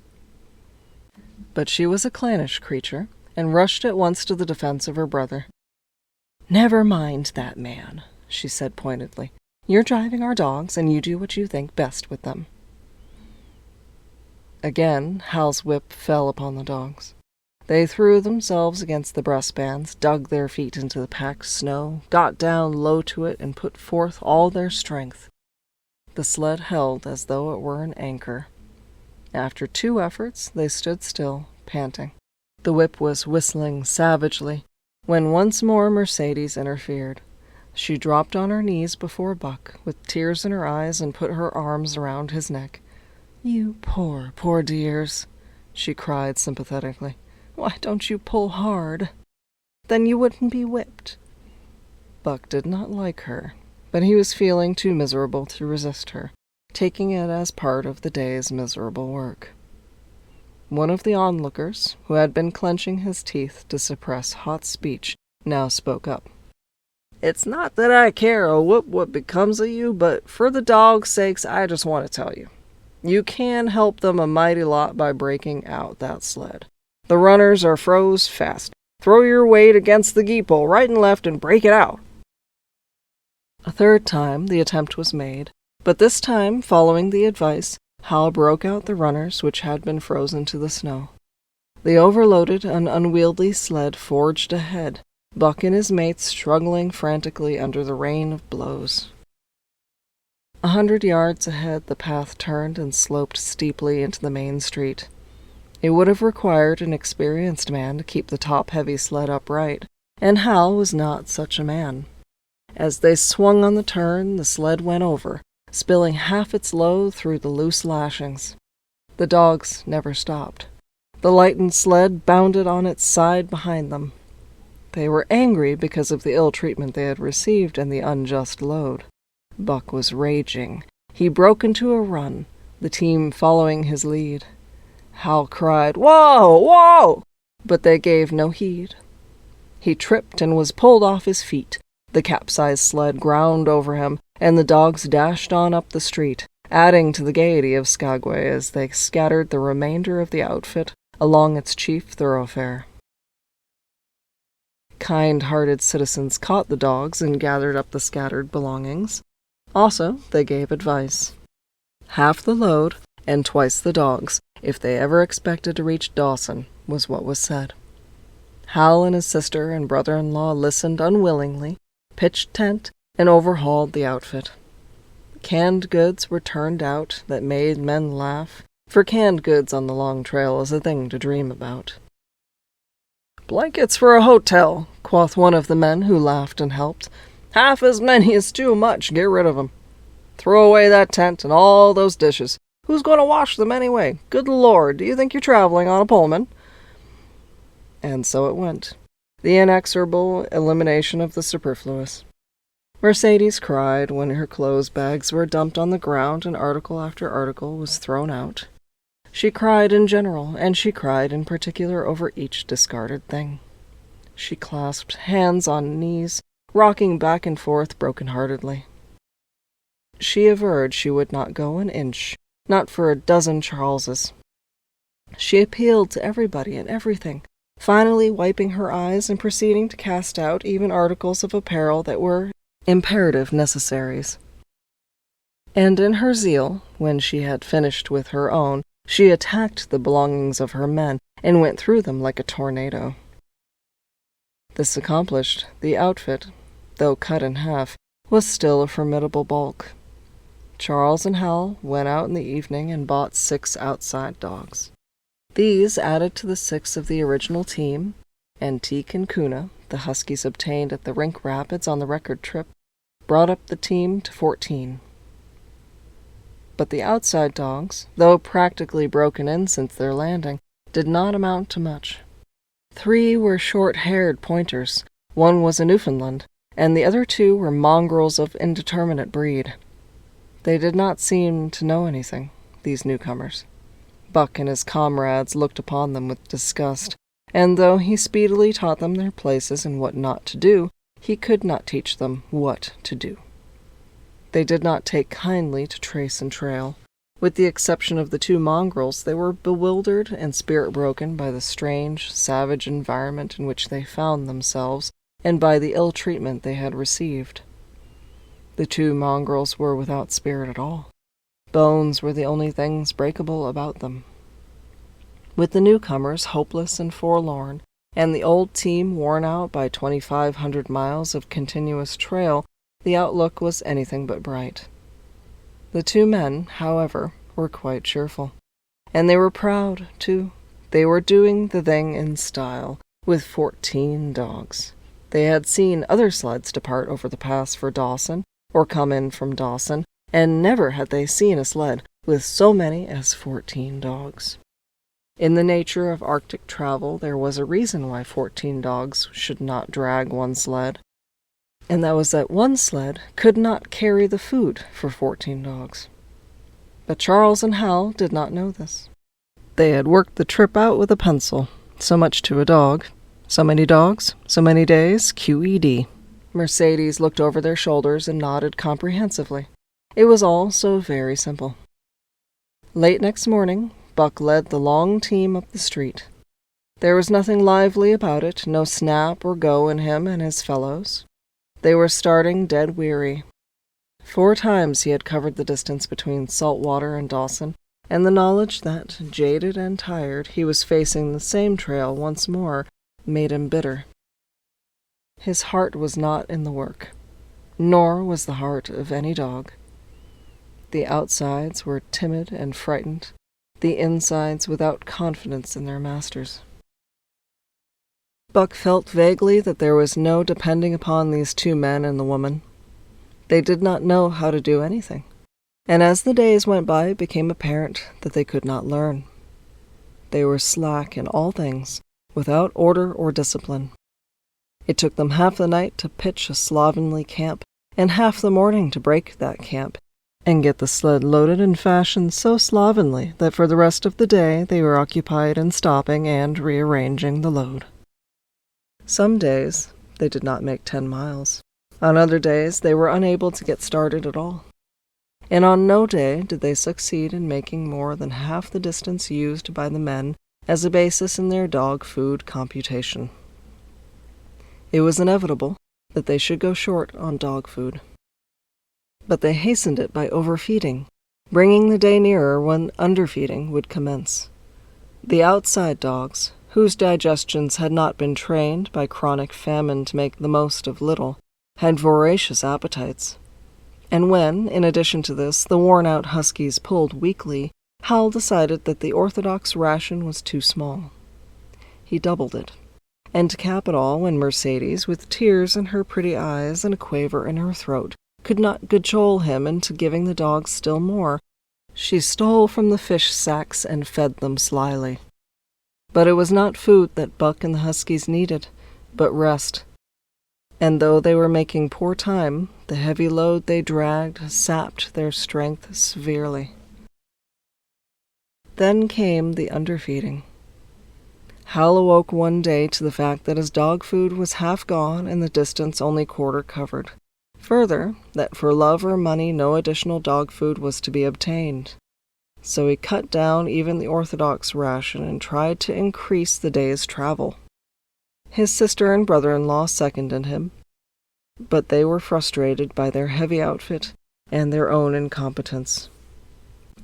S1: But she was a clannish creature, and rushed at once to the defense of her brother. "Never mind that man," she said pointedly. "You're driving our dogs, and you do what you think best with them." Again Hal's whip fell upon the dogs. They threw themselves against the breastbands, dug their feet into the packed snow, got down low to it, and put forth all their strength. The sled held as though it were an anchor. After 2 efforts, they stood still, panting. The whip was whistling savagely, when once more Mercedes interfered. She dropped on her knees before Buck, with tears in her eyes, and put her arms around his neck. "You poor, poor dears," she cried sympathetically. "Why don't you pull hard? Then you wouldn't be whipped." Buck did not like her, but he was feeling too miserable to resist her, taking it as part of the day's miserable work. One of the onlookers, who had been clenching his teeth to suppress hot speech, now spoke up. "It's not that I care a whoop what becomes of you, but for the dogs' sakes I just want to tell you. You can help them a mighty lot by breaking out that sled. The runners are froze fast. Throw your weight against the gee pole right and left and break it out." A 3rd time the attempt was made, but this time, following the advice, Hal broke out the runners which had been frozen to the snow. The overloaded and unwieldy sled forged ahead, Buck and his mates struggling frantically under the rain of blows. 100 yards ahead the path turned and sloped steeply into the main street. It would have required an experienced man to keep the top-heavy sled upright, and Hal was not such a man. As they swung on the turn, the sled went over, spilling half its load through the loose lashings. The dogs never stopped. The lightened sled bounded on its side behind them. They were angry because of the ill treatment they had received and the unjust load. Buck was raging. He broke into a run, the team following his lead. Hal cried, "Whoa! Whoa!" but they gave no heed. He tripped and was pulled off his feet. The capsized sled ground over him, and the dogs dashed on up the street, adding to the gaiety of Skagway as they scattered the remainder of the outfit along its chief thoroughfare. Kind-hearted citizens caught the dogs and gathered up the scattered belongings. Also, they gave advice. Half the load and twice the dogs, if they ever expected to reach Dawson, was what was said. Hal and his sister and brother-in-law listened unwillingly, pitched tent, and overhauled the outfit. Canned goods were turned out that made men laugh, for canned goods on the long trail is a thing to dream about. "Blankets for a hotel," quoth one of the men who laughed and helped. "Half as many is too much. Get rid of 'em. Throw away that tent and all those dishes. Who's going to wash them anyway? Good Lord, do you think you're traveling on a Pullman?" And so it went. The inexorable elimination of the superfluous. Mercedes cried when her clothes bags were dumped on the ground and article after article was thrown out. She cried in general, and she cried in particular over each discarded thing. She clasped hands on knees, rocking back and forth broken-heartedly. She averred she would not go an inch, not for a dozen Charleses. She appealed to everybody and everything, finally wiping her eyes and proceeding to cast out even articles of apparel that were imperative necessaries. And in her zeal, when she had finished with her own, she attacked the belongings of her men and went through them like a tornado. This accomplished, the outfit, though cut in half, was still a formidable bulk. Charles and Hal went out in the evening and bought 6 outside dogs. These added to the 6 of the original team, and Teek and Kuna, the huskies obtained at the Rink Rapids on the record trip, brought up the team to 14. But the outside dogs, though practically broken in since their landing, did not amount to much. 3 were short-haired pointers, 1 was a Newfoundland, and the other 2 were mongrels of indeterminate breed. They did not seem to know anything, these newcomers. Buck and his comrades looked upon them with disgust, and though he speedily taught them their places and what not to do, he could not teach them what to do. They did not take kindly to trace and trail. With the exception of the 2 mongrels, they were bewildered and spirit-broken by the strange, savage environment in which they found themselves, and by the ill treatment they had received. The 2 mongrels were without spirit at all. Bones were the only things breakable about them. With the newcomers hopeless and forlorn, and the old team worn out by 2,500 miles of continuous trail, the outlook was anything but bright. The 2 men, however, were quite cheerful. And they were proud, too. They were doing the thing in style, with 14 dogs. They had seen other sleds depart over the pass for Dawson, or come in from Dawson, and never had they seen a sled with so many as 14 dogs. In the nature of Arctic travel, there was a reason why 14 dogs should not drag one sled, and that was that one sled could not carry the food for 14 dogs. But Charles and Hal did not know this. They had worked the trip out with a pencil. So much to a dog. So many dogs, so many days, QED. Mercedes looked over their shoulders and nodded comprehensively. It was all so very simple. Late next morning, Buck led the long team up the street. There was nothing lively about it, no snap or go in him and his fellows. They were starting dead weary. 4 times he had covered the distance between Saltwater and Dawson, and the knowledge that, jaded and tired, he was facing the same trail once more made him bitter. His heart was not in the work, nor was the heart of any dog. The outsides were timid and frightened, the insides without confidence in their masters. Buck felt vaguely that there was no depending upon these 2 men and the woman. They did not know how to do anything, and as the days went by it became apparent that they could not learn. They were slack in all things, without order or discipline. It took them half the night to pitch a slovenly camp, and half the morning to break that camp, and get the sled loaded and fashioned so slovenly that for the rest of the day they were occupied in stopping and rearranging the load. Some days they did not make 10 miles. On other days they were unable to get started at all. And on no day did they succeed in making more than half the distance used by the men as a basis in their dog food computation. It was inevitable that they should go short on dog food. But they hastened it by overfeeding, bringing the day nearer when underfeeding would commence. The outside dogs, whose digestions had not been trained by chronic famine to make the most of little, had voracious appetites. And when, in addition to this, the worn-out huskies pulled weakly, Hal decided that the orthodox ration was too small. He doubled it. And to cap it all, when Mercedes, with tears in her pretty eyes and a quaver in her throat, could not cajole him into giving the dogs still more, she stole from the fish sacks and fed them slyly. But it was not food that Buck and the huskies needed, but rest. And though they were making poor time, the heavy load they dragged sapped their strength severely. Then came the underfeeding. Hal awoke one day to the fact that his dog food was half gone and the distance only quarter covered. Further, that for love or money no additional dog food was to be obtained. So he cut down even the orthodox ration and tried to increase the day's travel. His sister and brother-in-law seconded him, but they were frustrated by their heavy outfit and their own incompetence.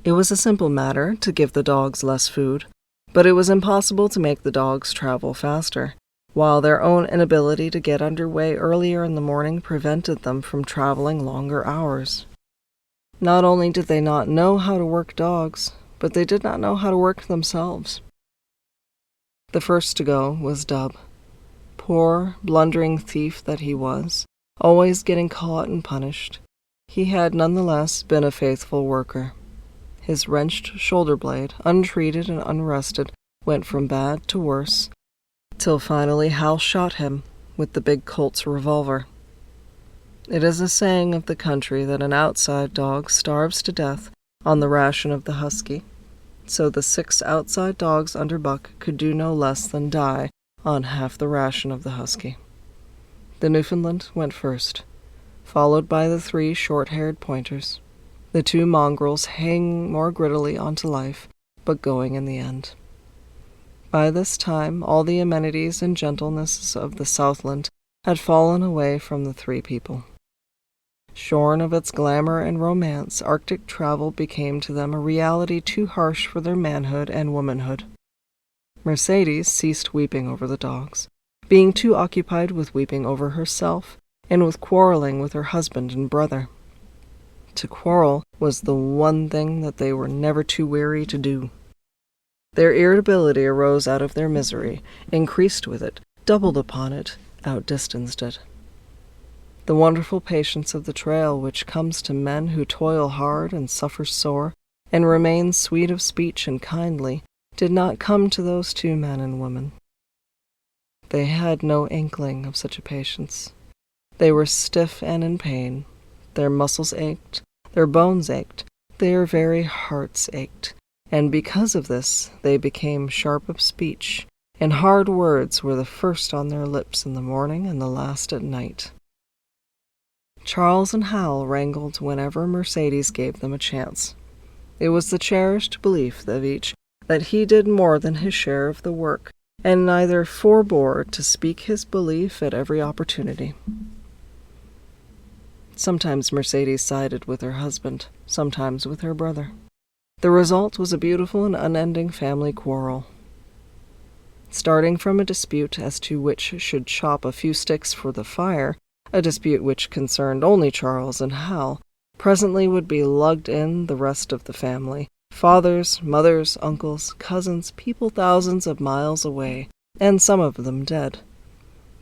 S1: It was a simple matter to give the dogs less food, but it was impossible to make the dogs travel faster, while their own inability to get underway earlier in the morning prevented them from traveling longer hours. Not only did they not know how to work dogs, but they did not know how to work themselves. The first to go was Dub. Poor, blundering thief that he was, always getting caught and punished, he had nonetheless been a faithful worker. His wrenched shoulder blade, untreated and unrested, went from bad to worse, till finally Hal shot him with the big Colt's revolver. It is a saying of the country that an outside dog starves to death on the ration of the husky, so the 6 outside dogs under Buck could do no less than die on half the ration of the husky. The Newfoundland went first, followed by the 3 short-haired pointers, the 2 mongrels hanging more grittily onto life, but going in the end. By this time all the amenities and gentlenesses of the Southland had fallen away from the 3 people. Shorn of its glamour and romance, Arctic travel became to them a reality too harsh for their manhood and womanhood. Mercedes ceased weeping over the dogs, being too occupied with weeping over herself and with quarreling with her husband and brother. To quarrel was the one thing that they were never too weary to do. Their irritability arose out of their misery, increased with it, doubled upon it, outdistanced it. The wonderful patience of the trail which comes to men who toil hard and suffer sore, and remain sweet of speech and kindly, did not come to those 2 men and women. They had no inkling of such a patience. They were stiff and in pain. Their muscles ached, their bones ached, their very hearts ached, and because of this they became sharp of speech, and hard words were the first on their lips in the morning and the last at night. Charles and Hal wrangled whenever Mercedes gave them a chance. It was the cherished belief of each that he did more than his share of the work, and neither forbore to speak his belief at every opportunity. Sometimes Mercedes sided with her husband, sometimes with her brother. The result was a beautiful and unending family quarrel. Starting from a dispute as to which should chop a few sticks for the fire, a dispute which concerned only Charles and Hal, presently would be lugged in the rest of the family, fathers, mothers, uncles, cousins, people thousands of miles away, and some of them dead.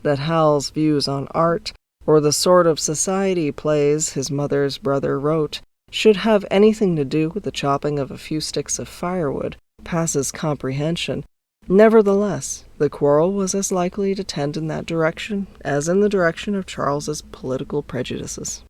S1: That Hal's views on art, or the sort of society plays his mother's brother wrote, should have anything to do with the chopping of a few sticks of firewood, passes comprehension. Nevertheless, the quarrel was as likely to tend in that direction as in the direction of Charles's political prejudices.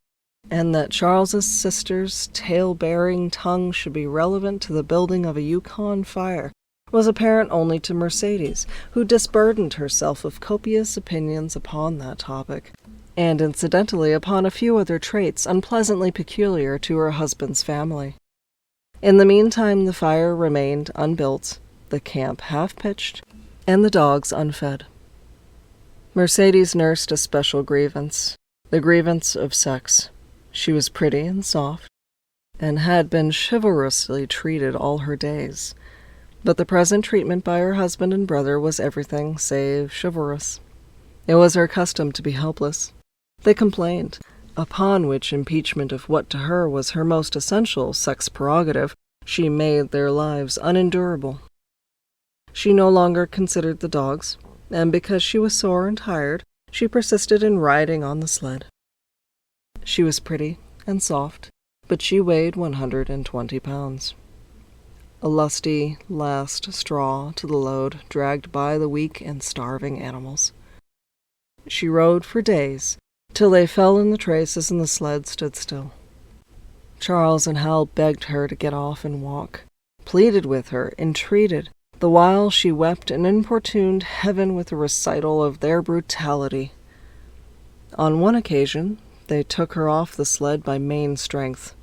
S1: And that Charles's sister's tale-bearing tongue should be relevant to the building of a Yukon fire was apparent only to Mercedes, who disburdened herself of copious opinions upon that topic, and incidentally upon a few other traits unpleasantly peculiar to her husband's family. In the meantime the fire remained unbuilt, the camp half-pitched, and the dogs unfed. Mercedes nursed a special grievance, the grievance of sex. She was pretty and soft, and had been chivalrously treated all her days, but the present treatment by her husband and brother was everything save chivalrous. It was her custom to be helpless. They complained, upon which impeachment of what to her was her most essential sex prerogative, she made their lives unendurable. She no longer considered the dogs, and because she was sore and tired, she persisted in riding on the sled. She was pretty and soft, but she weighed 120 pounds. A lusty last straw to the load dragged by the weak and starving animals. She rode for days, till they fell in the traces and the sled stood still. Charles and Hal begged her to get off and walk, pleaded with her, entreated, the while she wept and importuned heaven with a recital of their brutality. On one occasion, they took her off the sled by main strength.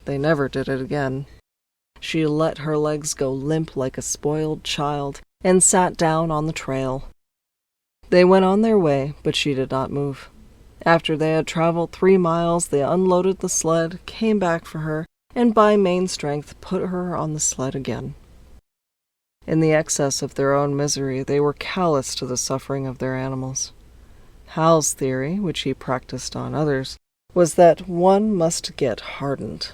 S1: They never did it again. She let her legs go limp like a spoiled child, and sat down on the trail. They went on their way, but she did not move. After they had traveled 3 miles, they unloaded the sled, came back for her, and by main strength put her on the sled again. In the excess of their own misery, they were callous to the suffering of their animals. Hal's theory, which he practiced on others, was that one must get hardened.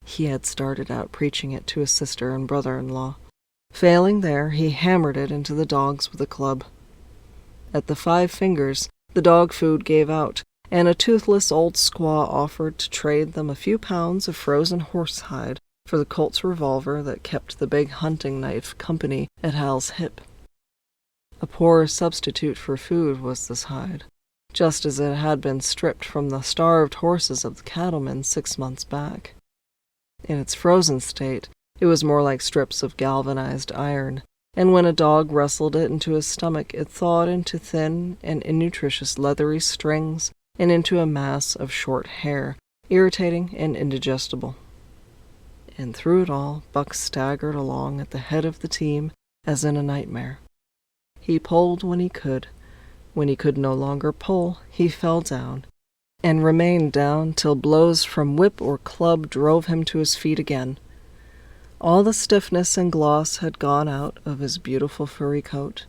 S1: He had started out preaching it to his sister and brother-in-law. Failing there, he hammered it into the dogs with a club. At the 5 fingers, the dog food gave out, and a toothless old squaw offered to trade them a few pounds of frozen horsehide for the Colt's revolver that kept the big hunting knife company at Hal's hip. A poor substitute for food was this hide, just as it had been stripped from the starved horses of the cattlemen 6 months back. In its frozen state, it was more like strips of galvanized iron, and when a dog wrestled it into his stomach, it thawed into thin and innutritious leathery strings and into a mass of short hair, irritating and indigestible. And through it all, Buck staggered along at the head of the team as in a nightmare. He pulled when he could. When he could no longer pull, he fell down, and remained down till blows from whip or club drove him to his feet again. All the stiffness and gloss had gone out of his beautiful furry coat.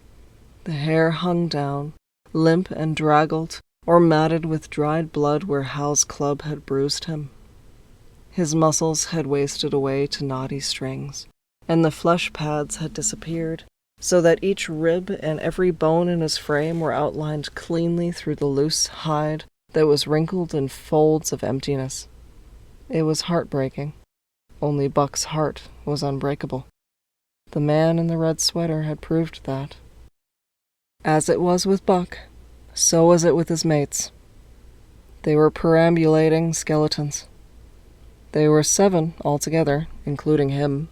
S1: The hair hung down, limp and draggled, or matted with dried blood where Hal's club had bruised him. His muscles had wasted away to knotty strings, and the flesh pads had disappeared, so that each rib and every bone in his frame were outlined cleanly through the loose hide that was wrinkled in folds of emptiness. It was heartbreaking. Only Buck's heart was unbreakable. The man in the red sweater had proved that. As it was with Buck, so was it with his mates. They were perambulating skeletons. They were 7 altogether, including him.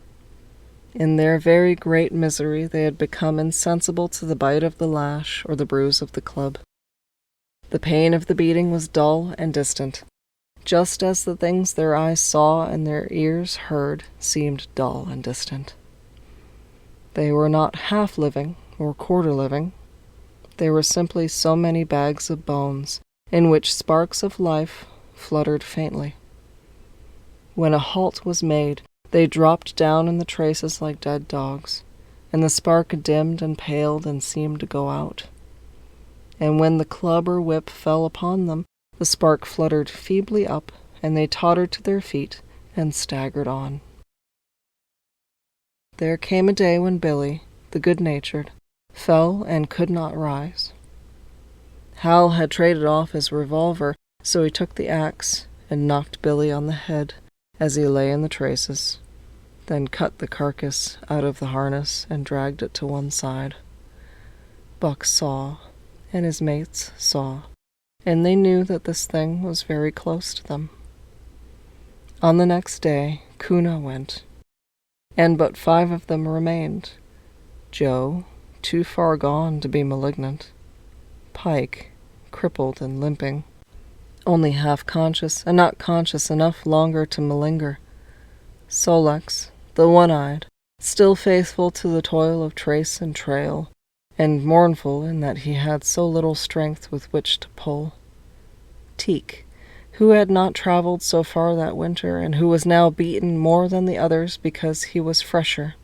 S1: In their very great misery, they had become insensible to the bite of the lash or the bruise of the club. The pain of the beating was dull and distant, just as the things their eyes saw and their ears heard seemed dull and distant. They were not half-living or quarter-living. They were simply so many bags of bones in which sparks of life fluttered faintly. When a halt was made, they dropped down in the traces like dead dogs, and the spark dimmed and paled and seemed to go out. And when the club or whip fell upon them, the spark fluttered feebly up, and they tottered to their feet and staggered on. There came a day when Billy, the good-natured, fell and could not rise. Hal had traded off his revolver, so he took the axe and knocked Billy on the head as he lay in the traces, then cut the carcass out of the harness and dragged it to one side. Buck saw, and his mates saw, and they knew that this thing was very close to them. On the next day, Kuna went, and but 5 of them remained. Joe, too far gone to be malignant. Pike, crippled and limping, only half-conscious and not conscious enough longer to malinger. Solex, the one-eyed, still faithful to the toil of trace and trail, and mournful in that he had so little strength with which to pull. Teek, who had not traveled so far that winter, and who was now beaten more than the others because he was fresher.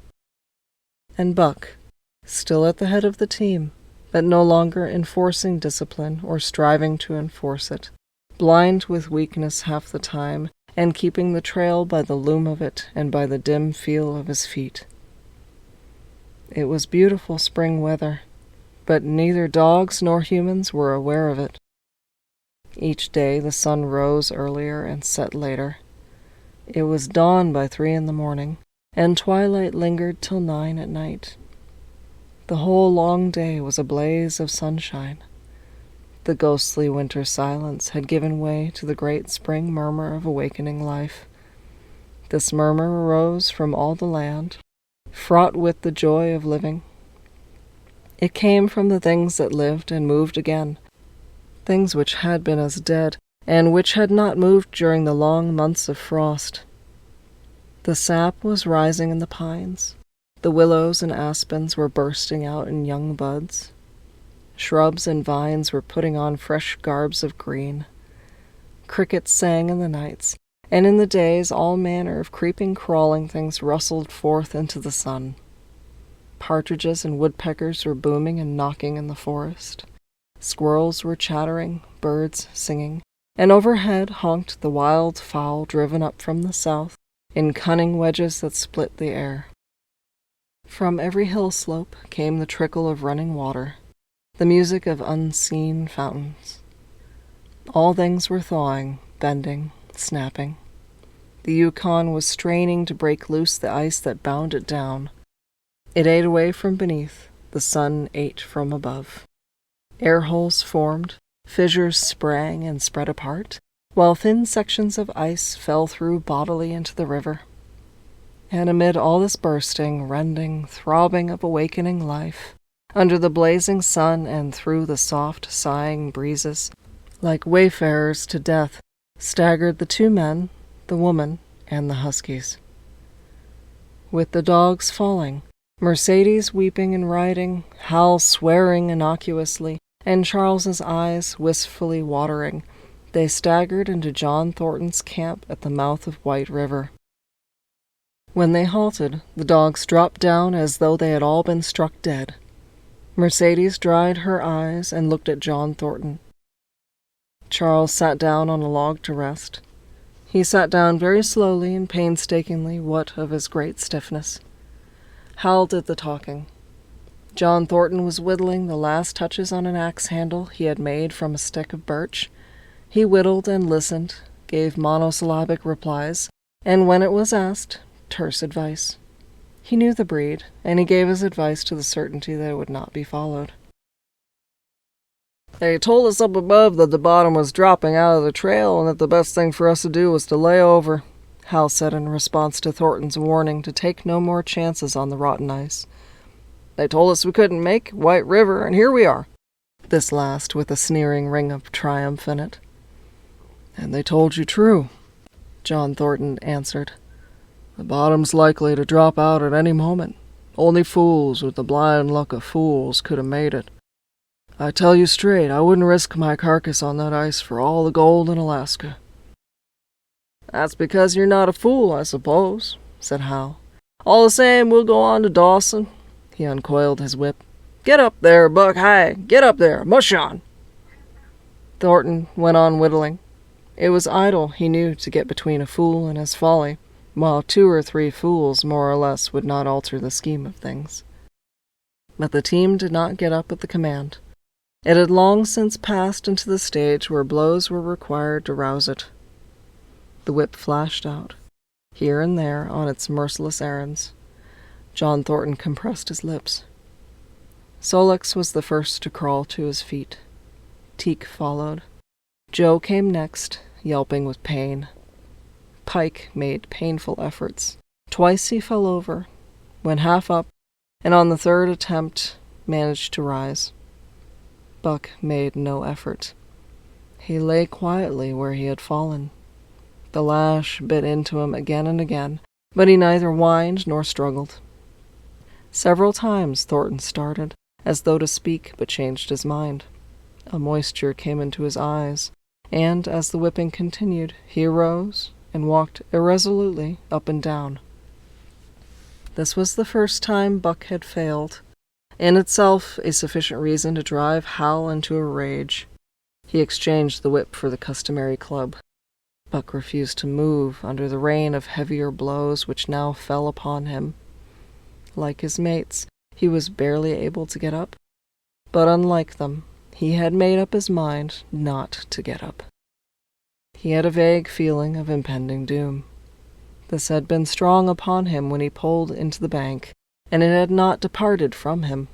S1: And Buck, still at the head of the team, but no longer enforcing discipline or striving to enforce it, blind with weakness half the time, and keeping the trail by the loom of it and by the dim feel of his feet. It was beautiful spring weather, but neither dogs nor humans were aware of it. Each day the sun rose earlier and set later. It was dawn by 3 in the morning, and twilight lingered till 9 at night. The whole long day was a blaze of sunshine. The ghostly winter silence had given way to the great spring murmur of awakening life. This murmur arose from all the land, fraught with the joy of living. It came from the things that lived and moved again, things which had been as dead, and which had not moved during the long months of frost. The sap was rising in the pines. The willows and aspens were bursting out in young buds. Shrubs and vines were putting on fresh garbs of green. Crickets sang in the nights, and in the days all manner of creeping, crawling things rustled forth into the sun. Partridges and woodpeckers were booming and knocking in the forest. Squirrels were chattering, birds singing, and overhead honked the wild fowl driven up from the south in cunning wedges that split the air. From every hill slope came the trickle of running water, the music of unseen fountains. All things were thawing, bending, snapping. The Yukon was straining to break loose the ice that bound it down. It ate away from beneath, the sun ate from above. Air holes formed, fissures sprang and spread apart, while thin sections of ice fell through bodily into the river. And amid all this bursting, rending, throbbing of awakening life, under the blazing sun and through the soft, sighing breezes, like wayfarers to death, staggered the 2 men, the woman, and the huskies. With the dogs falling, Mercedes weeping and riding, Hal swearing innocuously, and Charles's eyes wistfully watering, they staggered into John Thornton's camp at the mouth of White River. When they halted, the dogs dropped down as though they had all been struck dead. Mercedes dried her eyes and looked at John Thornton. Charles sat down on a log to rest. He sat down very slowly and painstakingly, what of his great stiffness. Hal did the talking. John Thornton was whittling the last touches on an axe handle he had made from a stick of birch. He whittled and listened, gave monosyllabic replies, and when it was asked, terse advice. He knew the breed, and he gave his advice to the certainty that it would not be followed. They told us up above that the bottom was dropping out of the trail and that the best thing for us to do was to lay over, Hal said in response to Thornton's warning to take no more chances on the rotten ice. They told us we couldn't make White River, and here we are. This last with a sneering ring of triumph in it. And they told you true, John Thornton answered. The bottom's likely to drop out at any moment. Only fools with the blind luck of fools could have made it. I tell you straight, I wouldn't risk my carcass on that ice for all the gold in Alaska. That's because you're not a fool, I suppose, said Hal. All the same, we'll go on to Dawson. He uncoiled his whip. Get up there, Buck, hi! Get up there! Mush on! Thornton went on whittling. It was idle, he knew, to get between a fool and his folly, while 2 or 3 fools more or less would not alter the scheme of things. But the team did not get up at the command. It had long since passed into the stage where blows were required to rouse it. The whip flashed out, here and there on its merciless errands. John Thornton compressed his lips. Sol-leks was the first to crawl to his feet. Teek followed. Joe came next, yelping with pain. Pike made painful efforts. Twice he fell over, went half up, and on the 3rd attempt managed to rise. Buck made no effort. He lay quietly where he had fallen. The lash bit into him again and again, but he neither whined nor struggled. Several times Thornton started, as though to speak, but changed his mind. A moisture came into his eyes, and as the whipping continued, he arose and walked irresolutely up and down. This was the first time Buck had failed, in itself a sufficient reason to drive Hal into a rage. He exchanged the whip for the customary club. Buck refused to move under the rain of heavier blows which now fell upon him. Like his mates, he was barely able to get up, but unlike them, he had made up his mind not to get up. He had a vague feeling of impending doom. This had been strong upon him when he pulled into the bank, and it had not departed from him.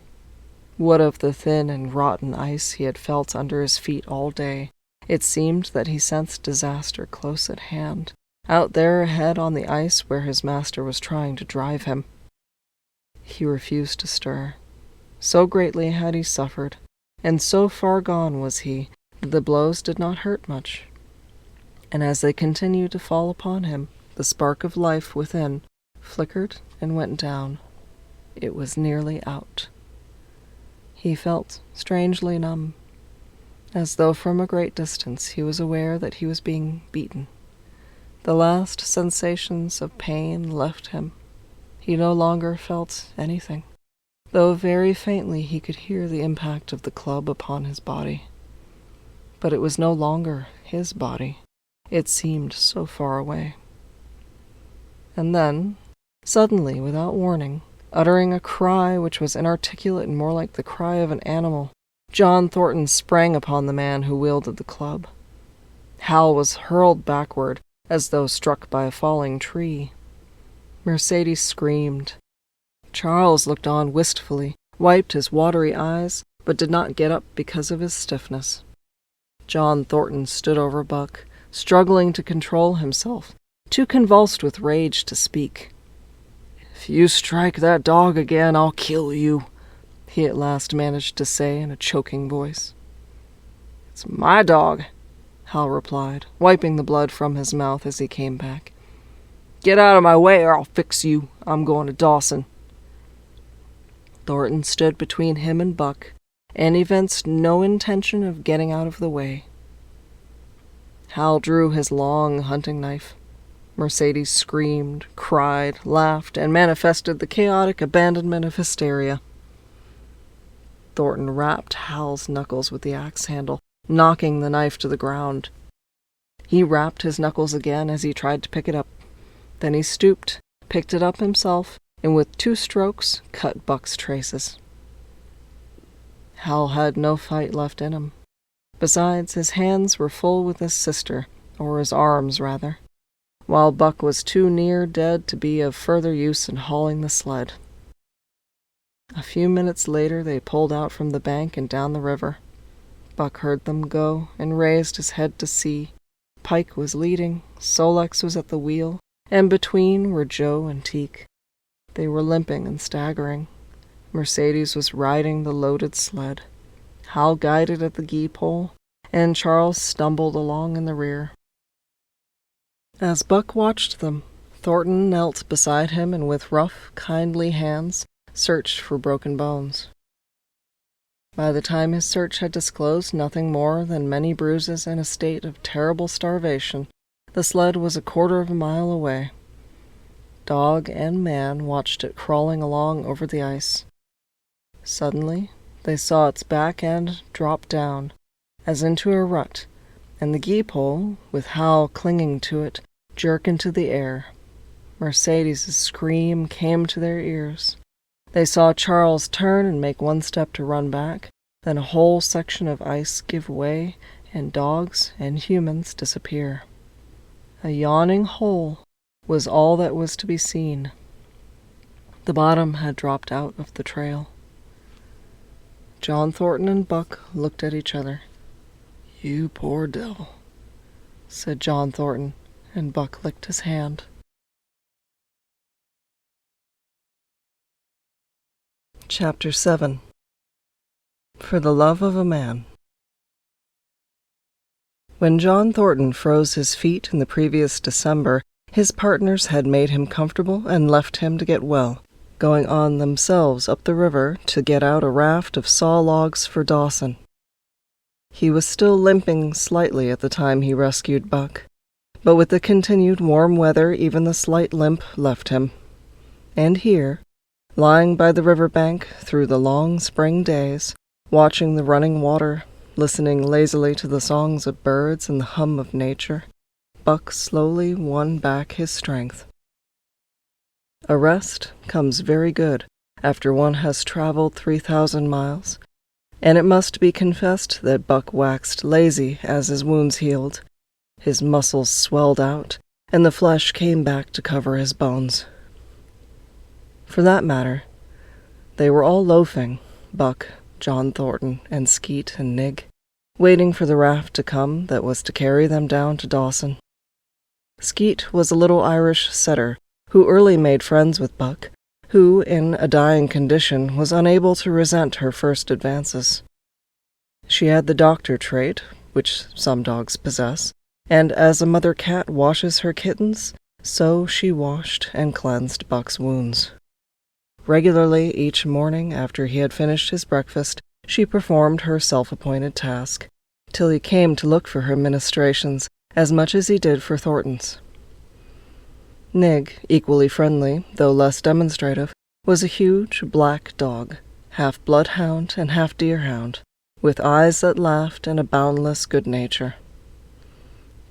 S1: What of the thin and rotten ice he had felt under his feet all day? It seemed that he sensed disaster close at hand, out there ahead on the ice where his master was trying to drive him. He refused to stir. So greatly had he suffered, and so far gone was he, that the blows did not hurt much. And as they continued to fall upon him, the spark of life within flickered and went down. It was nearly out. He felt strangely numb, as though from a great distance he was aware that he was being beaten. The last sensations of pain left him. He no longer felt anything, though very faintly he could hear the impact of the club upon his body. But it was no longer his body. It seemed so far away. And then, suddenly, without warning, uttering a cry which was inarticulate and more like the cry of an animal, John Thornton sprang upon the man who wielded the club. Hal was hurled backward, as though struck by a falling tree. Mercedes screamed. Charles looked on wistfully, wiped his watery eyes, but did not get up because of his stiffness. John Thornton stood over Buck, struggling to control himself, too convulsed with rage to speak. "If you strike that dog again, I'll kill you," he at last managed to say in a choking voice. "It's my dog," Hal replied, wiping the blood from his mouth as he came back. "Get out of my way or I'll fix you. I'm going to Dawson." Thornton stood between him and Buck, and evinced no intention of getting out of the way. Hal drew his long hunting knife. Mercedes screamed, cried, laughed, and manifested the chaotic abandonment of hysteria. Thornton rapped Hal's knuckles with the axe handle, knocking the knife to the ground. He rapped his knuckles again as he tried to pick it up. Then he stooped, picked it up himself, and with 2 strokes cut Buck's traces. Hal had no fight left in him. Besides, his hands were full with his sister, or his arms, rather, while Buck was too near dead to be of further use in hauling the sled. A few minutes later they pulled out from the bank and down the river. Buck heard them go and raised his head to see. Pike was leading, Sol-leks was at the wheel, and between were Joe and Teek. They were limping and staggering. Mercedes was riding the loaded sled. Hal guided at the gee-pole, and Charles stumbled along in the rear. As Buck watched them, Thornton knelt beside him and with rough, kindly hands searched for broken bones. By the time his search had disclosed nothing more than many bruises and a state of terrible starvation, the sled was 1/4 of a mile away. Dog and man watched it crawling along over the ice. Suddenly, they saw its back end drop down, as into a rut, and the gee-pole, with Hal clinging to it, jerk into the air. Mercedes's scream came to their ears. They saw Charles turn and make 1 step to run back, then a whole section of ice give way, and dogs and humans disappear. A yawning hole was all that was to be seen. The bottom had dropped out of the trail. John Thornton and Buck looked at each other. "You poor devil," said John Thornton, and Buck licked his hand. Chapter 7. For the Love of a Man. When John Thornton froze his feet in the previous December, his partners had made him comfortable and left him to get well, going on themselves up the river to get out a raft of saw logs for Dawson. He was still limping slightly at the time he rescued Buck, but with the continued warm weather even the slight limp left him. And here, lying by the river bank through the long spring days, watching the running water, listening lazily to the songs of birds and the hum of nature, Buck slowly won back his strength. A rest comes very good after one has traveled 3,000 miles, and it must be confessed that Buck waxed lazy as his wounds healed. His muscles swelled out, and the flesh came back to cover his bones. For that matter, they were all loafing, Buck, John Thornton, and Skeet and Nig, waiting for the raft to come that was to carry them down to Dawson. Skeet was a little Irish setter who early made friends with Buck, who, in a dying condition, was unable to resent her first advances. She had the doctor trait, which some dogs possess, and as a mother cat washes her kittens, so she washed and cleansed Buck's wounds. Regularly each morning after he had finished his breakfast, she performed her self-appointed task, till he came to look for her ministrations as much as he did for Thornton's. Nig, equally friendly, though less demonstrative, was a huge black dog, half bloodhound and half deerhound, with eyes that laughed and a boundless good nature.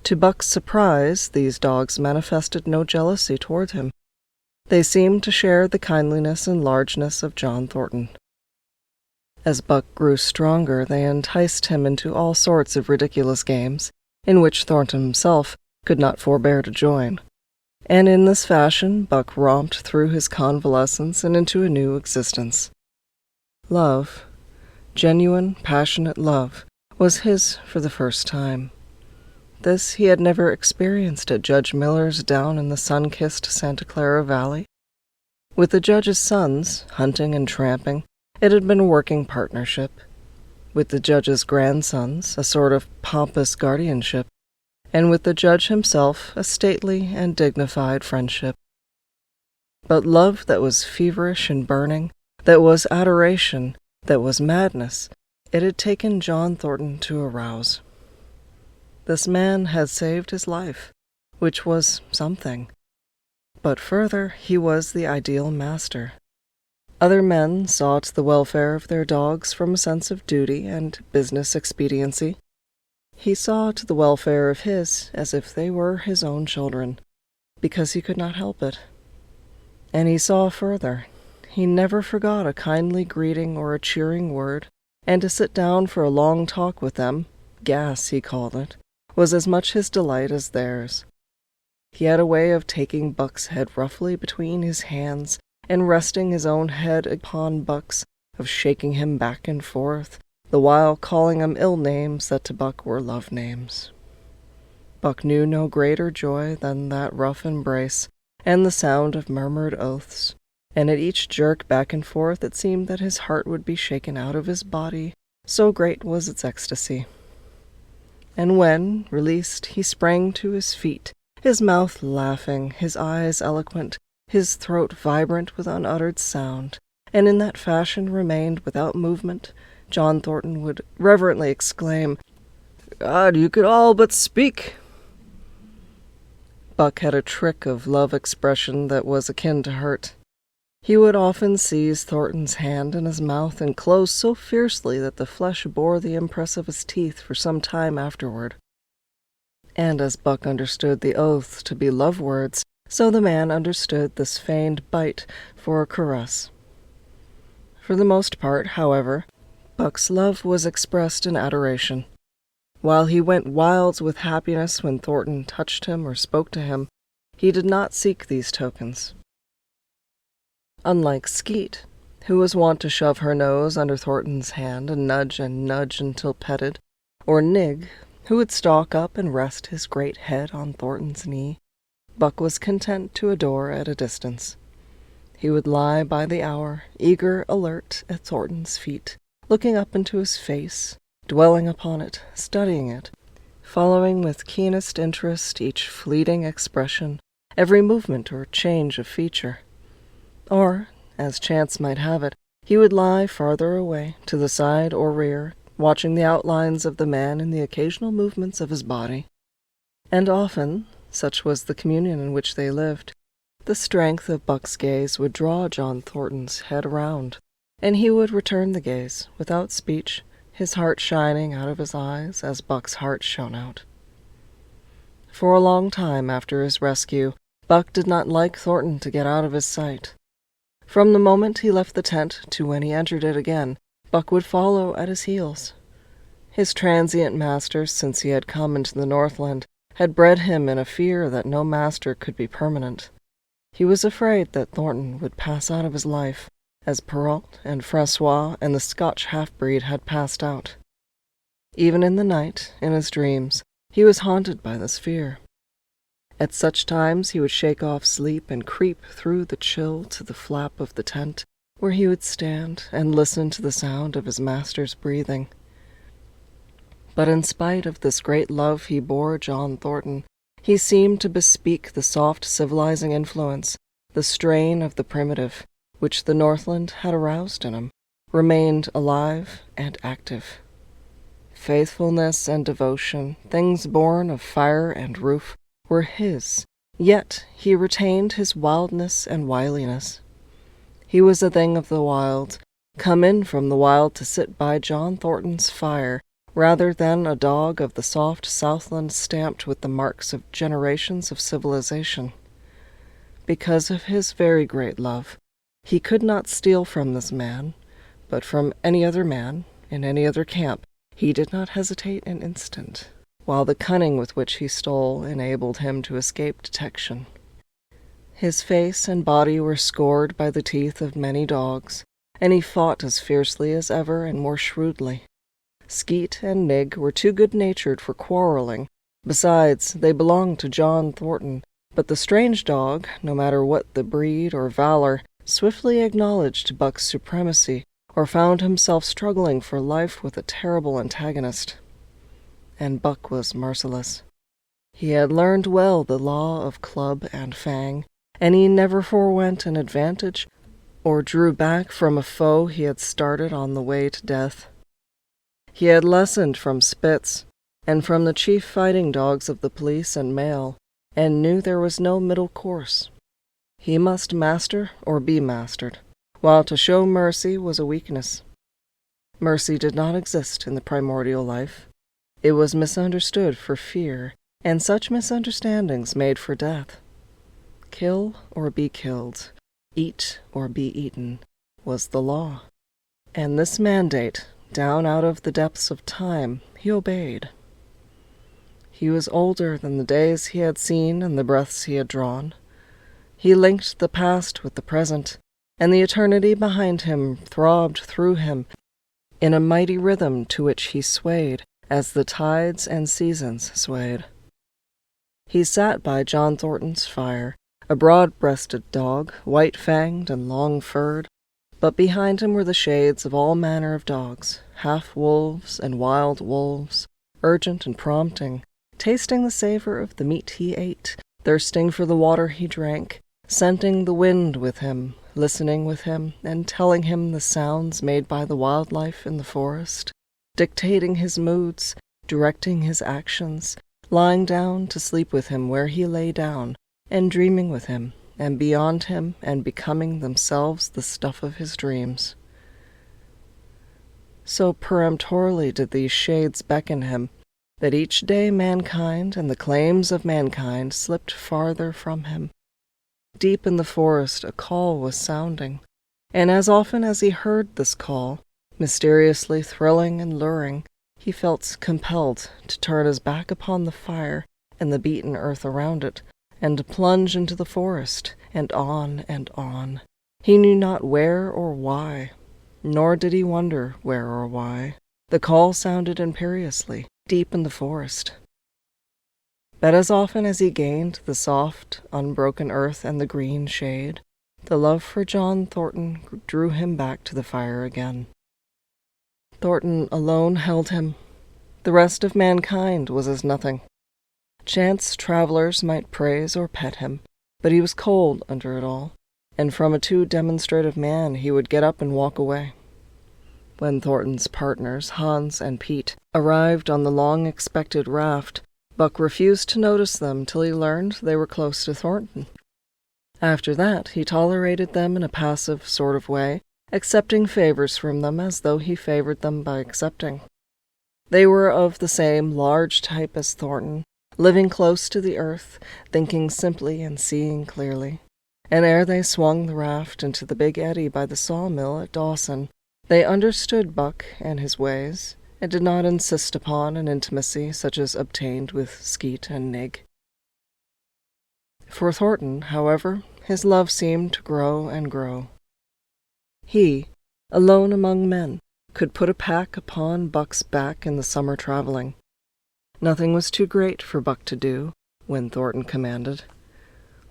S1: To Buck's surprise, these dogs manifested no jealousy toward him. They seemed to share the kindliness and largeness of John Thornton. As Buck grew stronger, they enticed him into all sorts of ridiculous games, in which Thornton himself could not forbear to join. And in this fashion Buck romped through his convalescence and into a new existence. Love, genuine, passionate love, was his for the first time. This he had never experienced at Judge Miller's down in the sun-kissed Santa Clara Valley. With the judge's sons, hunting and tramping, it had been a working partnership. With the judge's grandsons, a sort of pompous guardianship, and with the judge himself, a stately and dignified friendship. But love that was feverish and burning, that was adoration, that was madness, it had taken John Thornton to arouse. This man had saved his life, which was something. But further, he was the ideal master. Other men saw to the welfare of their dogs from a sense of duty and business expediency. He saw to the welfare of his as if they were his own children, because he could not help it. And he saw further. He never forgot a kindly greeting or a cheering word, and to sit down for a long talk with them, gas he called it, was as much his delight as theirs. He had a way of taking Buck's head roughly between his hands and resting his own head upon Buck's, of shaking him back and forth, the while calling him ill names that to Buck were love names. Buck knew no greater joy than that rough embrace and the sound of murmured oaths, and at each jerk back and forth it seemed that his heart would be shaken out of his body, so great was its ecstasy. And when, released, he sprang to his feet, his mouth laughing, his eyes eloquent, his throat vibrant with unuttered sound, and in that fashion remained without movement, John Thornton would reverently exclaim, "God, you could all but speak!" Buck had a trick of love expression that was akin to hurt. He would often seize Thornton's hand in his mouth and close so fiercely that the flesh bore the impress of his teeth for some time afterward. And as Buck understood the oaths to be love words, so the man understood this feigned bite for a caress. For the most part, however, Buck's love was expressed in adoration. While he went wild with happiness when Thornton touched him or spoke to him, he did not seek these tokens. Unlike Skeet, who was wont to shove her nose under Thornton's hand and nudge until petted, or Nig, who would stalk up and rest his great head on Thornton's knee, Buck was content to adore at a distance. He would lie by the hour, eager, alert, at Thornton's feet, looking up into his face, dwelling upon it, studying it, following with keenest interest each fleeting expression, every movement or change of feature. Or, as chance might have it, he would lie farther away, to the side or rear, watching the outlines of the man and the occasional movements of his body. And often, such was the communion in which they lived, the strength of Buck's gaze would draw John Thornton's head around, and he would return the gaze, without speech, his heart shining out of his eyes as Buck's heart shone out. For a long time after his rescue, Buck did not like Thornton to get out of his sight. From the moment he left the tent to when he entered it again, Buck would follow at his heels. His transient masters, since he had come into the Northland, had bred him in a fear that no master could be permanent. He was afraid that Thornton would pass out of his life, as Perrault and Francois and the Scotch half-breed had passed out. Even in the night, in his dreams, he was haunted by this fear. At such times he would shake off sleep and creep through the chill to the flap of the tent, where he would stand and listen to the sound of his master's breathing. But in spite of this great love he bore John Thornton, he seemed to bespeak the soft civilizing influence, the strain of the primitive, which the Northland had aroused in him, remained alive and active. Faithfulness and devotion, things born of fire and roof, were his, yet he retained his wildness and wiliness. He was a thing of the wild, come in from the wild to sit by John Thornton's fire, rather than a dog of the soft Southland stamped with the marks of generations of civilization. Because of his very great love, he could not steal from this man, but from any other man, in any other camp, he did not hesitate an instant. while the cunning with which he stole enabled him to escape detection. His face and body were scored by the teeth of many dogs, and he fought as fiercely as ever and more shrewdly. Skeet and Nig were too good-natured for quarreling. Besides, they belonged to John Thornton, but the strange dog, no matter what the breed or valor, swiftly acknowledged Buck's supremacy, or found himself struggling for life with a terrible antagonist. And Buck was merciless. He had learned well the law of club and fang, and he never forewent an advantage or drew back from a foe he had started on the way to death. He had lessoned from Spitz and from the chief fighting dogs of the police and mail, and knew there was no middle course. He must master or be mastered, while to show mercy was a weakness. Mercy did not exist in the primordial life. It was misunderstood for fear, and such misunderstandings made for death. Kill or be killed, eat or be eaten, was the law. And this mandate, down out of the depths of time, he obeyed. He was older than the days he had seen and the breaths he had drawn. He linked the past with the present, and the eternity behind him throbbed through him in a mighty rhythm to which he swayed as the tides and seasons swayed. He sat by John Thornton's fire, a broad-breasted dog, white-fanged and long-furred, but behind him were the shades of all manner of dogs, half-wolves and wild wolves, urgent and prompting, tasting the savor of the meat he ate, thirsting for the water he drank, scenting the wind with him, listening with him, and telling him the sounds made by the wildlife in the forest, dictating his moods, directing his actions, lying down to sleep with him where he lay down, and dreaming with him, and beyond him, and becoming themselves the stuff of his dreams. So peremptorily did these shades beckon him, that each day mankind and the claims of mankind slipped farther from him. Deep in the forest a call was sounding, and as often as he heard this call, mysteriously thrilling and luring, he felt compelled to turn his back upon the fire and the beaten earth around it, and to plunge into the forest, and on and on. He knew not where or why, nor did he wonder where or why. The call sounded imperiously, deep in the forest. But as often as he gained the soft, unbroken earth and the green shade, the love for John Thornton drew him back to the fire again. Thornton alone held him. The rest of mankind was as nothing. Chance travelers might praise or pet him, but he was cold under it all, and from a too demonstrative man he would get up and walk away. When Thornton's partners, Hans and Pete, arrived on the long-expected raft, Buck refused to notice them till he learned they were close to Thornton. After that he tolerated them in a passive sort of way, accepting favors from them as though he favored them by accepting. They were of the same large type as Thornton, living close to the earth, thinking simply and seeing clearly. And ere they swung the raft into the big eddy by the sawmill at Dawson, they understood Buck and his ways, and did not insist upon an intimacy such as obtained with Skeet and Nig. For Thornton, however, his love seemed to grow and grow. He, alone among men, could put a pack upon Buck's back in the summer traveling. Nothing was too great for Buck to do, when Thornton commanded.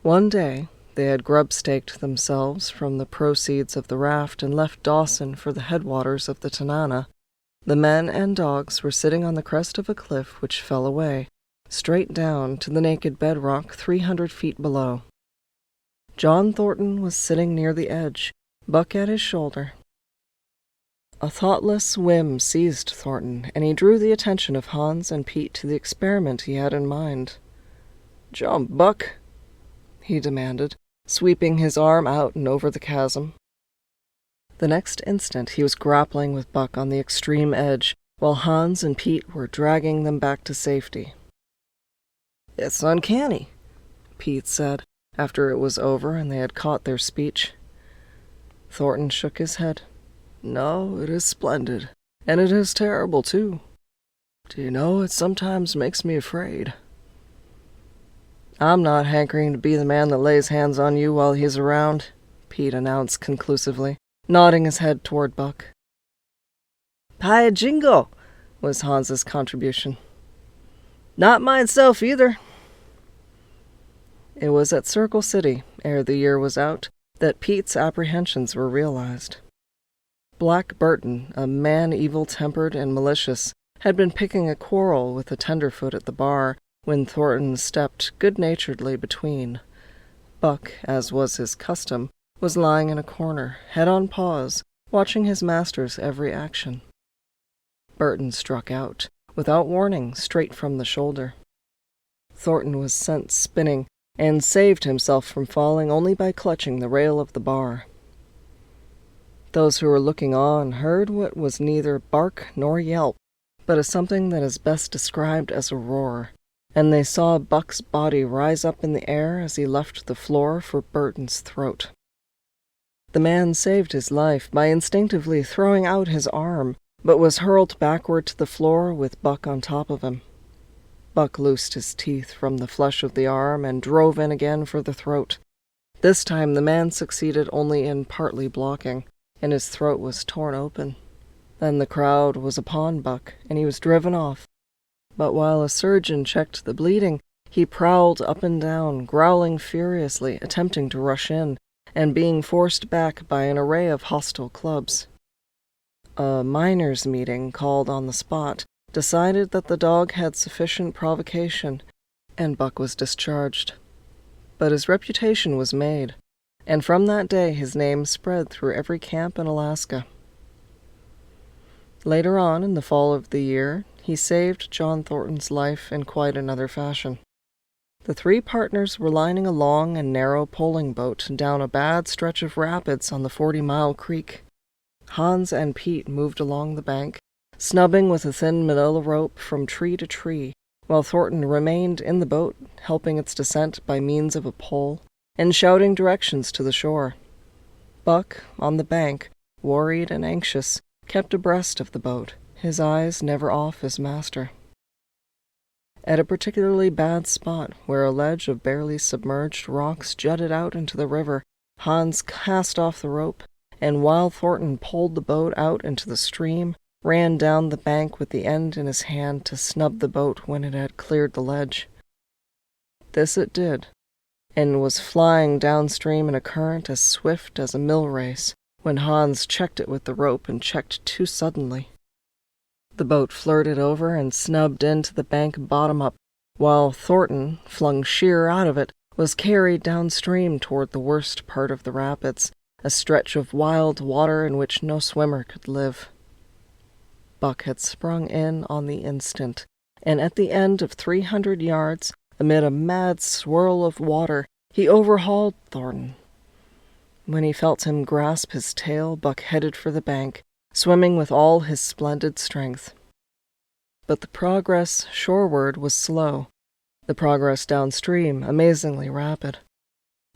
S1: One day they had grub-staked themselves from the proceeds of the raft and left Dawson for the headwaters of the Tanana. The men and dogs were sitting on the crest of a cliff which fell away, straight down to the naked bedrock 300 feet below. John Thornton was sitting near the edge, Buck at his shoulder. A thoughtless whim seized Thornton, and he drew the attention of Hans and Pete to the experiment he had in mind. "Jump, Buck," he demanded, sweeping his arm out and over the chasm. The next instant he was grappling with Buck on the extreme edge, while Hans and Pete were dragging them back to safety. "It's uncanny," Pete said, after it was over and they had caught their speech. Thornton shook his head. "No, it is splendid, and it is terrible, too." Do you know, it sometimes makes me afraid. I'm not hankering to be the man that lays hands on you while he's around, Pete announced conclusively, nodding his head toward Buck. Pie jingo, was Hans's contribution. Not myself either. It was at Circle City, ere the year was out, that Pete's apprehensions were realized. Black Burton, a man evil-tempered and malicious, had been picking a quarrel with a tenderfoot at the bar when Thornton stepped good-naturedly between. Buck, as was his custom, was lying in a corner, head on paws, watching his master's every action. Burton struck out, without warning, straight from the shoulder. Thornton was sent spinning, and saved himself from falling only by clutching the rail of the bar. Those who were looking on heard what was neither bark nor yelp, but a something that is best described as a roar, and they saw Buck's body rise up in the air as he left the floor for Burton's throat. The man saved his life by instinctively throwing out his arm, but was hurled backward to the floor with Buck on top of him. Buck loosed his teeth from the flesh of the arm and drove in again for the throat. This time the man succeeded only in partly blocking, and his throat was torn open. Then the crowd was upon Buck, and he was driven off. But while a surgeon checked the bleeding, he prowled up and down, growling furiously, attempting to rush in, and being forced back by an array of hostile clubs. A miners' meeting called on the spot decided that the dog had sufficient provocation, and Buck was discharged. But his reputation was made, and from that day his name spread through every camp in Alaska. Later on, in the fall of the year, he saved John Thornton's life in quite another fashion. The three partners were lining a long and narrow poling boat down a bad stretch of rapids on the 40-mile creek. Hans and Pete moved along the bank, snubbing with a thin manila rope from tree to tree, while Thornton remained in the boat, helping its descent by means of a pole, and shouting directions to the shore. Buck, on the bank, worried and anxious, kept abreast of the boat, his eyes never off his master. At a particularly bad spot, where a ledge of barely submerged rocks jutted out into the river, Hans cast off the rope, and while Thornton pulled the boat out into the stream, ran down the bank with the end in his hand to snub the boat when it had cleared the ledge. This it did, and was flying downstream in a current as swift as a mill race, when Hans checked it with the rope and checked too suddenly. The boat flirted over and snubbed into the bank bottom up, while Thornton, flung sheer out of it, was carried downstream toward the worst part of the rapids, a stretch of wild water in which no swimmer could live. Buck had sprung in on the instant, and at the end of 300 yards, amid a mad swirl of water, he overhauled Thornton. When he felt him grasp his tail, Buck headed for the bank, swimming with all his splendid strength. But the progress shoreward was slow, the progress downstream amazingly rapid.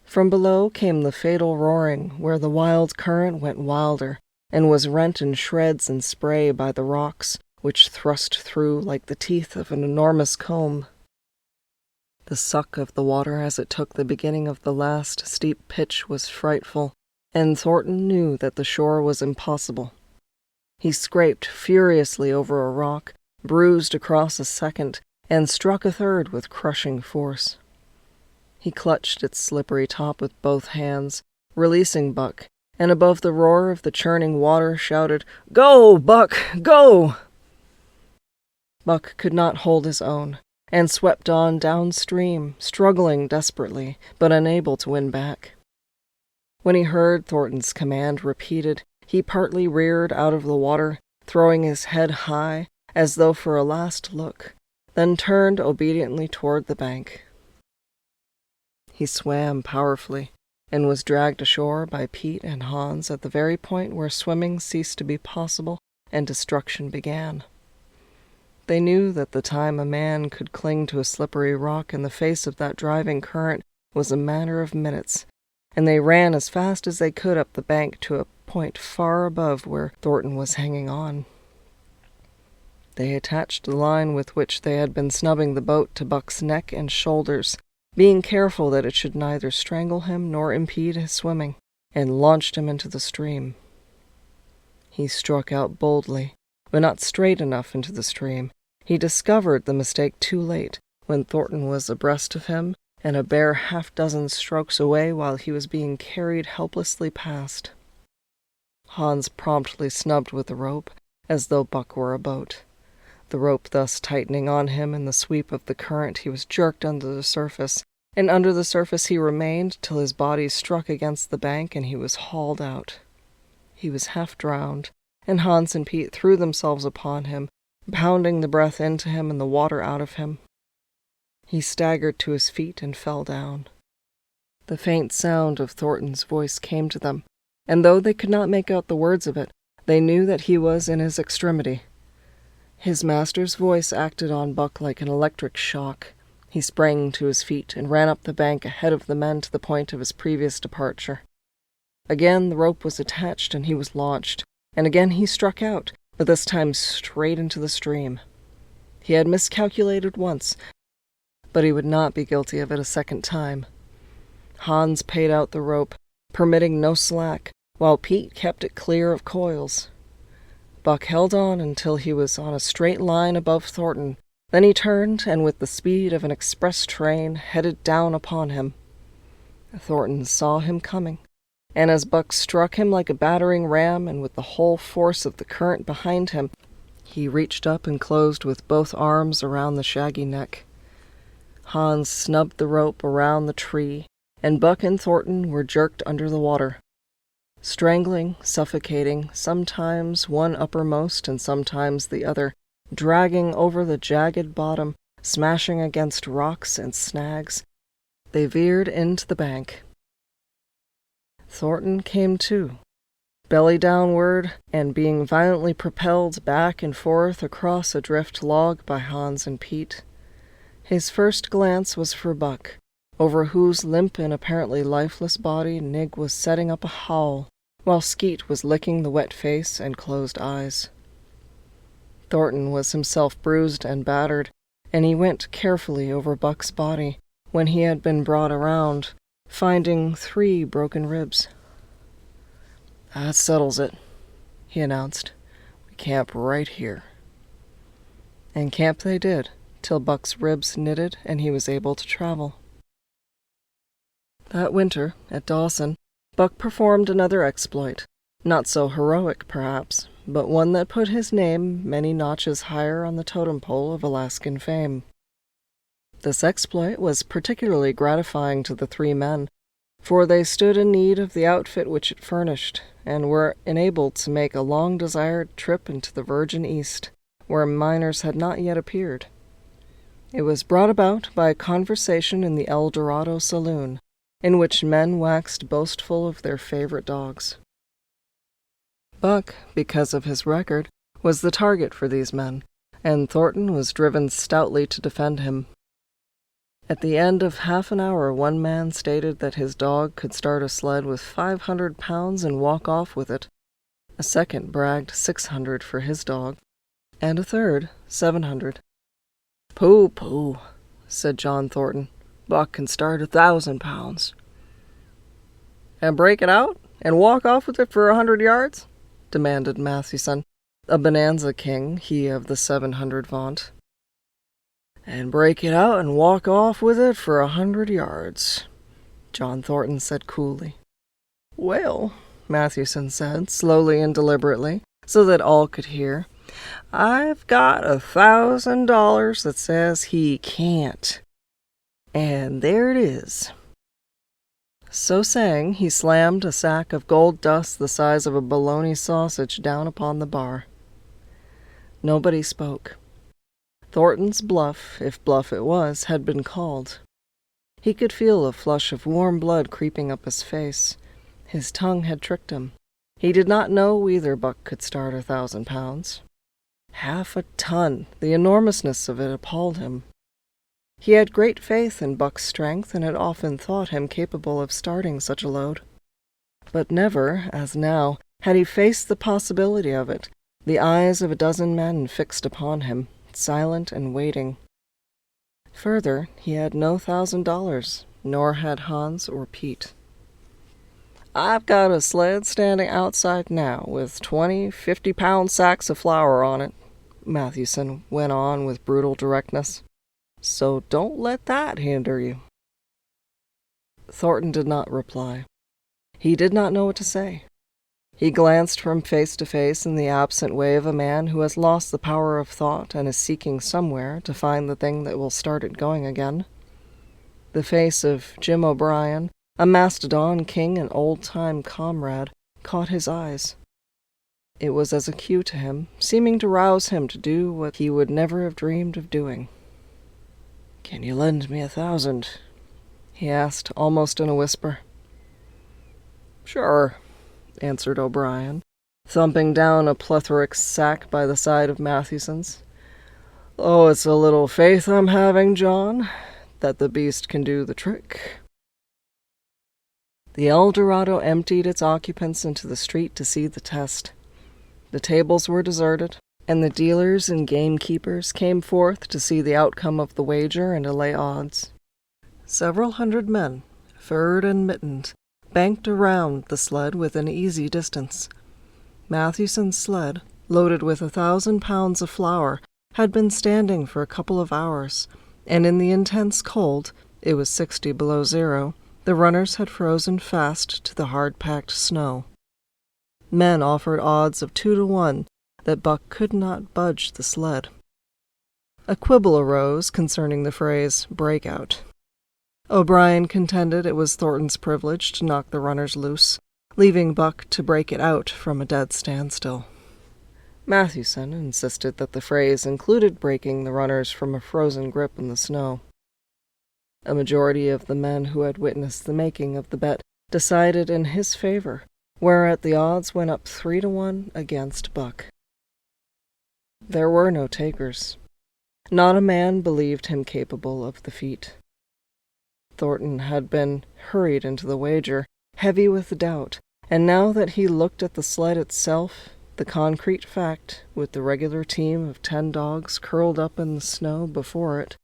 S1: From below came the fatal roaring, where the wild current went wilder, and was rent in shreds and spray by the rocks, which thrust through like the teeth of an enormous comb. The suck of the water as it took the beginning of the last steep pitch was frightful, and Thornton knew that the shore was impossible. He scraped furiously over a rock, bruised across a second, and struck a third with crushing force. He clutched its slippery top with both hands, releasing Buck, and above the roar of the churning water shouted, "Go, Buck, go!" Buck could not hold his own, and swept on downstream, struggling desperately, but unable to win back. When he heard Thornton's command repeated, he partly reared out of the water, throwing his head high, as though for a last look, then turned obediently toward the bank. He swam powerfully, and was dragged ashore by Pete and Hans at the very point where swimming ceased to be possible and destruction began. They knew that the time a man could cling to a slippery rock in the face of that driving current was a matter of minutes, and they ran as fast as they could up the bank to a point far above where Thornton was hanging on. They attached the line with which they had been snubbing the boat to Buck's neck and shoulders, being careful that it should neither strangle him nor impede his swimming, and launched him into the stream. He struck out boldly, but not straight enough into the stream. He discovered the mistake too late, when Thornton was abreast of him and a bare half-dozen strokes away while he was being carried helplessly past. Hans promptly snubbed with the rope, as though Buck were a boat. The rope thus tightening on him in the sweep of the current, he was jerked under the surface, and under the surface he remained till his body struck against the bank and he was hauled out. He was half drowned, and Hans and Pete threw themselves upon him, pounding the breath into him and the water out of him. He staggered to his feet and fell down. The faint sound of Thornton's voice came to them, and though they could not make out the words of it, they knew that he was in his extremity. His master's voice acted on Buck like an electric shock. He sprang to his feet and ran up the bank ahead of the men to the point of his previous departure. Again the rope was attached and he was launched, and again he struck out, but this time straight into the stream. He had miscalculated once, but he would not be guilty of it a second time. Hans paid out the rope, permitting no slack, while Pete kept it clear of coils. Buck held on until he was on a straight line above Thornton. Then he turned, and with the speed of an express train, headed down upon him. Thornton saw him coming, and as Buck struck him like a battering ram, and with the whole force of the current behind him, he reached up and closed with both arms around the shaggy neck. Hans snubbed the rope around the tree, and Buck and Thornton were jerked under the water. Strangling, suffocating, sometimes one uppermost and sometimes the other, dragging over the jagged bottom, smashing against rocks and snags, they veered into the bank. Thornton came to, belly downward, and being violently propelled back and forth across a drift log by Hans and Pete. His first glance was for Buck, over whose limp and apparently lifeless body Nig was setting up a howl, while Skeet was licking the wet face and closed eyes. Thornton was himself bruised and battered, and he went carefully over Buck's body when he had been brought around, finding 3 broken ribs. "That settles it," he announced. "We camp right here." And camp they did, till Buck's ribs knitted and he was able to travel. That winter, at Dawson, Buck performed another exploit, not so heroic, perhaps, but one that put his name many notches higher on the totem pole of Alaskan fame. This exploit was particularly gratifying to the 3 men, for they stood in need of the outfit which it furnished, and were enabled to make a long-desired trip into the Virgin East, where miners had not yet appeared. It was brought about by a conversation in the El Dorado saloon, in which men waxed boastful of their favorite dogs. Buck, because of his record, was the target for these men, and Thornton was driven stoutly to defend him. At the end of half an hour, one man stated that his dog could start a sled with 500 pounds and walk off with it. A second bragged 600 for his dog, and a third 700. "Pooh, pooh," said John Thornton. "Buck can start 1,000 pounds. "And break it out and walk off with it for 100 yards?" demanded Mathewson, a bonanza king, he of the 700 vaunt. "And break it out and walk off with it for 100 yards, John Thornton said coolly. "Well," Mathewson said, slowly and deliberately, so that all could hear, "I've got $1,000 that says he can't. And there it is." So saying, he slammed a sack of gold dust the size of a bologna sausage down upon the bar. Nobody spoke. Thornton's bluff, if bluff it was, had been called. He could feel a flush of warm blood creeping up his face. His tongue had tricked him. He did not know either Buck could start 1,000 pounds. 1/2 ton, the enormousness of it appalled him. He had great faith in Buck's strength and had often thought him capable of starting such a load. But never, as now, had he faced the possibility of it, the eyes of a dozen men fixed upon him, silent and waiting. Further, he had no $1,000, nor had Hans or Pete. "I've got a sled standing outside now with 20 50-pound sacks of flour on it," Mathewson went on with brutal directness. "So don't let that hinder you." Thornton did not reply. He did not know what to say. He glanced from face to face in the absent way of a man who has lost the power of thought and is seeking somewhere to find the thing that will start it going again. The face of Jim O'Brien, a mastodon king and old-time comrade, caught his eyes. It was as a cue to him, seeming to rouse him to do what he would never have dreamed of doing. "Can you lend me 1,000?" he asked, almost in a whisper. "Sure," answered O'Brien, thumping down a plethoric sack by the side of Mathewson's. "Oh, it's a little faith I'm having, John, that the beast can do the trick." The El Dorado emptied its occupants into the street to see the test. The tables were deserted, and the dealers and gamekeepers came forth to see the outcome of the wager and to lay odds. Several hundred men, furred and mittened, banked around the sled within easy distance. Mathewson's sled, loaded with 1,000 pounds of flour, had been standing for a couple of hours, and in the intense cold, it was 60 below zero, the runners had frozen fast to the hard-packed snow. Men offered odds of 2 to 1 that Buck could not budge the sled. A quibble arose concerning the phrase breakout. O'Brien contended it was Thornton's privilege to knock the runners loose, leaving Buck to break it out from a dead standstill. Mathewson insisted that the phrase included breaking the runners from a frozen grip in the snow. A majority of the men who had witnessed the making of the bet decided in his favor, whereat the odds went up 3 to 1 against Buck. There were no takers. Not a man believed him capable of the feat. Thornton had been hurried into the wager, heavy with doubt, and now that he looked at the sled itself, the concrete fact, with the regular team of 10 dogs curled up in the snow before it,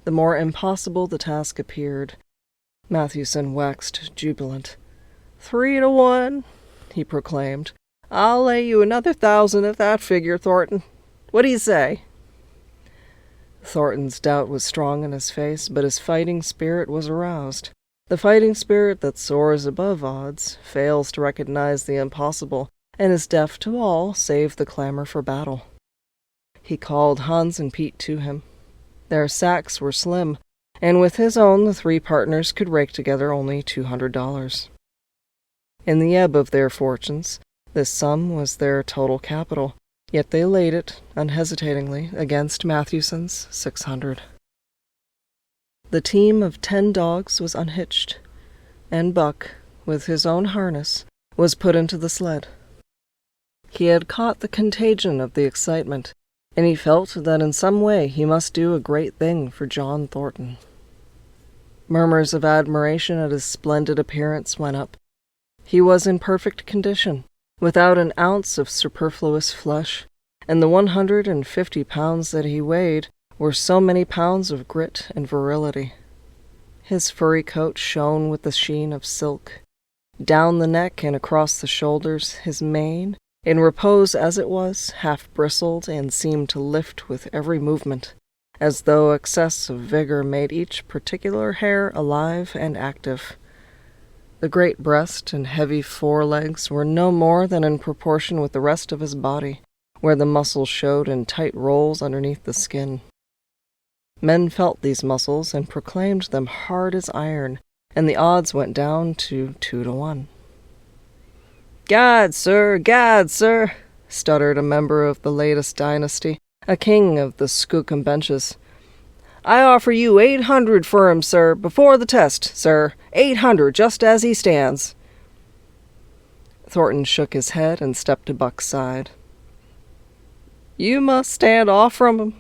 S1: the more impossible the task appeared. Mathewson waxed jubilant. 3 to 1, he proclaimed. "I'll lay you another 1,000 at that figure, Thornton. What do you say?" Thornton's doubt was strong in his face, but his fighting spirit was aroused. The fighting spirit that soars above odds, fails to recognize the impossible, and is deaf to all save the clamor for battle. He called Hans and Pete to him. Their sacks were slim, and with his own the 3 partners could rake together only $200. In the ebb of their fortunes, this sum was their total capital, yet they laid it, unhesitatingly, against Mathewson's 600. The team of 10 dogs was unhitched, and Buck, with his own harness, was put into the sled. He had caught the contagion of the excitement, and he felt that in some way he must do a great thing for John Thornton. Murmurs of admiration at his splendid appearance went up. He was in perfect condition, without an ounce of superfluous flesh, and the 150 pounds that he weighed were so many pounds of grit and virility. His furry coat shone with the sheen of silk. Down the neck and across the shoulders, his mane, in repose as it was, half bristled and seemed to lift with every movement, as though excess of vigor made each particular hair alive and active. The great breast and heavy forelegs were no more than in proportion with the rest of his body, where the muscles showed in tight rolls underneath the skin. Men felt these muscles and proclaimed them hard as iron, and the odds went down to 2 to 1. Gad, sir, stuttered a member of the latest dynasty, a king of the skookum benches. "I offer you 800 for him, sir, before the test, sir. 800, just as he stands." Thornton shook his head and stepped to Buck's side. "You must stand off from him,"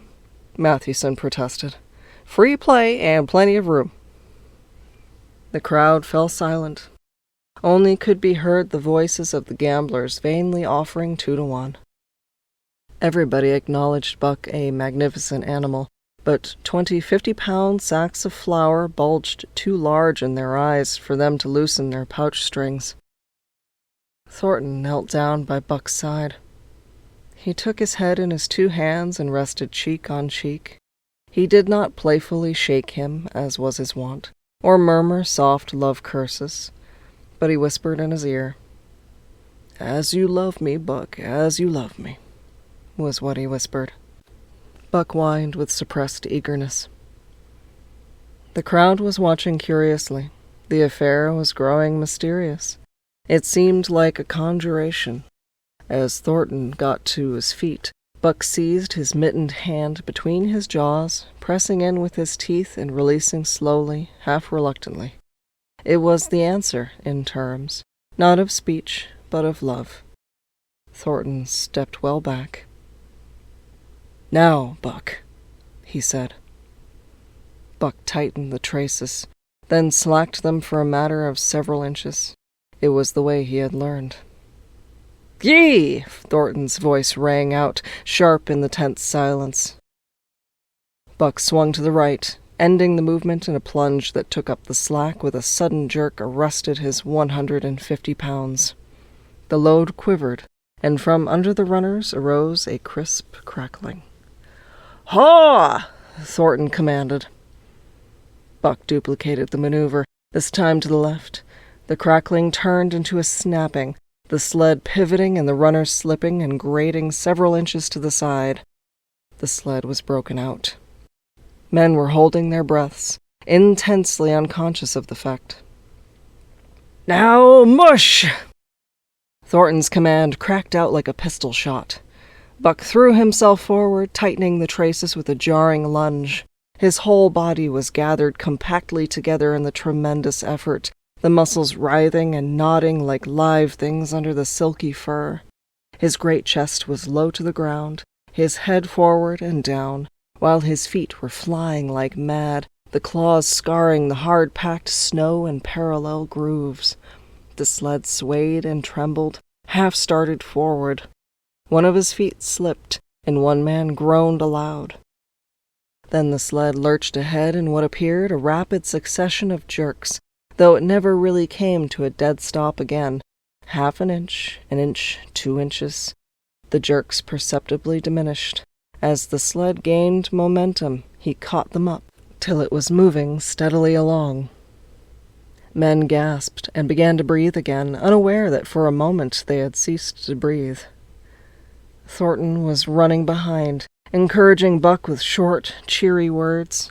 S1: Mathewson protested. "Free play and plenty of room." The crowd fell silent. Only could be heard the voices of the gamblers vainly offering 2 to 1. Everybody acknowledged Buck a magnificent animal, but 20 50-pound sacks of flour bulged too large in their eyes for them to loosen their pouch strings. Thornton knelt down by Buck's side. He took his head in his 2 hands and rested cheek on cheek. He did not playfully shake him, as was his wont, or murmur soft love curses, but he whispered in his ear. "As you love me, Buck, as you love me," was what he whispered. Buck whined with suppressed eagerness. The crowd was watching curiously. The affair was growing mysterious. It seemed like a conjuration. As Thornton got to his feet, Buck seized his mittened hand between his jaws, pressing in with his teeth and releasing slowly, half reluctantly. It was the answer in terms, not of speech, but of love. Thornton stepped well back. "Now, Buck," he said. Buck tightened the traces, then slacked them for a matter of several inches. It was the way he had learned. "Yee!" Thornton's voice rang out, sharp in the tense silence. Buck swung to the right, ending the movement in a plunge that took up the slack with a sudden jerk arrested his 150 pounds. The load quivered, and from under the runners arose a crisp crackling. "Haw!" Thornton commanded. Buck duplicated the maneuver, this time to the left. The crackling turned into a snapping, the sled pivoting and the runners slipping and grating several inches to the side. The sled was broken out. Men were holding their breaths, intensely unconscious of the fact. "Now, mush!" Thornton's command cracked out like a pistol shot. Buck threw himself forward, tightening the traces with a jarring lunge. His whole body was gathered compactly together in the tremendous effort, the muscles writhing and knotting like live things under the silky fur. His great chest was low to the ground, his head forward and down, while his feet were flying like mad, the claws scarring the hard-packed snow in parallel grooves. The sled swayed and trembled, half started forward. One of his feet slipped, and one man groaned aloud. Then the sled lurched ahead in what appeared a rapid succession of jerks, though it never really came to a dead stop again. Half an inch, 2 inches. The jerks perceptibly diminished. As the sled gained momentum, he caught them up, till it was moving steadily along. Men gasped and began to breathe again, unaware that for a moment they had ceased to breathe. Thornton was running behind, encouraging Buck with short, cheery words.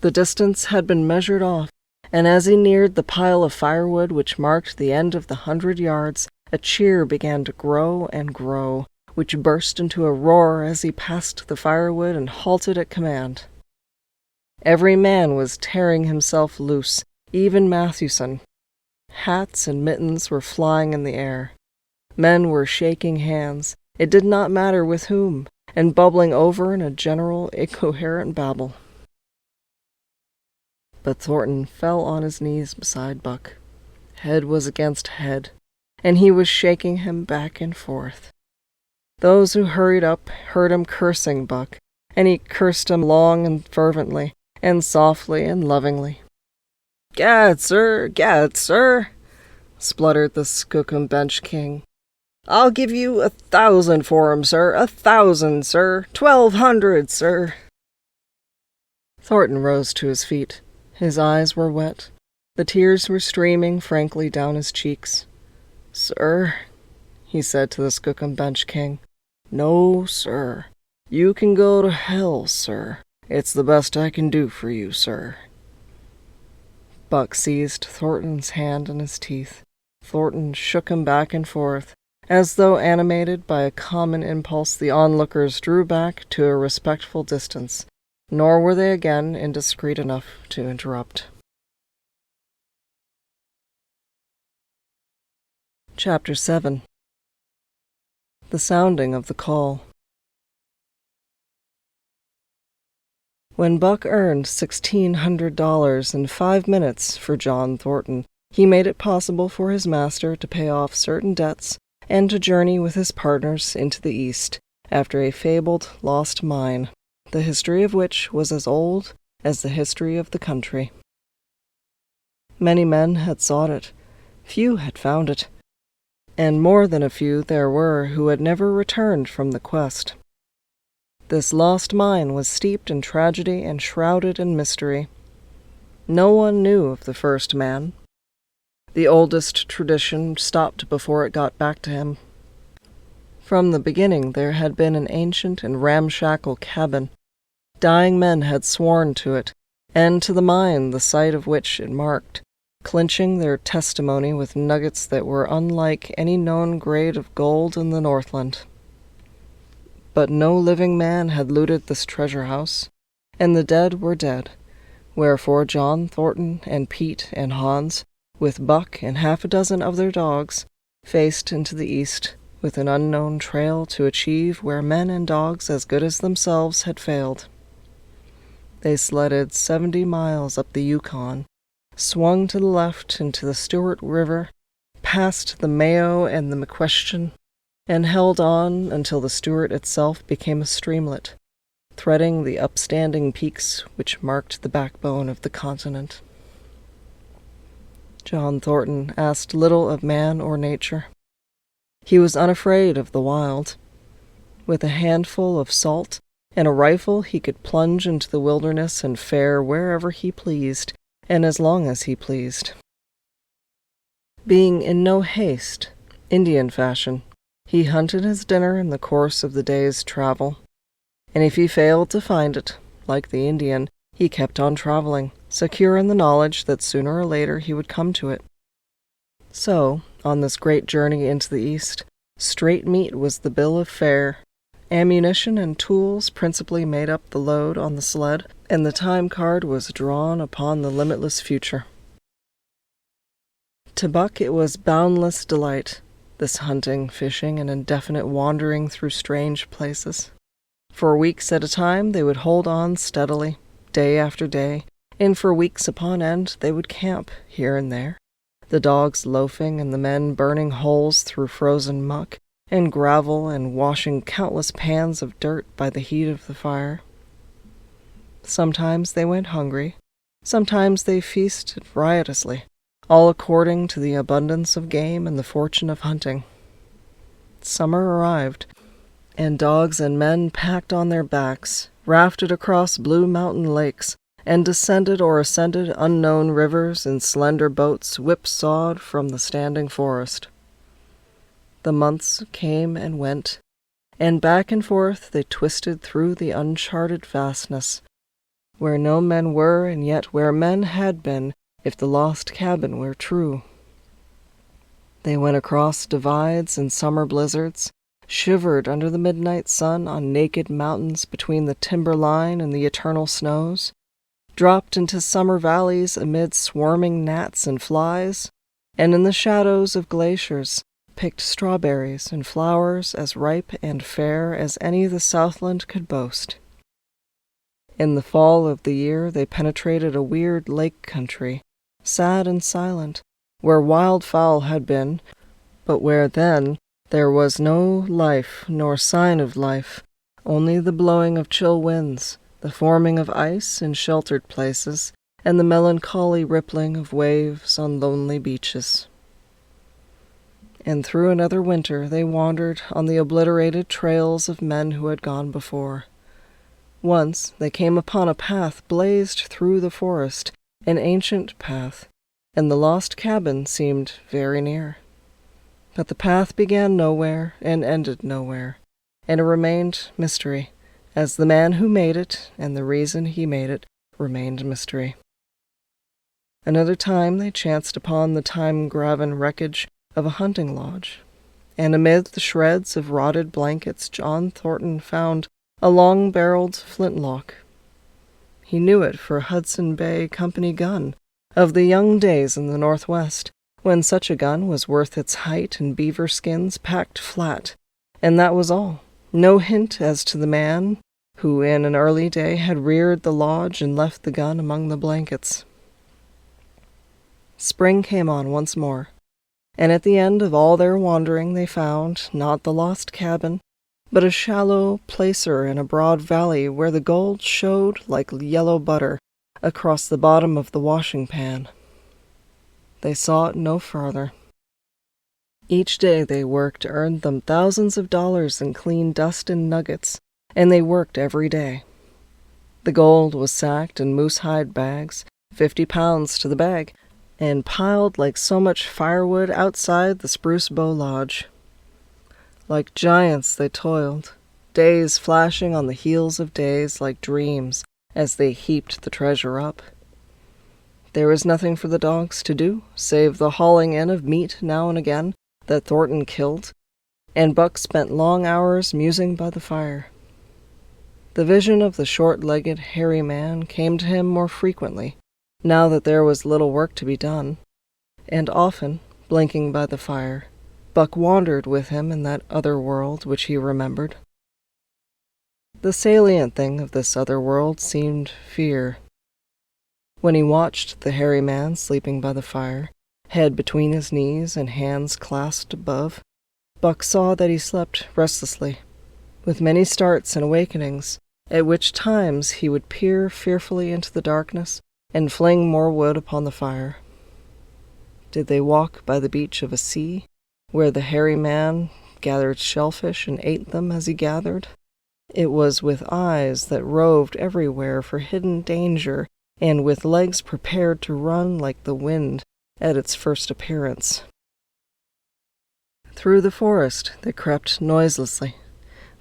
S1: The distance had been measured off, and as he neared the pile of firewood which marked the end of the 100 yards, a cheer began to grow and grow, which burst into a roar as he passed the firewood and halted at command. Every man was tearing himself loose, even Mathewson. Hats and mittens were flying in the air. Men were shaking hands, it did not matter with whom, and bubbling over in a general, incoherent babble. But Thornton fell on his knees beside Buck. Head was against head, and he was shaking him back and forth. Those who hurried up heard him cursing Buck, and he cursed him long and fervently, and softly and lovingly. "Gad, sir," spluttered the Skookum Bench King. "I'll give you 1,000 for him, sir, 1,000, sir, 1,200, sir." Thornton rose to his feet. His eyes were wet. The tears were streaming frankly down his cheeks. "Sir," he said to the Skookum Bench King. "No, sir. You can go to hell, sir. It's the best I can do for you, sir." Buck seized Thornton's hand in his teeth. Thornton shook him back and forth. As though animated by a common impulse, the onlookers drew back to a respectful distance, nor were they again indiscreet enough to interrupt. Chapter 7. The Sounding of the Call. When Buck earned $1,600 in 5 minutes for John Thornton, he made it possible for his master to pay off certain debts and to journey with his partners into the East, after a fabled lost mine, the history of which was as old as the history of the country. Many men had sought it, few had found it, and more than a few there were who had never returned from the quest. This lost mine was steeped in tragedy and shrouded in mystery. No one knew of the first man. The oldest tradition stopped before it got back to him. From the beginning there had been an ancient and ramshackle cabin. Dying men had sworn to it, and to the mine the site of which it marked, clinching their testimony with nuggets that were unlike any known grade of gold in the Northland. But no living man had looted this treasure house, and the dead were dead, wherefore John Thornton and Pete and Hans, with Buck and half a dozen of their dogs, faced into the east, with an unknown trail to achieve where men and dogs as good as themselves had failed. They sledded 70 miles up the Yukon, swung to the left into the Stewart River, past the Mayo and the McQuestion, and held on until the Stewart itself became a streamlet, threading the upstanding peaks which marked the backbone of the continent. John Thornton asked little of man or nature. He was unafraid of the wild. With a handful of salt and a rifle he could plunge into the wilderness and fare wherever he pleased, and as long as he pleased. Being in no haste, Indian fashion, he hunted his dinner in the course of the day's travel, and if he failed to find it, like the Indian, he kept on traveling, secure in the knowledge that sooner or later he would come to it. So, on this great journey into the East, straight meat was the bill of fare. Ammunition and tools principally made up the load on the sled, and the time card was drawn upon the limitless future. To Buck it was boundless delight, this hunting, fishing, and indefinite wandering through strange places. For weeks at a time they would hold on steadily, day after day, and for weeks upon end they would camp here and there, the dogs loafing and the men burning holes through frozen muck and gravel and washing countless pans of dirt by the heat of the fire. Sometimes they went hungry, sometimes they feasted riotously, all according to the abundance of game and the fortune of hunting. Summer arrived, and dogs and men packed on their backs, rafted across blue mountain lakes, and descended or ascended unknown rivers in slender boats whip-sawed from the standing forest. The months came and went, and back and forth they twisted through the uncharted vastness, where no men were and yet where men had been, if the lost cabin were true. They went across divides and summer blizzards, shivered under the midnight sun on naked mountains between the timber line and the eternal snows, dropped into summer valleys amid swarming gnats and flies, and in the shadows of glaciers picked strawberries and flowers as ripe and fair as any the Southland could boast. In the fall of the year they penetrated a weird lake country, sad and silent, where wildfowl had been, but where then there was no life nor sign of life, only the blowing of chill winds, the forming of ice in sheltered places, and the melancholy rippling of waves on lonely beaches. And through another winter they wandered on the obliterated trails of men who had gone before. Once they came upon a path blazed through the forest, an ancient path, and the lost cabin seemed very near. But the path began nowhere and ended nowhere, and it remained mystery, as the man who made it and the reason he made it remained mystery. Another time they chanced upon the time-graven wreckage of a hunting lodge, and amid the shreds of rotted blankets John Thornton found a long-barreled flintlock. He knew it for a Hudson Bay Company gun of the young days in the Northwest, when such a gun was worth its height in beaver skins packed flat, and that was all. No hint as to the man who in an early day had reared the lodge and left the gun among the blankets. Spring came on once more, and at the end of all their wandering they found, not the lost cabin, but a shallow placer in a broad valley where the gold showed like yellow butter across the bottom of the washing pan. They saw it no farther. Each day they worked earned them thousands of dollars in clean dust and nuggets, and they worked every day. The gold was sacked in moose-hide bags, 50 pounds to the bag, and piled like so much firewood outside the Spruce Bow Lodge. Like giants they toiled, days flashing on the heels of days like dreams as they heaped the treasure up. There was nothing for the dogs to do, save the hauling in of meat now and again that Thornton killed, and Buck spent long hours musing by the fire. The vision of the short-legged, hairy man came to him more frequently, now that there was little work to be done, and often, blinking by the fire, Buck wandered with him in that other world which he remembered. The salient thing of this other world seemed fear. When he watched the hairy man sleeping by the fire, head between his knees and hands clasped above, Buck saw that he slept restlessly, with many starts and awakenings, at which times he would peer fearfully into the darkness and fling more wood upon the fire. Did they walk by the beach of a sea, where the hairy man gathered shellfish and ate them as he gathered? It was with eyes that roved everywhere for hidden danger, and with legs prepared to run like the wind at its first appearance. Through the forest they crept noiselessly,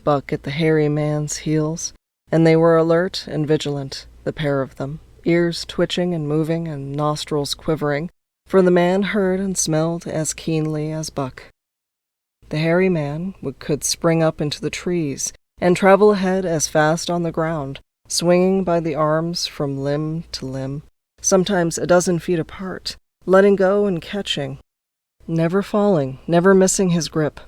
S1: Buck at the hairy man's heels, and they were alert and vigilant, the pair of them, ears twitching and moving and nostrils quivering, for the man heard and smelled as keenly as Buck. The hairy man could spring up into the trees and travel ahead as fast on the ground, swinging by the arms from limb to limb, sometimes a dozen feet apart, letting go and catching, never falling, never missing his grip.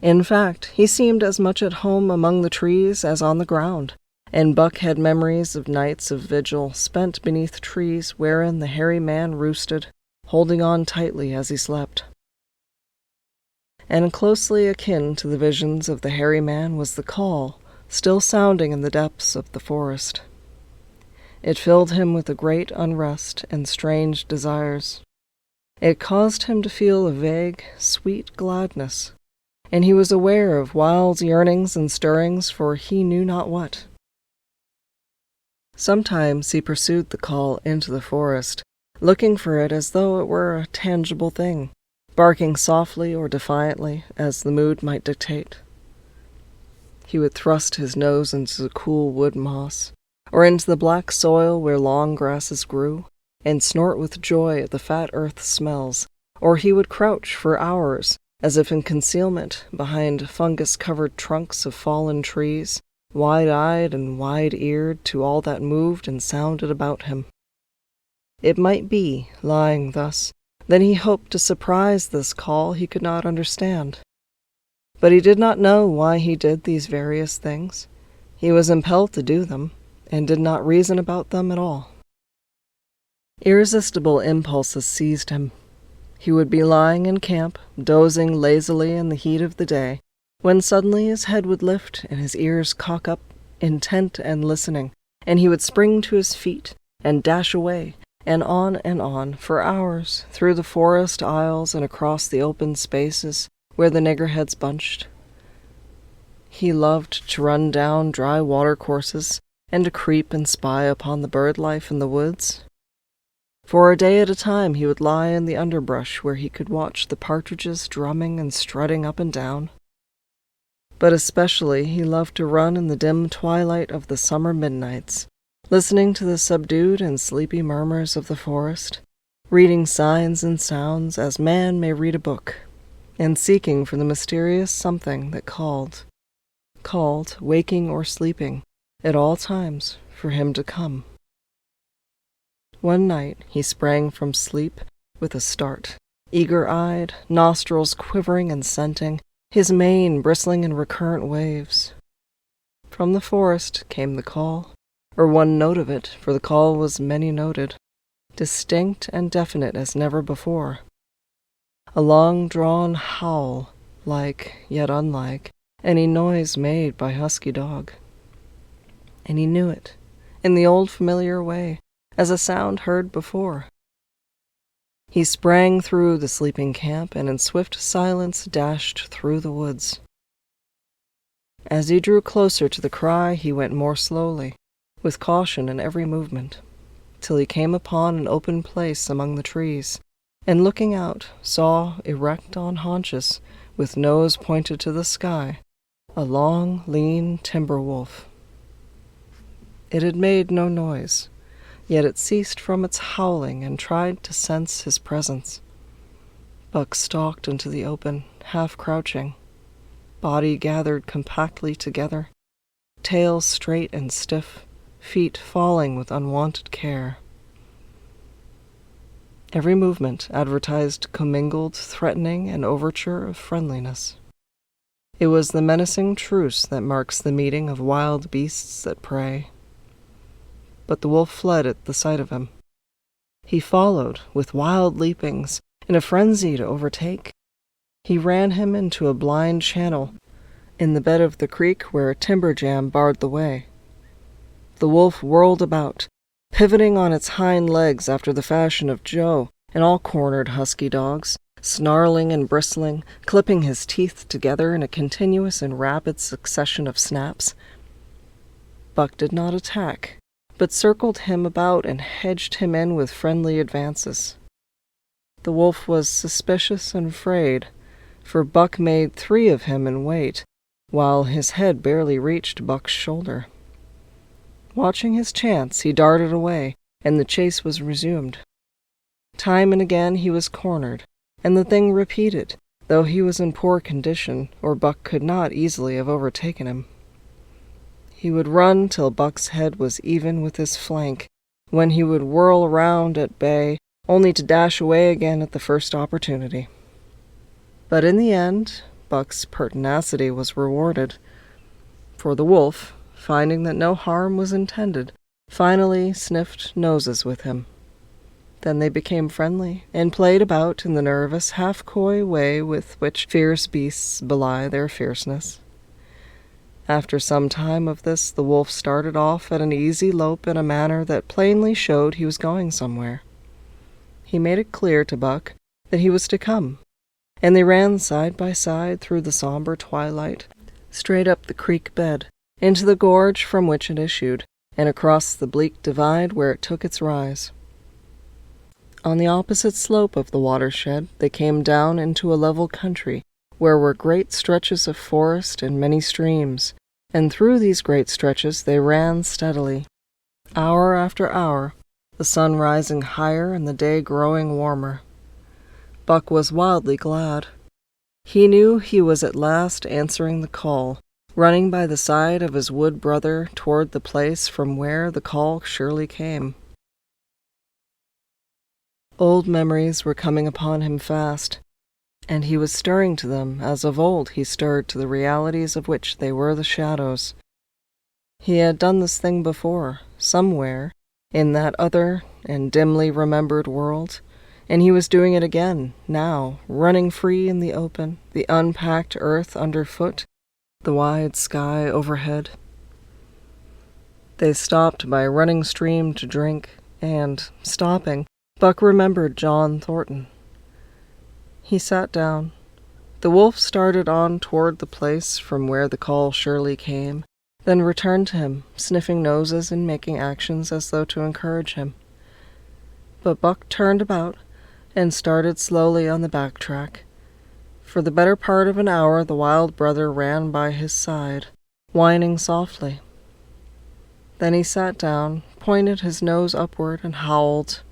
S1: In fact, he seemed as much at home among the trees as on the ground, and Buck had memories of nights of vigil spent beneath trees wherein the hairy man roosted, holding on tightly as he slept. And closely akin to the visions of the hairy man was the call, still sounding in the depths of the forest. It filled him with a great unrest and strange desires. It caused him to feel a vague, sweet gladness, and he was aware of wild yearnings and stirrings for he knew not what. Sometimes he pursued the call into the forest, looking for it as though it were a tangible thing, barking softly or defiantly as the mood might dictate. He would thrust his nose into the cool wood moss, or into the black soil where long grasses grew, and snort with joy at the fat earth smells, or he would crouch for hours, as if in concealment behind fungus-covered trunks of fallen trees, wide-eyed and wide-eared to all that moved and sounded about him. It might be, lying thus, that he hoped to surprise this call he could not understand. But he did not know why he did these various things. He was impelled to do them, and did not reason about them at all. Irresistible impulses seized him. He would be lying in camp, dozing lazily in the heat of the day, when suddenly his head would lift and his ears cock up, intent and listening, and he would spring to his feet and dash away, and on, for hours, through the forest aisles and across the open spaces where the niggerheads bunched. He loved to run down dry watercourses and to creep and spy upon the bird life in the woods. For a day at a time he would lie in the underbrush where he could watch the partridges drumming and strutting up and down. But especially he loved to run in the dim twilight of the summer midnights, listening to the subdued and sleepy murmurs of the forest, reading signs and sounds as man may read a book, and seeking for the mysterious something that called, waking or sleeping, at all times, for him to come. One night he sprang from sleep with a start, eager-eyed, nostrils quivering and scenting, his mane bristling in recurrent waves. From the forest came the call, or one note of it, for the call was many-noted, distinct and definite as never before. A long-drawn howl, like, yet unlike, any noise made by husky dog. And he knew it, in the old familiar way, as a sound heard before. He sprang through the sleeping camp and in swift silence dashed through the woods. As he drew closer to the cry, he went more slowly, with caution in every movement, till he came upon an open place among the trees, and looking out, saw, erect on haunches, with nose pointed to the sky, a long, lean timber wolf. It had made no noise, yet it ceased from its howling and tried to sense his presence. Buck stalked into the open, half crouching, body gathered compactly together, tail straight and stiff, feet falling with unwonted care. Every movement advertised commingled threatening and overture of friendliness. It was the menacing truce that marks the meeting of wild beasts that prey. But the wolf fled at the sight of him. He followed, with wild leapings, in a frenzy to overtake. He ran him into a blind channel in the bed of the creek where a timber jam barred the way. The wolf whirled about, pivoting on its hind legs after the fashion of Joe and all cornered husky dogs, snarling and bristling, clipping his teeth together in a continuous and rapid succession of snaps. Buck did not attack, but circled him about and hedged him in with friendly advances. The wolf was suspicious and afraid, for Buck made 3 of him in weight, while his head barely reached Buck's shoulder. Watching his chance, he darted away, and the chase was resumed. Time and again he was cornered, and the thing repeated, though he was in poor condition, or Buck could not easily have overtaken him. He would run till Buck's head was even with his flank, when he would whirl round at bay, only to dash away again at the first opportunity. But in the end, Buck's pertinacity was rewarded, for the wolf, finding that no harm was intended, finally sniffed noses with him. Then they became friendly, and played about in the nervous, half-coy way with which fierce beasts belie their fierceness. After some time of this, the wolf started off at an easy lope in a manner that plainly showed he was going somewhere. He made it clear to Buck that he was to come, and they ran side by side through the somber twilight, straight up the creek bed, into the gorge from which it issued, and across the bleak divide where it took its rise. On the opposite slope of the watershed, they came down into a level country, where were great stretches of forest and many streams, and through these great stretches they ran steadily, hour after hour, the sun rising higher and the day growing warmer. Buck was wildly glad. He knew he was at last answering the call, running by the side of his wood brother toward the place from where the call surely came. Old memories were coming upon him fast, and he was stirring to them as of old he stirred to the realities of which they were the shadows. He had done this thing before, somewhere, in that other and dimly remembered world, and he was doing it again, now, running free in the open, the unpacked earth underfoot, the wide sky overhead. They stopped by a running stream to drink, and, stopping, Buck remembered John Thornton. He sat down. The wolf started on toward the place from where the call surely came, then returned to him, sniffing noses and making actions as though to encourage him. But Buck turned about and started slowly on the back track. For the better part of an hour the wild brother ran by his side, whining softly. Then he sat down, pointed his nose upward, and howled.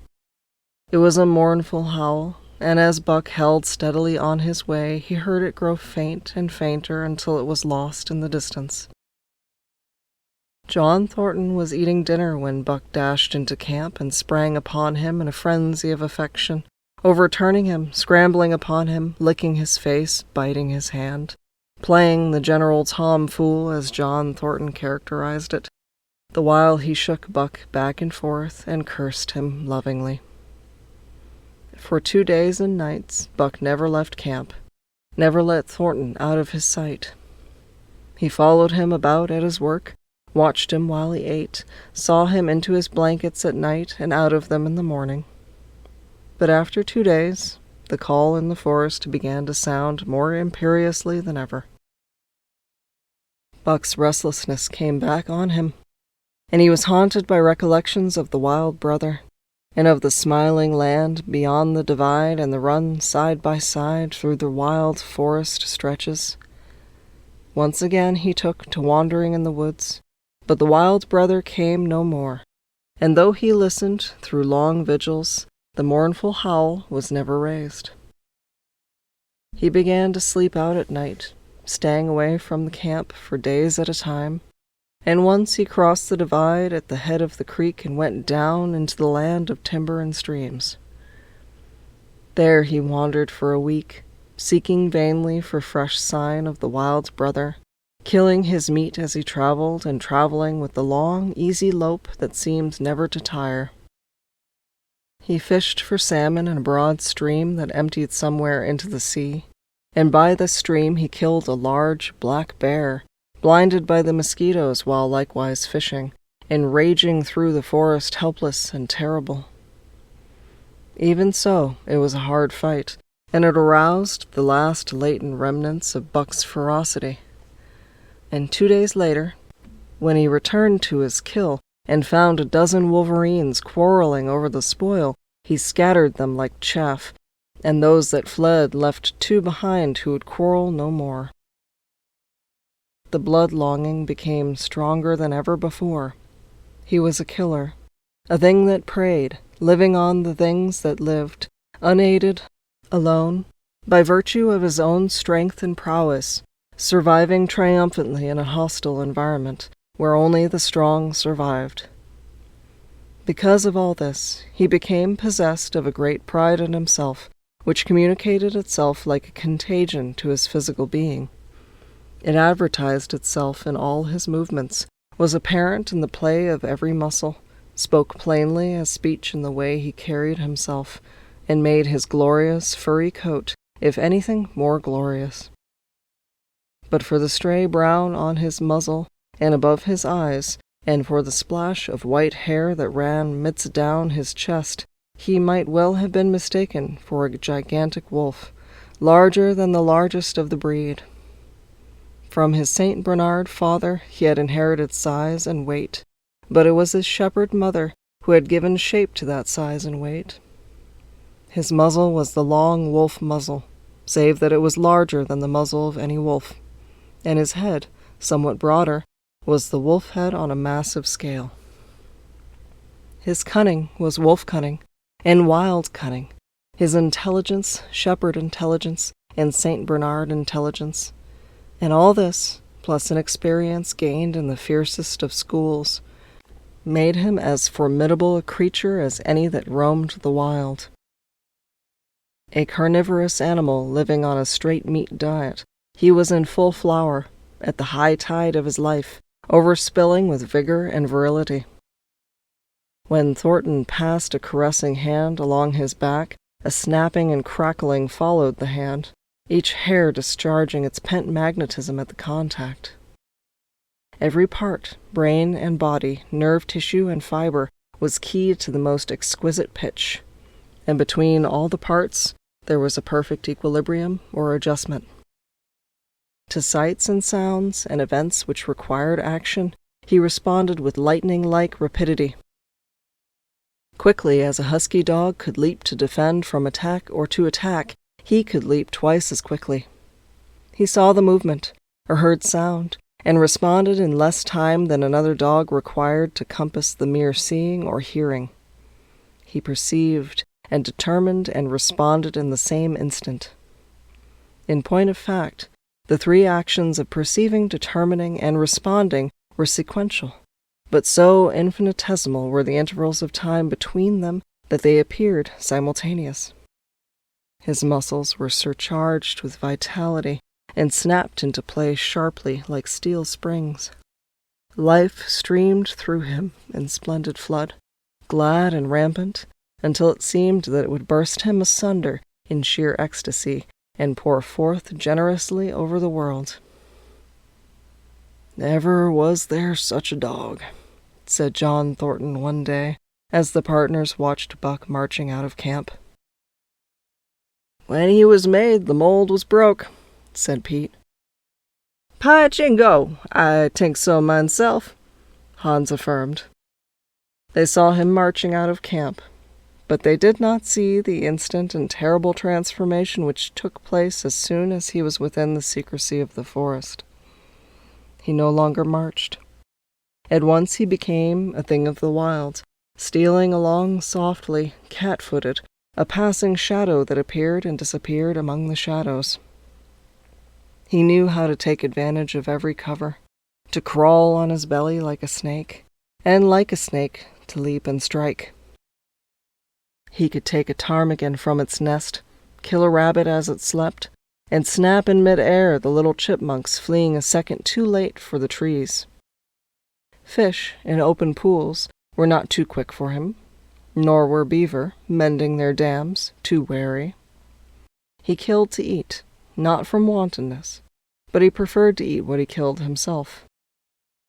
S1: It was a mournful howl, and as Buck held steadily on his way, he heard it grow faint and fainter until it was lost in the distance. John Thornton was eating dinner when Buck dashed into camp and sprang upon him in a frenzy of affection, overturning him, scrambling upon him, licking his face, biting his hand, playing the general tomfool as John Thornton characterized it, the while he shook Buck back and forth and cursed him lovingly. For 2 days and nights, Buck never left camp, never let Thornton out of his sight. He followed him about at his work, watched him while he ate, saw him into his blankets at night and out of them in the morning. But after 2 days, the call in the forest began to sound more imperiously than ever. Buck's restlessness came back on him, and he was haunted by recollections of the wild brother, and of the smiling land beyond the divide and the run side by side through the wild forest stretches. Once again he took to wandering in the woods, but the wild brother came no more, and though he listened through long vigils, the mournful howl was never raised. He began to sleep out at night, staying away from the camp for days at a time, and once he crossed the divide at the head of the creek and went down into the land of timber and streams. There he wandered for a week, seeking vainly for fresh sign of the wild brother, killing his meat as he traveled and traveling with the long, easy lope that seemed never to tire. He fished for salmon in a broad stream that emptied somewhere into the sea, and by the stream he killed a large black bear, blinded by the mosquitoes while likewise fishing, and raging through the forest helpless and terrible. Even so, it was a hard fight, and it aroused the last latent remnants of Buck's ferocity. And 2 days later, when he returned to his kill and found a dozen wolverines quarreling over the spoil, he scattered them like chaff, and those that fled left 2 behind who would quarrel no more. The blood-longing became stronger than ever before. He was a killer, a thing that preyed, living on the things that lived, unaided, alone, by virtue of his own strength and prowess, surviving triumphantly in a hostile environment where only the strong survived. Because of all this, he became possessed of a great pride in himself, which communicated itself like a contagion to his physical being. It advertised itself in all his movements, was apparent in the play of every muscle, spoke plainly as speech in the way he carried himself, and made his glorious furry coat, if anything, more glorious. But for the stray brown on his muzzle and above his eyes, and for the splash of white hair that ran midst down his chest, he might well have been mistaken for a gigantic wolf, larger than the largest of the breed. From his St. Bernard father he had inherited size and weight, but it was his shepherd mother who had given shape to that size and weight. His muzzle was the long wolf muzzle, save that it was larger than the muzzle of any wolf, and his head, somewhat broader, was the wolf head on a massive scale. His cunning was wolf cunning, and wild cunning, his intelligence, shepherd intelligence, and St. Bernard intelligence, and all this, plus an experience gained in the fiercest of schools, made him as formidable a creature as any that roamed the wild. A carnivorous animal living on a straight meat diet, he was in full flower, at the high tide of his life, overspilling with vigor and virility. When Thornton passed a caressing hand along his back, a snapping and crackling followed the hand, each hair discharging its pent magnetism at the contact. Every part, brain and body, nerve tissue and fiber, was keyed to the most exquisite pitch, and between all the parts there was a perfect equilibrium or adjustment. To sights and sounds and events which required action, he responded with lightning-like rapidity. Quickly as a husky dog could leap to defend from attack or to attack, he could leap twice as quickly. He saw the movement, or heard sound, and responded in less time than another dog required to compass the mere seeing or hearing. He perceived and determined and responded in the same instant. In point of fact, the 3 actions of perceiving, determining, and responding were sequential, but so infinitesimal were the intervals of time between them that they appeared simultaneous. His muscles were surcharged with vitality and snapped into place sharply like steel springs. Life streamed through him in splendid flood, glad and rampant, until it seemed that it would burst him asunder in sheer ecstasy and pour forth generously over the world. "Never was there such a dog," said John Thornton one day, as the partners watched Buck marching out of camp. "When he was made, the mold was broke," said Pete. "Py jingo, I think so myself," Hans affirmed. They saw him marching out of camp, but they did not see the instant and terrible transformation which took place as soon as he was within the secrecy of the forest. He no longer marched. At once he became a thing of the wild, stealing along softly, cat-footed, a passing shadow that appeared and disappeared among the shadows. He knew how to take advantage of every cover, to crawl on his belly like a snake, and like a snake to leap and strike. He could take a ptarmigan from its nest, kill a rabbit as it slept, and snap in mid-air the little chipmunks fleeing a second too late for the trees. Fish in open pools were not too quick for him, nor were beaver, mending their dams, too wary. He killed to eat, not from wantonness, but he preferred to eat what he killed himself.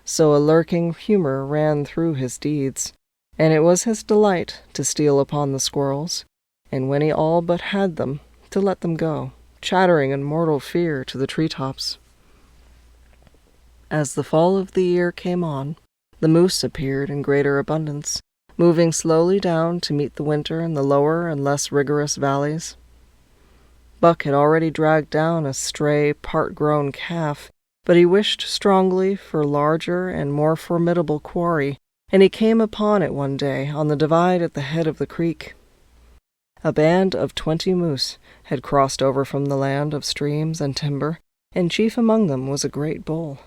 S1: So a lurking humor ran through his deeds, and it was his delight to steal upon the squirrels, and when he all but had them, to let them go, chattering in mortal fear to the treetops. As the fall of the year came on, the moose appeared in greater abundance, moving slowly down to meet the winter in the lower and less rigorous valleys. Buck had already dragged down a stray, part-grown calf, but he wished strongly for larger and more formidable quarry, and he came upon it one day on the divide at the head of the creek. A band of 20 moose had crossed over from the land of streams and timber, and chief among them was a great bull.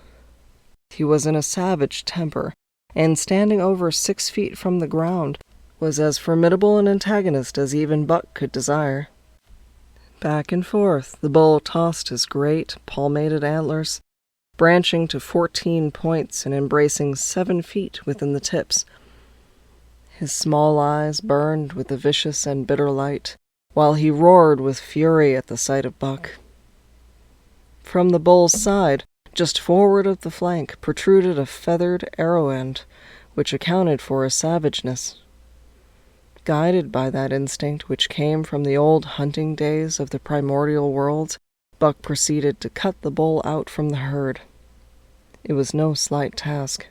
S1: He was in a savage temper, and standing over 6 feet from the ground, was as formidable an antagonist as even Buck could desire. Back and forth the bull tossed his great, palmated antlers, branching to 14 points and embracing 7 feet within the tips. His small eyes burned with a vicious and bitter light, while he roared with fury at the sight of Buck. From the bull's side, just forward of the flank, protruded a feathered arrow end, which accounted for his savageness. Guided by that instinct which came from the old hunting days of the primordial world, Buck proceeded to cut the bull out from the herd. It was no slight task.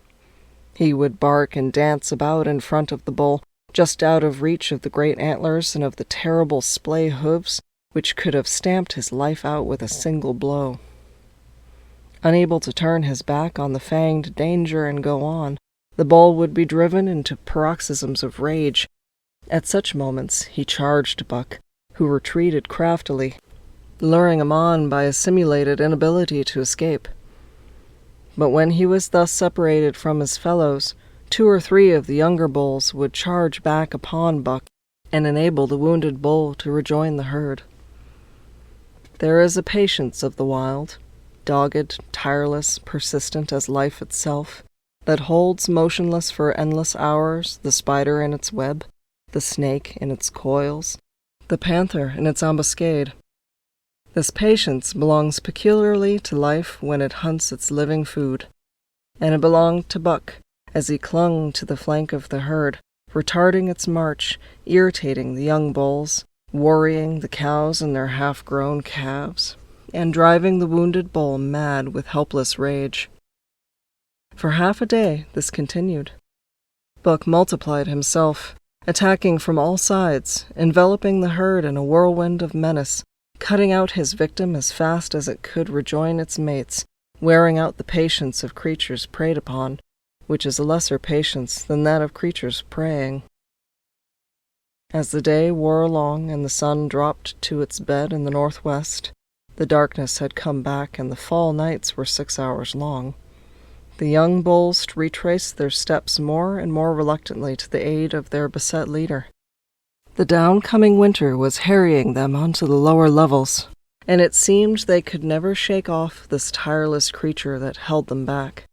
S1: He would bark and dance about in front of the bull, just out of reach of the great antlers and of the terrible splay hoofs, which could have stamped his life out with a single blow. Unable to turn his back on the fanged danger and go on, the bull would be driven into paroxysms of rage. At such moments he charged Buck, who retreated craftily, luring him on by a simulated inability to escape. But when he was thus separated from his fellows, 2 or 3 of the younger bulls would charge back upon Buck and enable the wounded bull to rejoin the herd. There is a patience of the wild, dogged, tireless, persistent as life itself, that holds motionless for endless hours the spider in its web, the snake in its coils, the panther in its ambuscade. This patience belongs peculiarly to life when it hunts its living food, and it belonged to Buck as he clung to the flank of the herd, retarding its march, irritating the young bulls, worrying the cows and their half-grown calves, and driving the wounded bull mad with helpless rage. For half a day this continued. Buck multiplied himself, attacking from all sides, enveloping the herd in a whirlwind of menace, cutting out his victim as fast as it could rejoin its mates, wearing out the patience of creatures preyed upon, which is a lesser patience than that of creatures preying. As the day wore along and the sun dropped to its bed in the northwest, the darkness had come back and the fall nights were 6 hours long. The young bulls retraced their steps more and more reluctantly to the aid of their beset leader. The downcoming winter was harrying them onto the lower levels, and it seemed they could never shake off this tireless creature that held them back.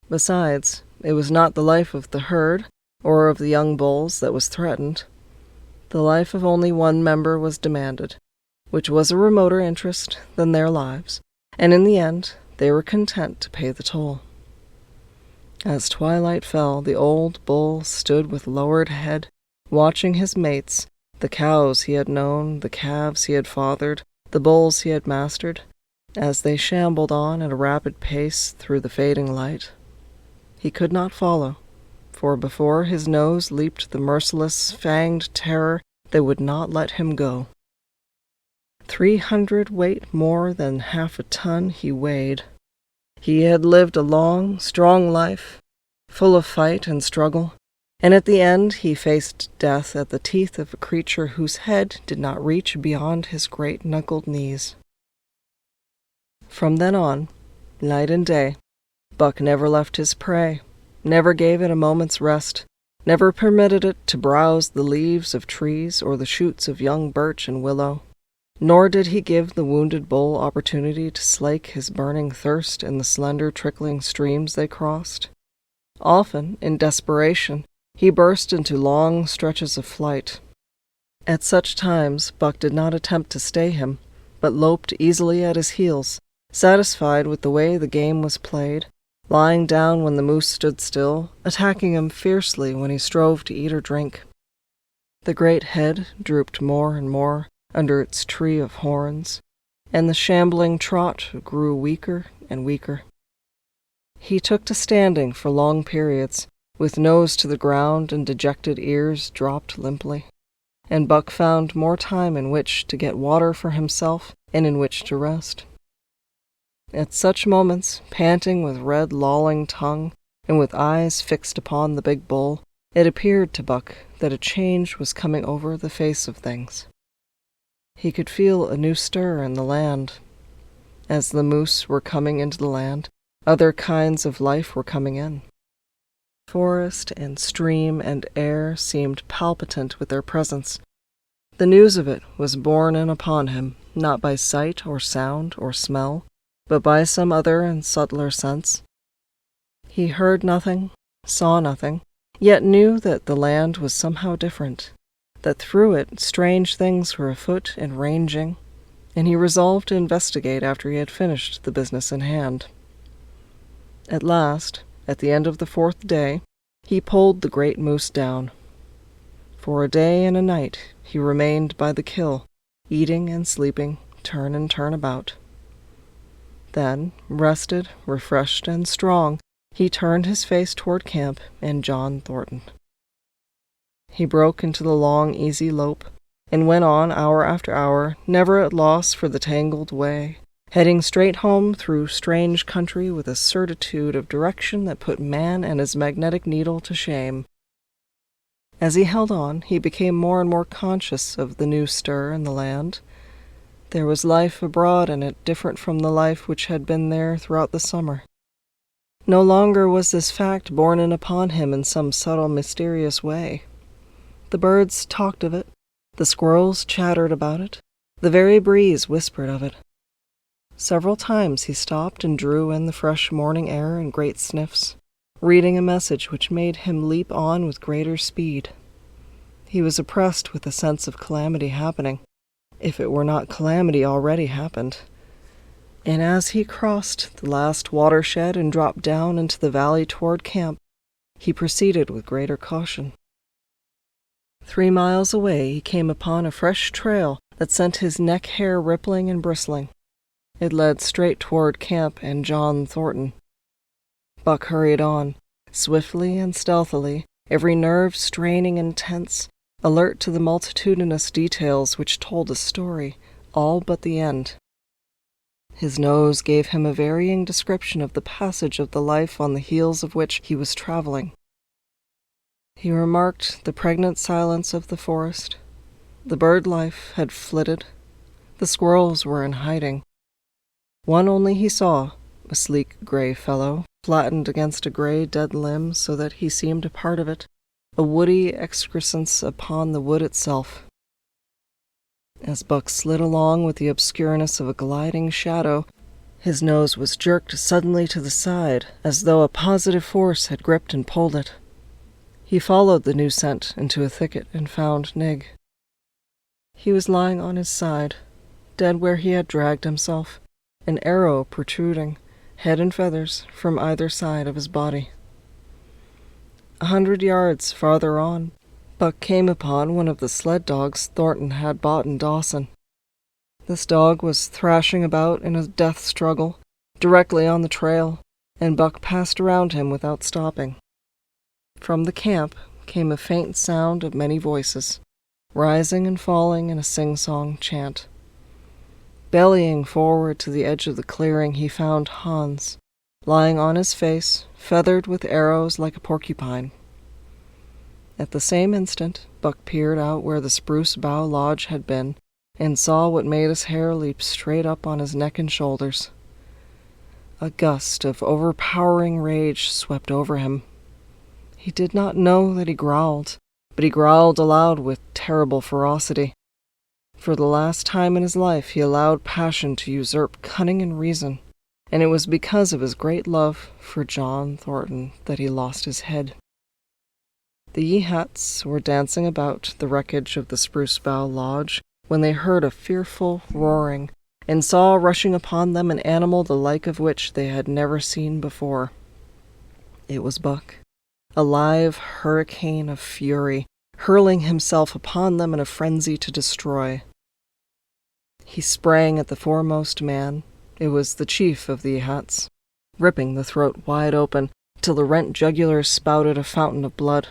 S1: Besides, it was not the life of the herd or of the young bulls that was threatened. The life of only one member was demanded, which was a remoter interest than their lives, and in the end they were content to pay the toll. As twilight fell, the old bull stood with lowered head, watching his mates, the cows he had known, the calves he had fathered, the bulls he had mastered, as they shambled on at a rapid pace through the fading light. He could not follow, for before his nose leaped the merciless, fanged terror that would not let him go. 300 weight more than half a ton he weighed. He had lived a long, strong life, full of fight and struggle, and at the end he faced death at the teeth of a creature whose head did not reach beyond his great knuckled knees. From then on, night and day, Buck never left his prey, never gave it a moment's rest, never permitted it to browse the leaves of trees or the shoots of young birch and willow, nor did he give the wounded bull opportunity to slake his burning thirst in the slender trickling streams they crossed. Often, in desperation, he burst into long stretches of flight. At such times Buck did not attempt to stay him, but loped easily at his heels, satisfied with the way the game was played, lying down when the moose stood still, attacking him fiercely when he strove to eat or drink. The great head drooped more and more under its tree of horns, and the shambling trot grew weaker and weaker. He took to standing for long periods, with nose to the ground and dejected ears dropped limply, and Buck found more time in which to get water for himself and in which to rest. At such moments, panting with red lolling tongue, and with eyes fixed upon the big bull, it appeared to Buck that a change was coming over the face of things. He could feel a new stir in the land. As the moose were coming into the land, other kinds of life were coming in. Forest and stream and air seemed palpitant with their presence. The news of it was borne in upon him, not by sight or sound or smell, but by some other and subtler sense. He heard nothing, saw nothing, yet knew that the land was somehow different, that through it strange things were afoot and ranging, and he resolved to investigate after he had finished the business in hand. At last, at the end of the 4th day, he pulled the great moose down. For a day and a night he remained by the kill, eating and sleeping, turn and turn about. Then, rested, refreshed, and strong, he turned his face toward camp and John Thornton. He broke into the long, easy lope, and went on hour after hour, never at loss for the tangled way, heading straight home through strange country with a certitude of direction that put man and his magnetic needle to shame. As he held on, he became more and more conscious of the new stir in the land. There was life abroad in it different from the life which had been there throughout the summer. No longer was this fact borne in upon him in some subtle, mysterious way. The birds talked of it, the squirrels chattered about it, the very breeze whispered of it. Several times he stopped and drew in the fresh morning air in great sniffs, reading a message which made him leap on with greater speed. He was oppressed with a sense of calamity happening, if it were not calamity already happened. And as he crossed the last watershed and dropped down into the valley toward camp, he proceeded with greater caution. 3 miles away he came upon a fresh trail that sent his neck hair rippling and bristling. It led straight toward camp and John Thornton. Buck hurried on, swiftly and stealthily, every nerve straining and tense, alert to the multitudinous details which told a story, all but the end. His nose gave him a varying description of the passage of the life on the heels of which he was traveling. He remarked the pregnant silence of the forest. The bird life had flitted. The squirrels were in hiding. One only he saw, a sleek gray fellow, flattened against a gray dead limb so that he seemed a part of it, a woody excrescence upon the wood itself. As Buck slid along with the obscureness of a gliding shadow, his nose was jerked suddenly to the side, as though a positive force had gripped and pulled it. He followed the new scent into a thicket and found Nig. He was lying on his side, dead where he had dragged himself, an arrow protruding, head and feathers from either side of his body. 100 yards farther on, Buck came upon one of the sled dogs Thornton had bought in Dawson. This dog was thrashing about in a death struggle directly on the trail, and Buck passed around him without stopping. From the camp came a faint sound of many voices, rising and falling in a sing-song chant. Bellying forward to the edge of the clearing, he found Hans, lying on his face, feathered with arrows like a porcupine. At the same instant, Buck peered out where the spruce bough lodge had been, and saw what made his hair leap straight up on his neck and shoulders. A gust of overpowering rage swept over him. He did not know that he growled, but he growled aloud with terrible ferocity. For the last time in his life he allowed passion to usurp cunning and reason, and it was because of his great love for John Thornton that he lost his head. The Yeehats were dancing about the wreckage of the Spruce Bough Lodge when they heard a fearful roaring, and saw rushing upon them an animal the like of which they had never seen before. It was Buck, a live hurricane of fury, hurling himself upon them in a frenzy to destroy. He sprang at the foremost man, it was the chief of the Yeehats, ripping the throat wide open till the rent jugular spouted a fountain of blood.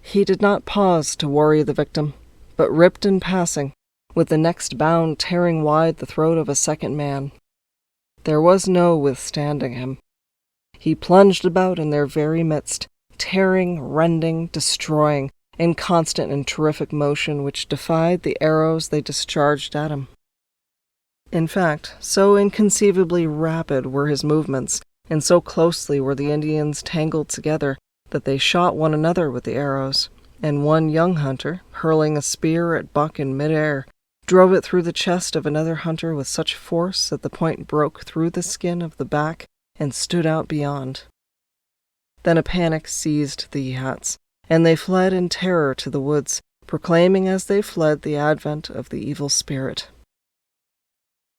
S1: He did not pause to worry the victim, but ripped in passing, with the next bound tearing wide the throat of a second man. There was no withstanding him. He plunged about in their very midst, tearing, rending, destroying, in constant and terrific motion which defied the arrows they discharged at him. In fact, so inconceivably rapid were his movements, and so closely were the Indians tangled together, that they shot one another with the arrows, and one young hunter, hurling a spear at Buck in mid-air, drove it through the chest of another hunter with such force that the point broke through the skin of the back and stood out beyond. Then a panic seized the Yeehats, and they fled in terror to the woods, proclaiming as they fled the advent of the evil spirit.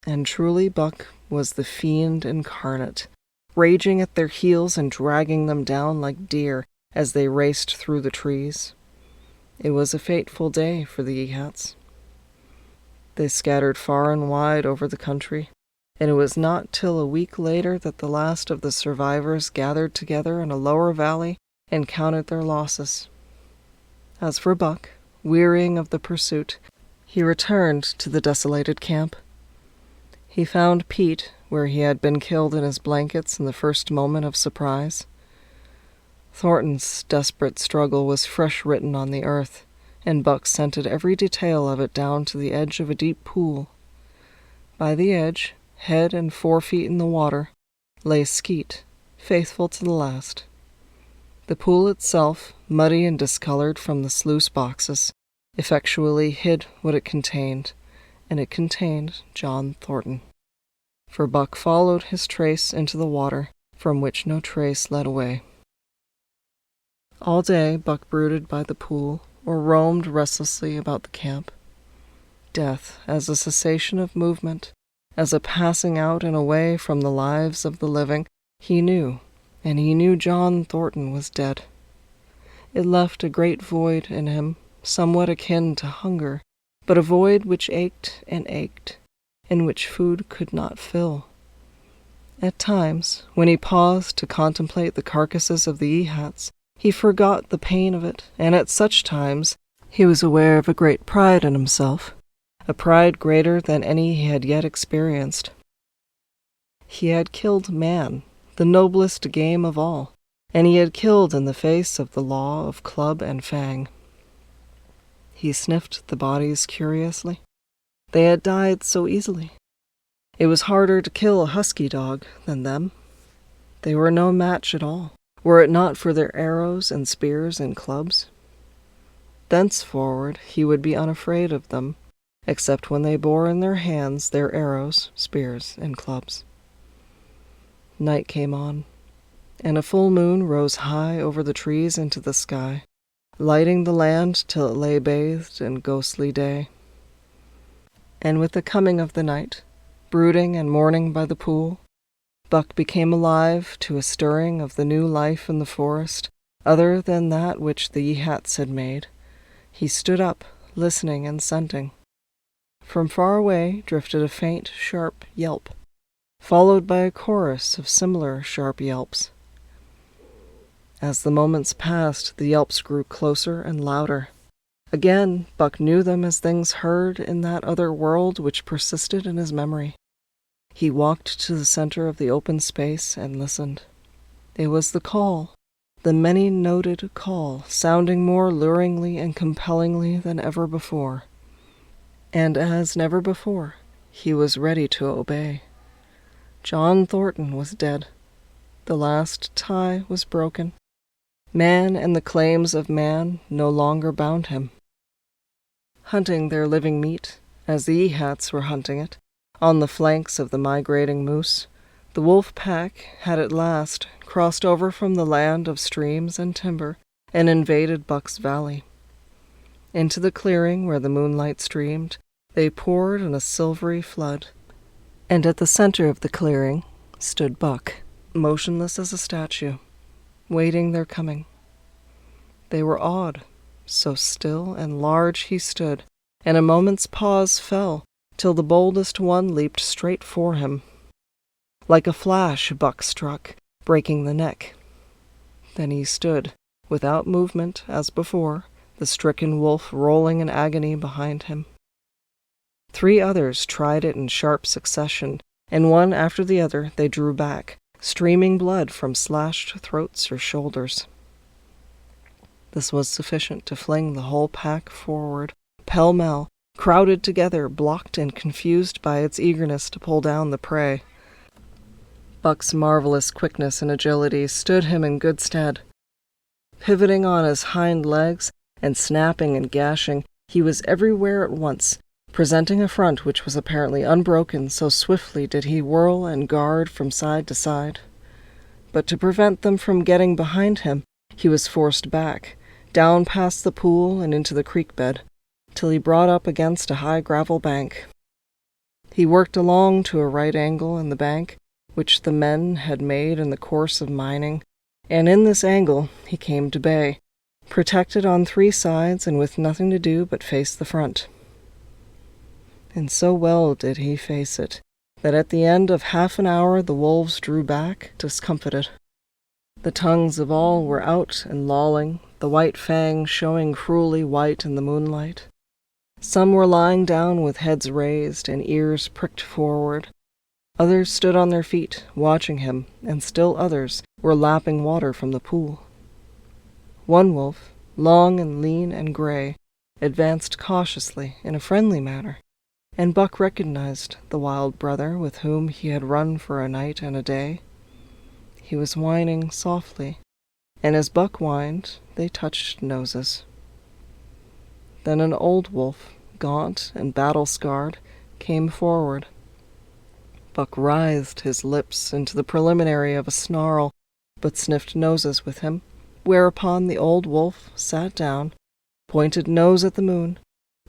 S1: And truly Buck was the fiend incarnate, raging at their heels and dragging them down like deer as they raced through the trees. It was a fateful day for the Yeehats. They scattered far and wide over the country, and it was not till a week later that the last of the survivors gathered together in a lower valley and counted their losses. As for Buck, wearying of the pursuit, he returned to the desolated camp. He found Pete where he had been killed in his blankets in the first moment of surprise. Thornton's desperate struggle was fresh written on the earth, and Buck scented every detail of it down to the edge of a deep pool. By the edge, head and 4 feet in the water, lay Skeet, faithful to the last. The pool itself, muddy and discolored from the sluice boxes, effectually hid what it contained, and it contained John Thornton. For Buck followed his trace into the water, from which no trace led away. All day Buck brooded by the pool, or roamed restlessly about the camp. Death, as a cessation of movement, as a passing out and away from the lives of the living, he knew, and he knew John Thornton was dead. It left a great void in him, somewhat akin to hunger, but a void which ached, and which food could not fill. At times, when he paused to contemplate the carcasses of the Yeehats, he forgot the pain of it, and at such times he was aware of a great pride in himself, a pride greater than any he had yet experienced. He had killed man, the noblest game of all, and he had killed in the face of the law of club and fang. He sniffed the bodies curiously. They had died so easily. It was harder to kill a husky dog than them. They were no match at all, were it not for their arrows and spears and clubs. Thenceforward he would be unafraid of them, except when they bore in their hands their arrows, spears, and clubs. Night came on, and a full moon rose high over the trees into the sky, lighting the land till it lay bathed in ghostly day. And with the coming of the night, brooding and mourning by the pool, Buck became alive to a stirring of the new life in the forest, other than that which the Yehats had made, he stood up, listening and scenting. From far away drifted a faint, sharp yelp, followed by a chorus of similar sharp yelps. As the moments passed, the yelps grew closer and louder. Again, Buck knew them as things heard in that other world which persisted in his memory. He walked to the center of the open space and listened. It was the call, the many-noted call, sounding more luringly and compellingly than ever before. And as never before, he was ready to obey. John Thornton was dead. The last tie was broken. Man and the claims of man no longer bound him. Hunting their living meat, as the Yehats were hunting it, on the flanks of the migrating moose, the wolf pack had at last crossed over from the land of streams and timber and invaded Buck's Valley. Into the clearing where the moonlight streamed, they poured in a silvery flood, and at the center of the clearing stood Buck, motionless as a statue, waiting their coming. They were awed, so still and large he stood, and a moment's pause fell, till the boldest one leaped straight for him. Like a flash Buck struck, breaking the neck. Then he stood, without movement as before, the stricken wolf rolling in agony behind him. 3 others tried it in sharp succession, and one after the other they drew back, streaming blood from slashed throats or shoulders. This was sufficient to fling the whole pack forward, pell-mell, crowded together, blocked and confused by its eagerness to pull down the prey. Buck's marvelous quickness and agility stood him in good stead. Pivoting on his hind legs and snapping and gashing, he was everywhere at once, presenting a front which was apparently unbroken, so swiftly did he whirl and guard from side to side. But to prevent them from getting behind him, he was forced back, down past the pool and into the creek bed, till he brought up against a high gravel bank. He worked along to a right angle in the bank, which the men had made in the course of mining, and in this angle he came to bay, protected on 3 sides and with nothing to do but face the front. And so well did he face it, that at the end of half an hour the wolves drew back, discomfited. The tongues of all were out and lolling, the white fangs showing cruelly white in the moonlight. Some were lying down with heads raised and ears pricked forward. Others stood on their feet, watching him, and still others were lapping water from the pool. One wolf, long and lean and gray, advanced cautiously in a friendly manner, and Buck recognized the wild brother with whom he had run for a night and a day. He was whining softly, and as Buck whined, they touched noses. Then an old wolf, gaunt and battle-scarred, came forward. Buck writhed his lips into the preliminary of a snarl, but sniffed noses with him, whereupon the old wolf sat down, pointed nose at the moon,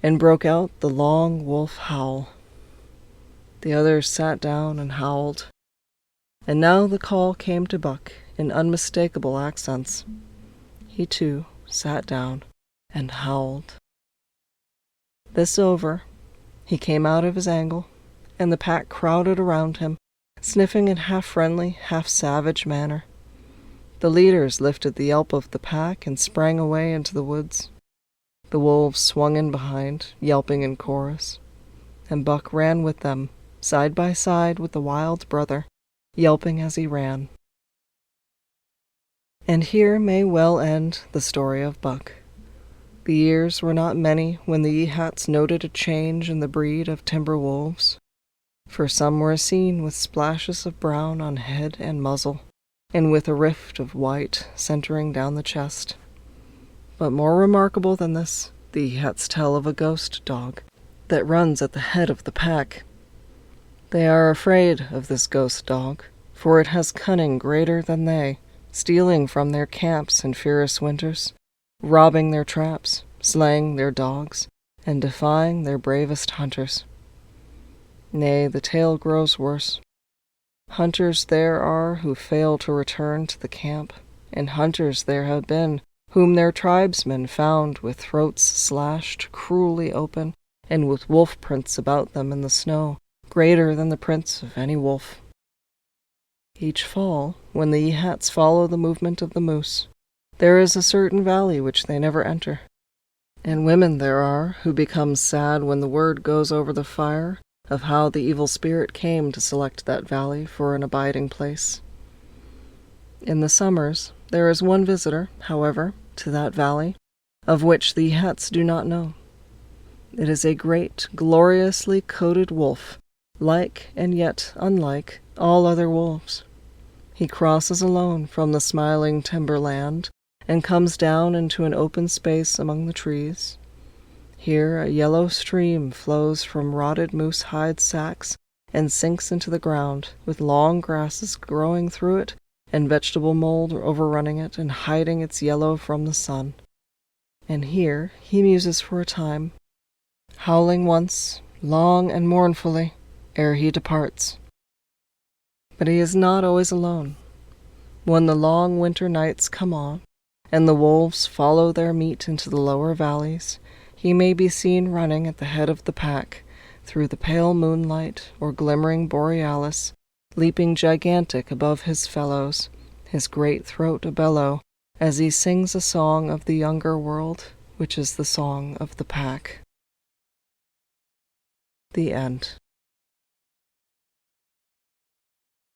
S1: and broke out the long wolf howl. The others sat down and howled. And now the call came to Buck in unmistakable accents. He, too, sat down and howled. This over, he came out of his angle, and the pack crowded around him, sniffing in half-friendly, half-savage manner. The leaders lifted the yelp of the pack and sprang away into the woods. The wolves swung in behind, yelping in chorus, and Buck ran with them, side by side with the wild brother, yelping as he ran. And here may well end the story of Buck. The years were not many when the Yehats noted a change in the breed of timber wolves, for some were seen with splashes of brown on head and muzzle, and with a rift of white centering down the chest. But more remarkable than this, the Yehats tell of a ghost dog that runs at the head of the pack. They are afraid of this ghost dog, for it has cunning greater than they, stealing from their camps in fierce winters, robbing their traps, slaying their dogs, and defying their bravest hunters. Nay, the tale grows worse. Hunters there are who fail to return to the camp, and hunters there have been whom their tribesmen found with throats slashed cruelly open, and with wolf prints about them in the snow, greater than the prints of any wolf. Each fall, when the Yehats follow the movement of the moose, there is a certain valley which they never enter, and women there are who become sad when the word goes over the fire of how the evil spirit came to select that valley for an abiding place. In the summers, there is one visitor, however, to that valley, of which the Yehats do not know. It is a great, gloriously coated wolf, like and yet unlike all other wolves. He crosses alone from the smiling timberland and comes down into an open space among the trees. Here a yellow stream flows from rotted moose hide sacks and sinks into the ground, with long grasses growing through it and vegetable mold overrunning it and hiding its yellow from the sun. And here he muses for a time, howling once, long and mournfully, ere he departs. But he is not always alone. When the long winter nights come on, and the wolves follow their meat into the lower valleys, he may be seen running at the head of the pack, through the pale moonlight or glimmering borealis, leaping gigantic above his fellows, his great throat a-bellow, as he sings a song of the younger world, which is the song of the pack. The End.